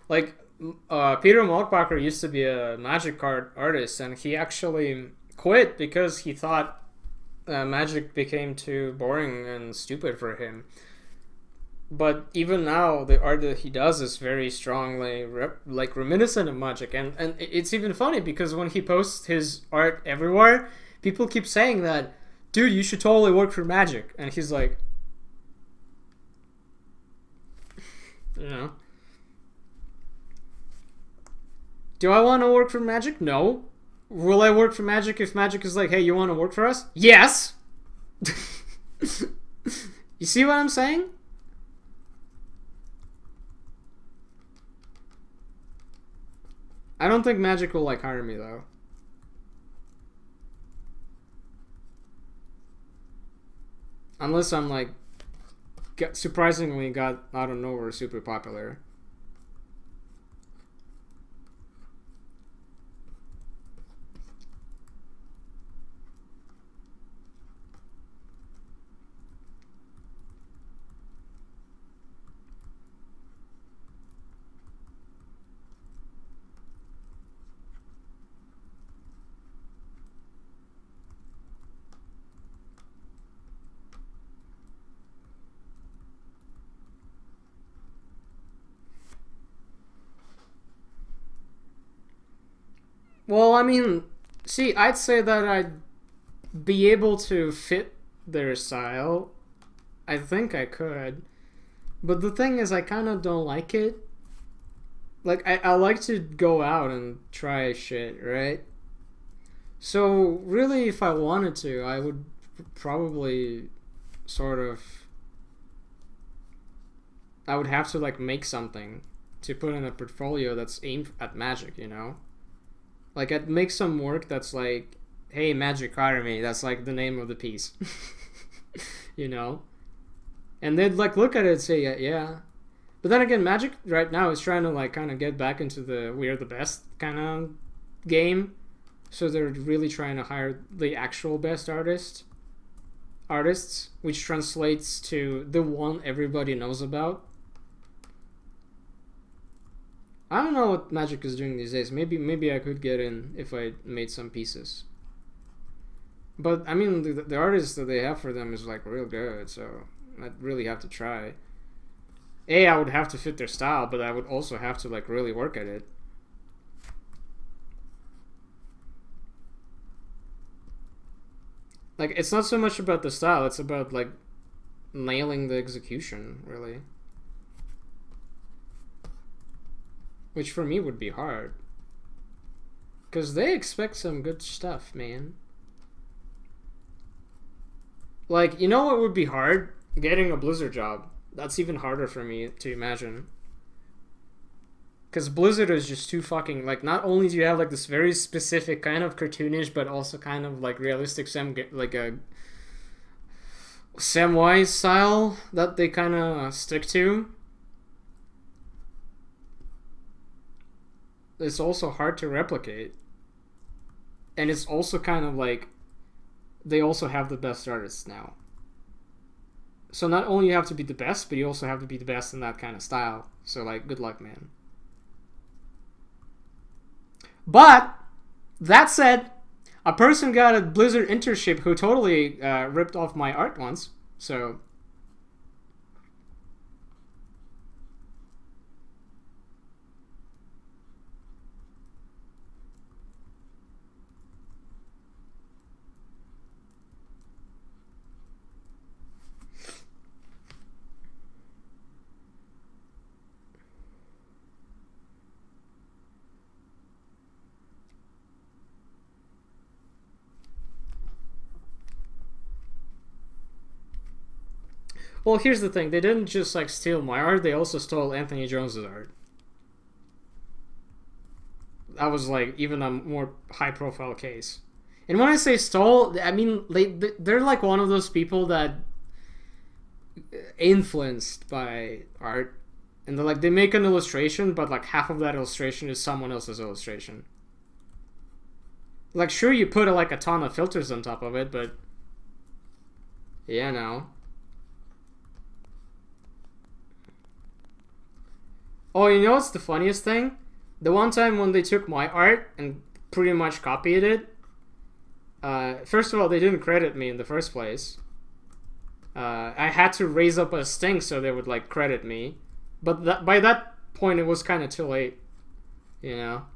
Like, Peter Mockbacher used to be a Magic art artist, and he actually quit because he thought Magic became too boring and stupid for him. But even now, the art that he does is very strongly reminiscent of Magic, and it's even funny because when he posts his art everywhere, people keep saying that, dude, you should totally work for Magic, and he's like, you know, do I want to work for Magic? No. Will I work for Magic if Magic is like, hey, you want to work for us? Yes! You see what I'm saying? I don't think Magic will like hire me though. Unless I'm like surprisingly got out of nowhere super popular. Well, I mean, see, I'd say that I'd be able to fit their style. I think I could. But the thing is, I kind of don't like it. Like, I like to go out and try shit, right? So, really, if I wanted to, I would probably sort of... I would have to, like, make something to put in a portfolio that's aimed at Magic, you know? Like, I'd make some work that's like, hey, Magic hire me. That's like the name of the piece. You know? And they'd like look at it and say, yeah, yeah. But then again, Magic right now is trying to like kind of get back into the we are the best kind of game. So they're really trying to hire the actual best artists, which translates to the one everybody knows about. I don't know what Magic is doing these days. Maybe I could get in if I made some pieces. But I mean, the artists that they have for them is like real good, so I'd really have to try. I would have to fit their style, but I would also have to like really work at it. Like, it's not so much about the style, it's about like nailing the execution, really. Which for me would be hard. Because they expect some good stuff, man. Like, you know what would be hard? Getting a Blizzard job. That's even harder for me to imagine. Because Blizzard is just too fucking... Like, not only do you have, like, this very specific kind of cartoonish, but also kind of, like, realistic like a Samwise style that they kind of stick to. It's also hard to replicate. And it's also kind of like... They also have the best artists now. So not only you have to be the best, but you also have to be the best in that kind of style. So, like, good luck, man. But, that said, a person got a Blizzard internship who totally ripped off my art once. So... Well, here's the thing. They didn't just, like, steal my art. They also stole Anthony Jones's art. That was, like, even a more high-profile case. And when I say stole, I mean, they're, like, one of those people that influenced by art. And they're, like, they make an illustration, but, like, half of that illustration is someone else's illustration. Like, sure, you put, like, a ton of filters on top of it, but... Yeah, no. Oh, you know what's the funniest thing? The one time when they took my art and pretty much copied it, first of all, they didn't credit me in the first place. I had to raise up a sting so they would, like, credit me. But by that point, it was kind of too late, you know?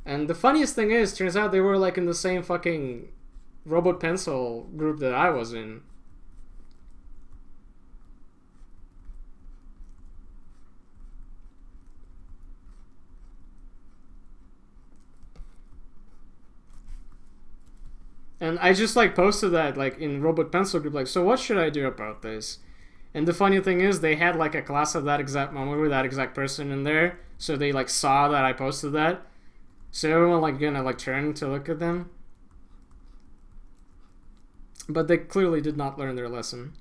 And the funniest thing is, turns out they were, like, in the same fucking Robot Pencil group that I was in. And I just, like, posted that, like, in Robot Pencil group, like, so what should I do about this? And the funny thing is, they had, like, a class at that exact moment with that exact person in there, so they, like, saw that I posted that. So everyone, like, gonna, like, turn to look at them. But they clearly did not learn their lesson.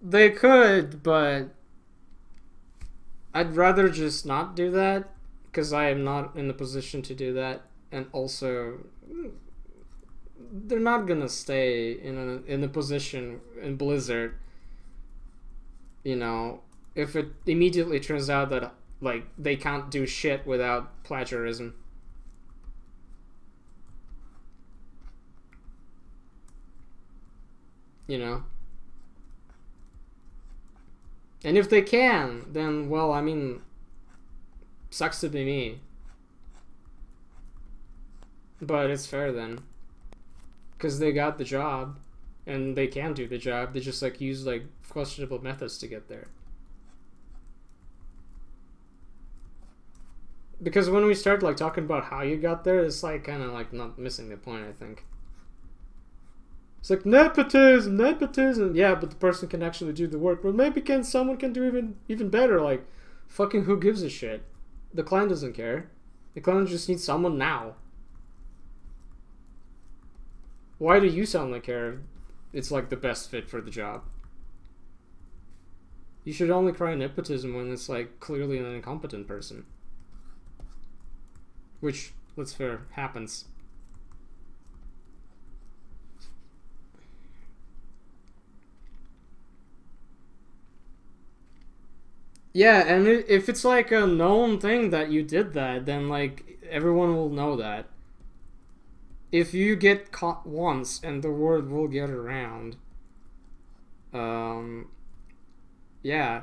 They could, but I'd rather just not do that. Because I am not in the position to do that, and also they're not gonna stay in a position in Blizzard. You know, if it immediately turns out that, like, they can't do shit without plagiarism. You know. And if they can, then, well, I mean, sucks to be me. But it's fair then. Because they got the job. And they can do the job. They just, like, use, like, questionable methods to get there. Because when we start, like, talking about how you got there, it's, like, kind of, like, not missing the point, I think. It's like, nepotism, nepotism. Yeah, but the person can actually do the work. Well, maybe someone can do even better. Like, fucking who gives a shit? The client doesn't care. The client just needs someone now. Why do you sound like it's like the best fit for the job? You should only cry nepotism when it's like clearly an incompetent person. Which, let's fair, happens. Yeah, and if it's like a known thing that you did that, then like everyone will know that. If you get caught once and the word will get around, yeah.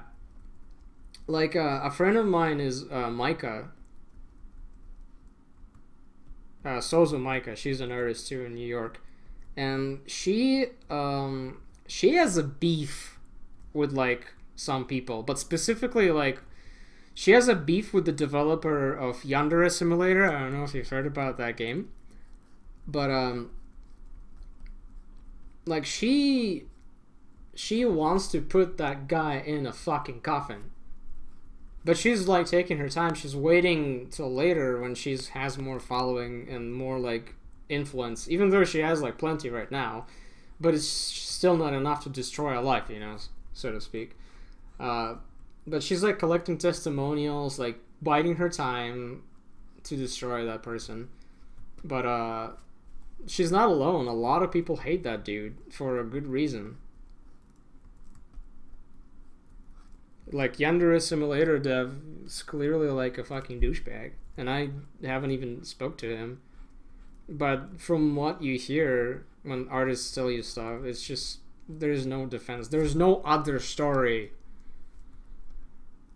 Like a friend of mine is Micah, Sozo Micah. She's an artist too in New York, and she has a beef with like some people, but specifically like she has a beef with the developer of Yandere Simulator. I don't know if you've heard about that game, but like she wants to put that guy in a fucking coffin. But she's like taking her time. She's waiting till later when she has more following and more like influence. Even though she has like plenty right now, but it's still not enough to destroy a life, you know, so to speak. But she's like collecting testimonials, like biding her time to destroy that person. But she's not alone. A lot of people hate that dude for a good reason. Like Yandere Simulator dev is clearly like a fucking douchebag, and I haven't even spoke to him. But from what you hear when artists tell you stuff, it's just there's no defense. There's no other story.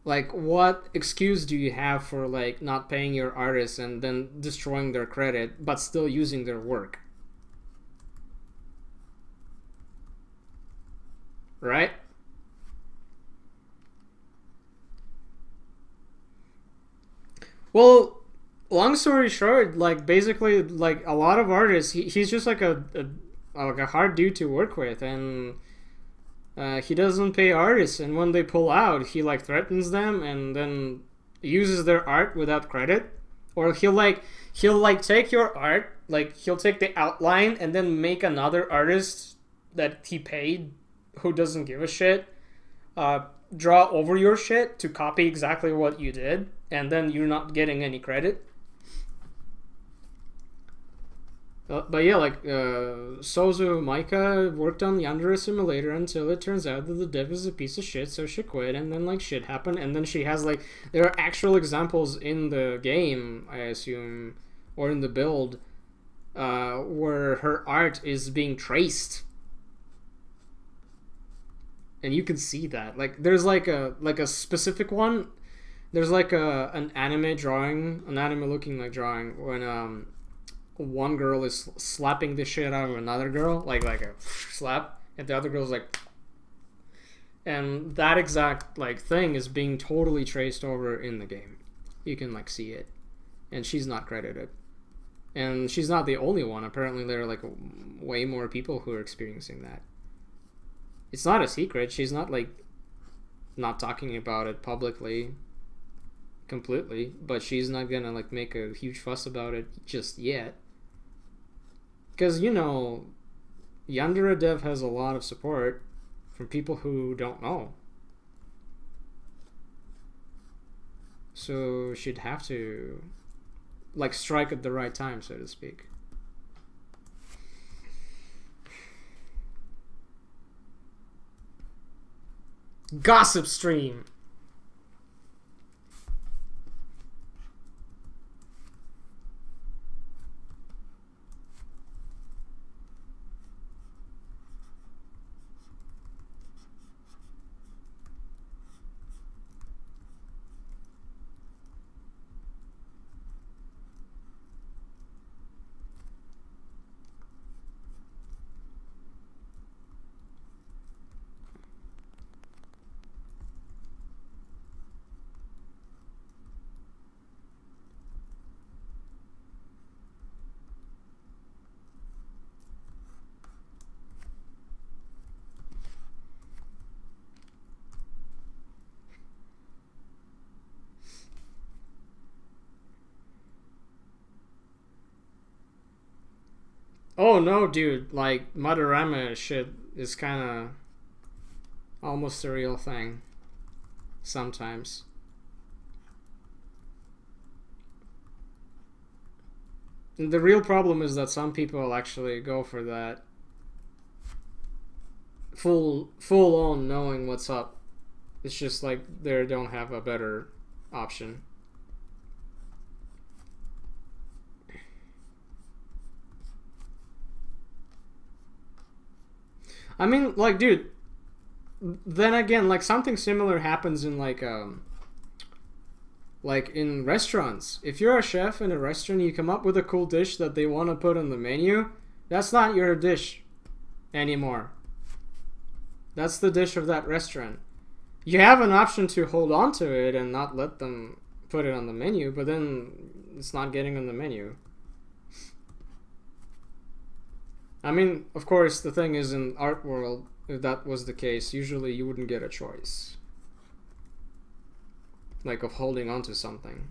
Like, what excuse do you have for like not paying your artists and then destroying their credit, but still using their work? Right? Well, long story short, like basically, like a lot of artists, he's just like a hard dude to work with, and he doesn't pay artists, and when they pull out, he like threatens them, and then uses their art without credit, or he'll take your art, like he'll take the outline, and then make another artist that he paid, who doesn't give a shit, draw over your shit to copy exactly what you did, and then you're not getting any credit. But yeah, like Sozu Micah worked on Yandere Simulator until it turns out that the dev is a piece of shit, so she quit, and then like shit happened, and then she has like there are actual examples in the game, I assume, or in the build, where her art is being traced. And you can see that. Like there's like a specific one. There's like an anime drawing, an anime looking like drawing when one girl is slapping the shit out of another girl, like a slap, and the other girl's like, and that exact like thing is being totally traced over in the game. You can like see it, and she's not credited, and she's not the only one. Apparently, there are like way more people who are experiencing that. It's not a secret. She's not like not talking about it publicly completely, but she's not gonna like make a huge fuss about it just yet, because you know Yandere dev has a lot of support from people who don't know, so she'd have to like strike at the right time, so to speak. Gossip stream. Oh no, dude! Like Madarama shit is kind of almost a real thing. Sometimes. And the real problem is that some people actually go for that full on knowing what's up. It's just like they don't have a better option. I mean, like, dude, then again, like something similar happens in like in restaurants. If you're a chef in a restaurant, you come up with a cool dish that they want to put on the menu, that's not your dish anymore. That's the dish of that restaurant. You have an option to hold on to it and not let them put it on the menu, but then it's not getting on the menu. I mean, of course, the thing is, in art world, if that was the case, usually you wouldn't get a choice. Like, of holding on to something.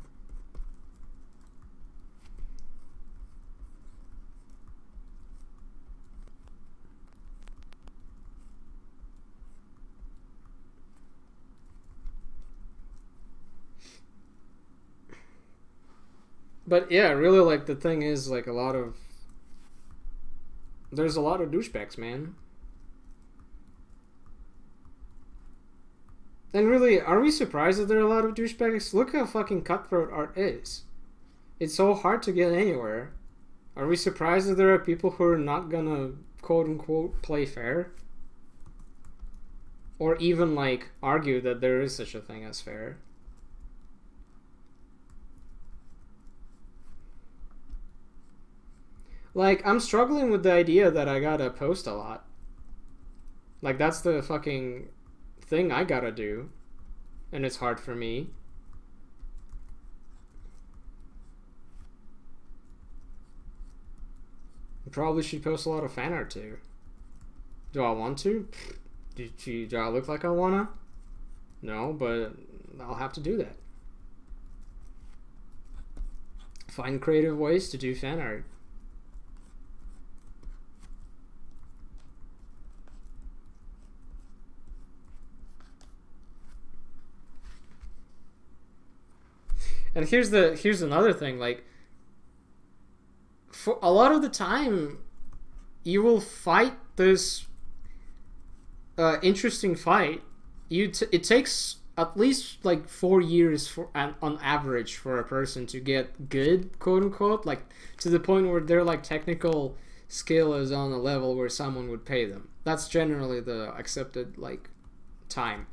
But yeah, really, like, the thing is, like, there's a lot of douchebags, man. And really, are we surprised that there are a lot of douchebags? Look how fucking cutthroat art is. It's so hard to get anywhere. Are we surprised that there are people who are not gonna quote-unquote play fair? Or even, like, argue that there is such a thing as fair? Like, I'm struggling with the idea that I gotta post a lot. Like, that's the fucking thing I gotta do. And it's hard for me. I probably should post a lot of fan art too. Do I want to? Do I look like I wanna? No, but I'll have to do that. Find creative ways to do fan art. And here's another thing, like, for a lot of the time you will fight this interesting fight. It takes at least like 4 years on average for a person to get good, quote unquote, like to the point where their like technical skill is on a level where someone would pay them. That's generally the accepted like time.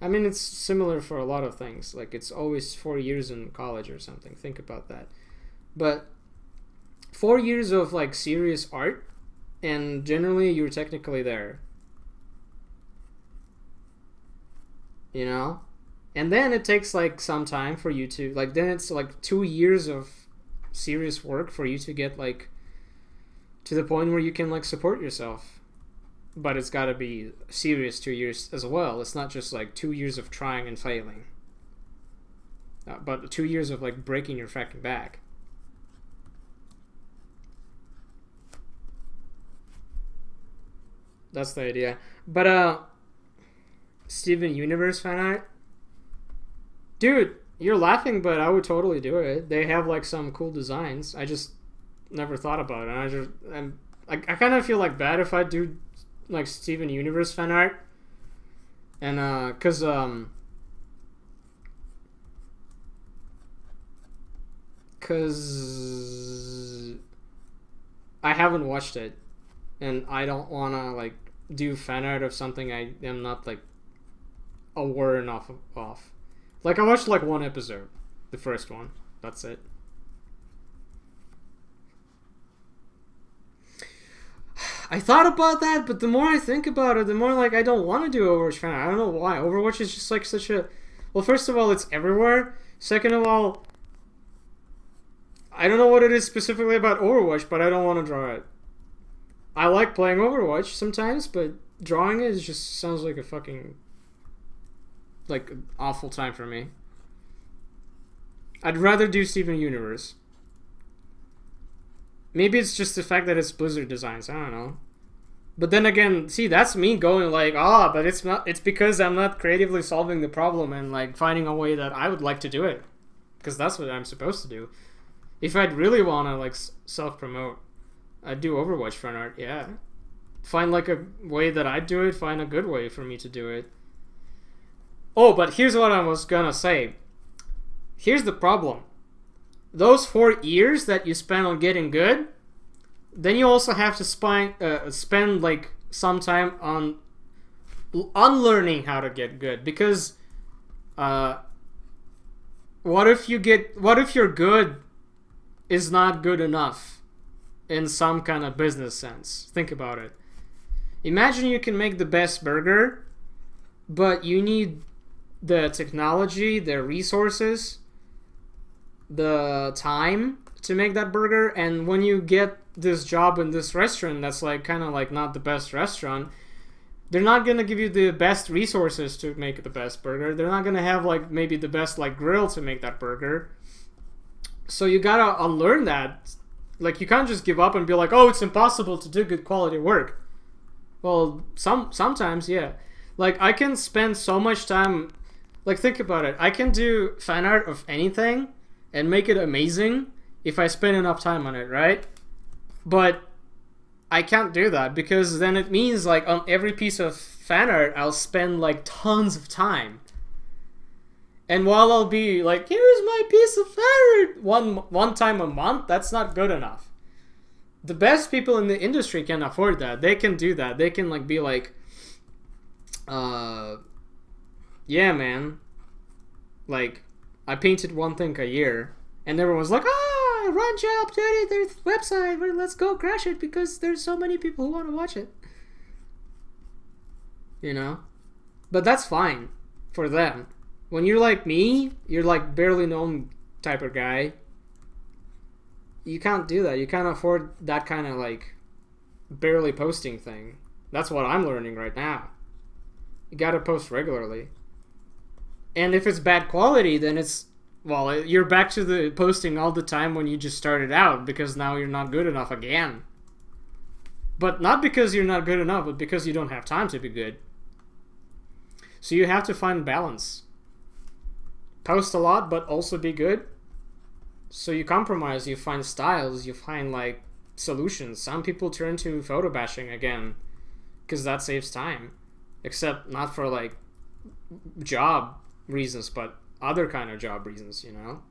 I mean, it's similar for a lot of things. Like, it's always 4 years in college or something. Think about that. But 4 years of, like, serious art, and generally you're technically there. You know? And then it takes, like, some time for you to... Like, then it's, like, 2 years of serious work for you to get, like, to the point where you can, like, support yourself. But it's got to be serious 2 years as well. It's not just like 2 years of trying and failing. But 2 years of like breaking your fucking back. That's the idea. But Steven Universe fan art? Dude, you're laughing, but I would totally do it. They have like some cool designs. I just never thought about it. I kind of feel like bad if I do like Steven Universe fan art, and cause I haven't watched it, and I don't wanna like do fan art of something I am not like aware enough of. Like, I watched like one episode, the first one. That's it. I thought about that, but the more I think about it, the more like I don't want to do Overwatch fan art. I don't know why. Overwatch is just like such a... Well, first of all, it's everywhere. Second of all, I don't know what it is specifically about Overwatch, but I don't want to draw it. I like playing Overwatch sometimes, but drawing it just sounds like a fucking... like, an awful time for me. I'd rather do Steven Universe. Maybe it's just the fact that it's Blizzard designs. I don't know. But then again, see, that's me going like, but it's not. It's because I'm not creatively solving the problem and like finding a way that I would like to do it, because that's what I'm supposed to do. If I'd really wanna like self-promote, I'd do Overwatch fan art. Yeah, find like a way that I do it. Find a good way for me to do it. Oh, but here's what I was gonna say. Here's the problem. Those 4 years that you spend on getting good, then you also have to spend like some time on unlearning how to get good, because what if your good is not good enough in some kind of business sense? Think about it. Imagine you can make the best burger, but you need the technology, the resources, the time to make that burger, and when you get this job in this restaurant that's like kind of like not the best restaurant, they're not gonna give you the best resources to make the best burger. They're not gonna have like maybe the best like grill to make that burger. So you gotta unlearn that. Like, you can't just give up and be like, oh, it's impossible to do good quality work. Well, sometimes, yeah. Like, I can spend so much time. Like, think about it. I can do fan art of anything and make it amazing if I spend enough time on it, right? But I can't do that, because then it means like on every piece of fan art I'll spend like tons of time. And while I'll be like, here's my piece of fan art one time a month, that's not good enough. The best people in the industry can afford that. They can do that. They can like be like, yeah, man, like I painted one thing a year, and everyone's like, run job, dude, their website, let's go crash it because there's so many people who want to watch it. You know? But that's fine for them. When you're like me, you're like barely known type of guy, you can't do that. You can't afford that kind of like barely posting thing. That's what I'm learning right now. You gotta post regularly. And if it's bad quality, then it's, well, you're back to the posting all the time when you just started out, because now you're not good enough again. But not because you're not good enough, but because you don't have time to be good. So you have to find balance. Post a lot, but also be good. So you compromise, you find styles, you find like solutions. Some people turn to photo bashing again, because that saves time. Except not for like job reasons, but other kind of job reasons, you know?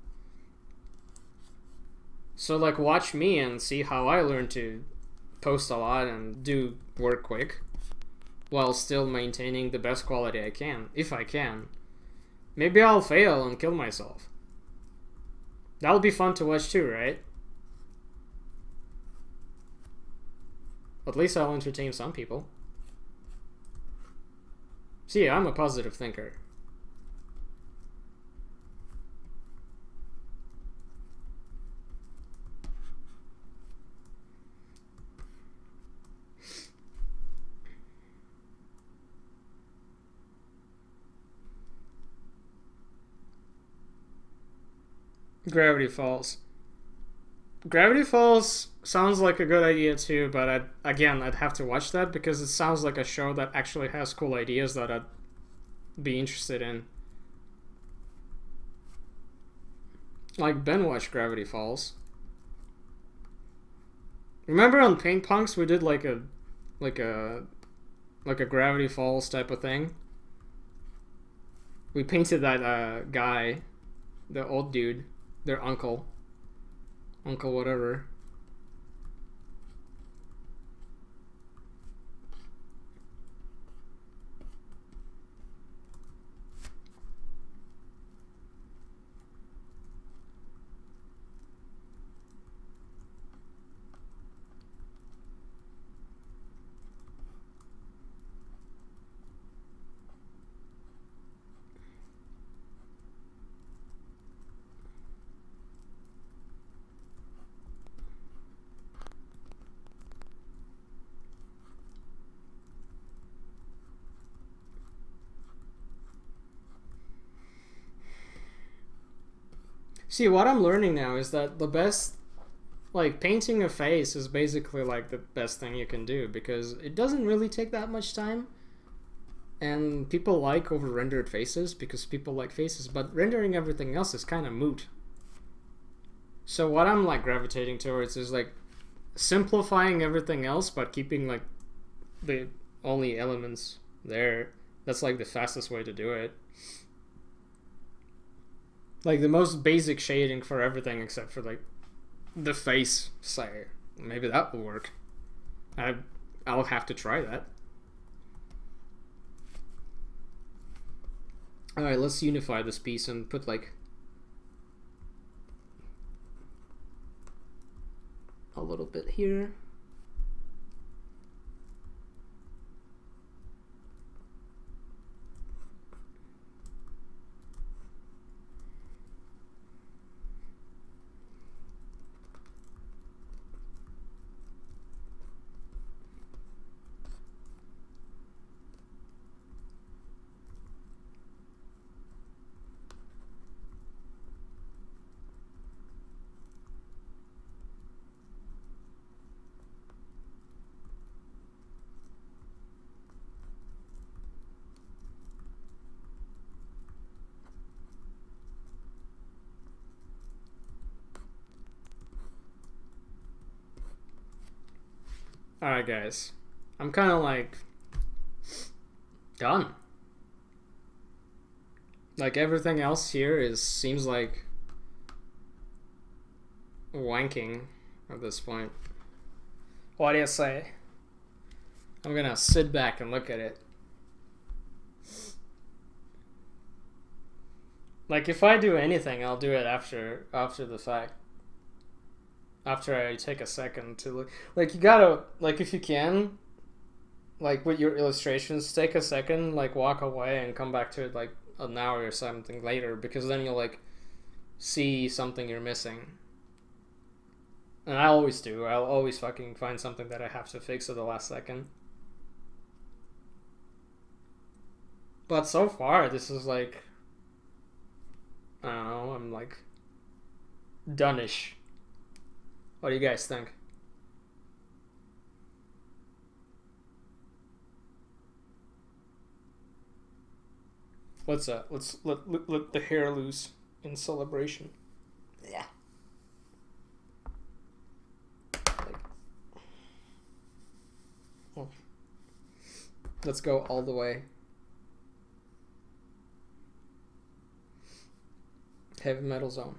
So like watch me and see how I learn to post a lot and do work quick while still maintaining the best quality I can, if I can. Maybe I'll fail and kill myself. That'll be fun to watch too, right? At least I'll entertain some people. See, I'm a positive thinker. Gravity Falls. Gravity Falls sounds like a good idea too, but I'd have to watch that, because it sounds like a show that actually has cool ideas that I'd be interested in. Like, Ben watched Gravity Falls. Remember on Paint Punks we did like a Gravity Falls type of thing? We painted that guy, the old dude, their uncle whatever. See, what I'm learning now is that the best like painting a face is basically like the best thing you can do because it doesn't really take that much time. And people like over-rendered faces because people like faces, but rendering everything else is kind of moot. So what I'm like gravitating towards is like simplifying everything else but keeping like the only elements there. That's like the fastest way to do it. Like the most basic shading for everything except for like the face. Say maybe that will work. I'll have to try that. Alright, let's unify this piece and put like a little bit here. Alright guys, I'm kind of like done. Like everything else here seems like wanking at this point. What do you say? I'm gonna sit back and look at it. Like if I do anything, I'll do it after the fact. After I take a second to look, like you gotta, like if you can, like with your illustrations, take a second, like walk away and come back to it like an hour or something later, because then you'll like see something you're missing. And I always do. I'll always fucking find something that I have to fix at the last second. But so far, this is like, I don't know, I'm like done-ish. What do you guys think? Let's let the hair loose in celebration. Yeah. Let's go all the way. Heavy metal zone.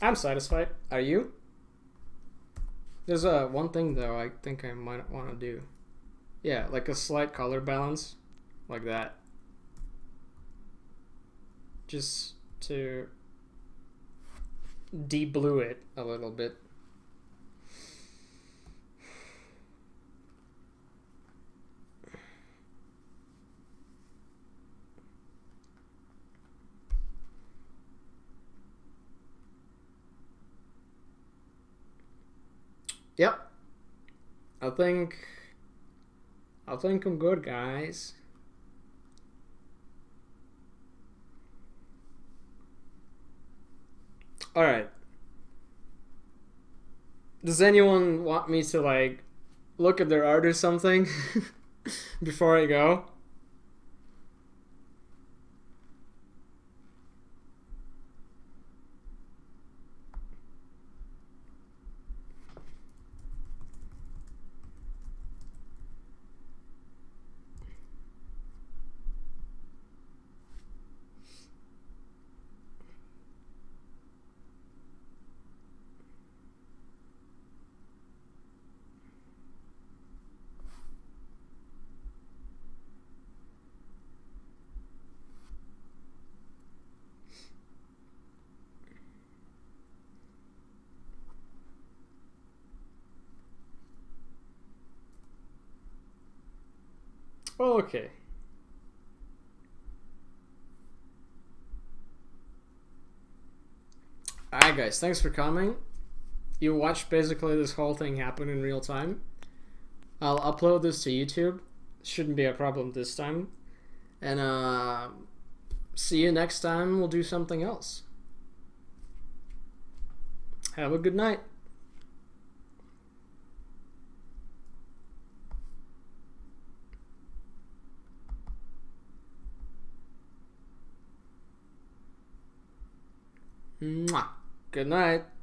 I'm satisfied. Are you? There's one thing though I think I might want to do. Yeah, like a slight color balance, like that. Just to de-blue it a little bit. Yep. I think I'm good, guys. All right. Does anyone want me to like look at their art or something before I go? Okay. Alright guys, thanks for coming. You watched basically this whole thing happen in real time. I'll upload this to YouTube. Shouldn't be a problem this time. And see you next time. We'll do something else. Have a good night. Mwah. Good night.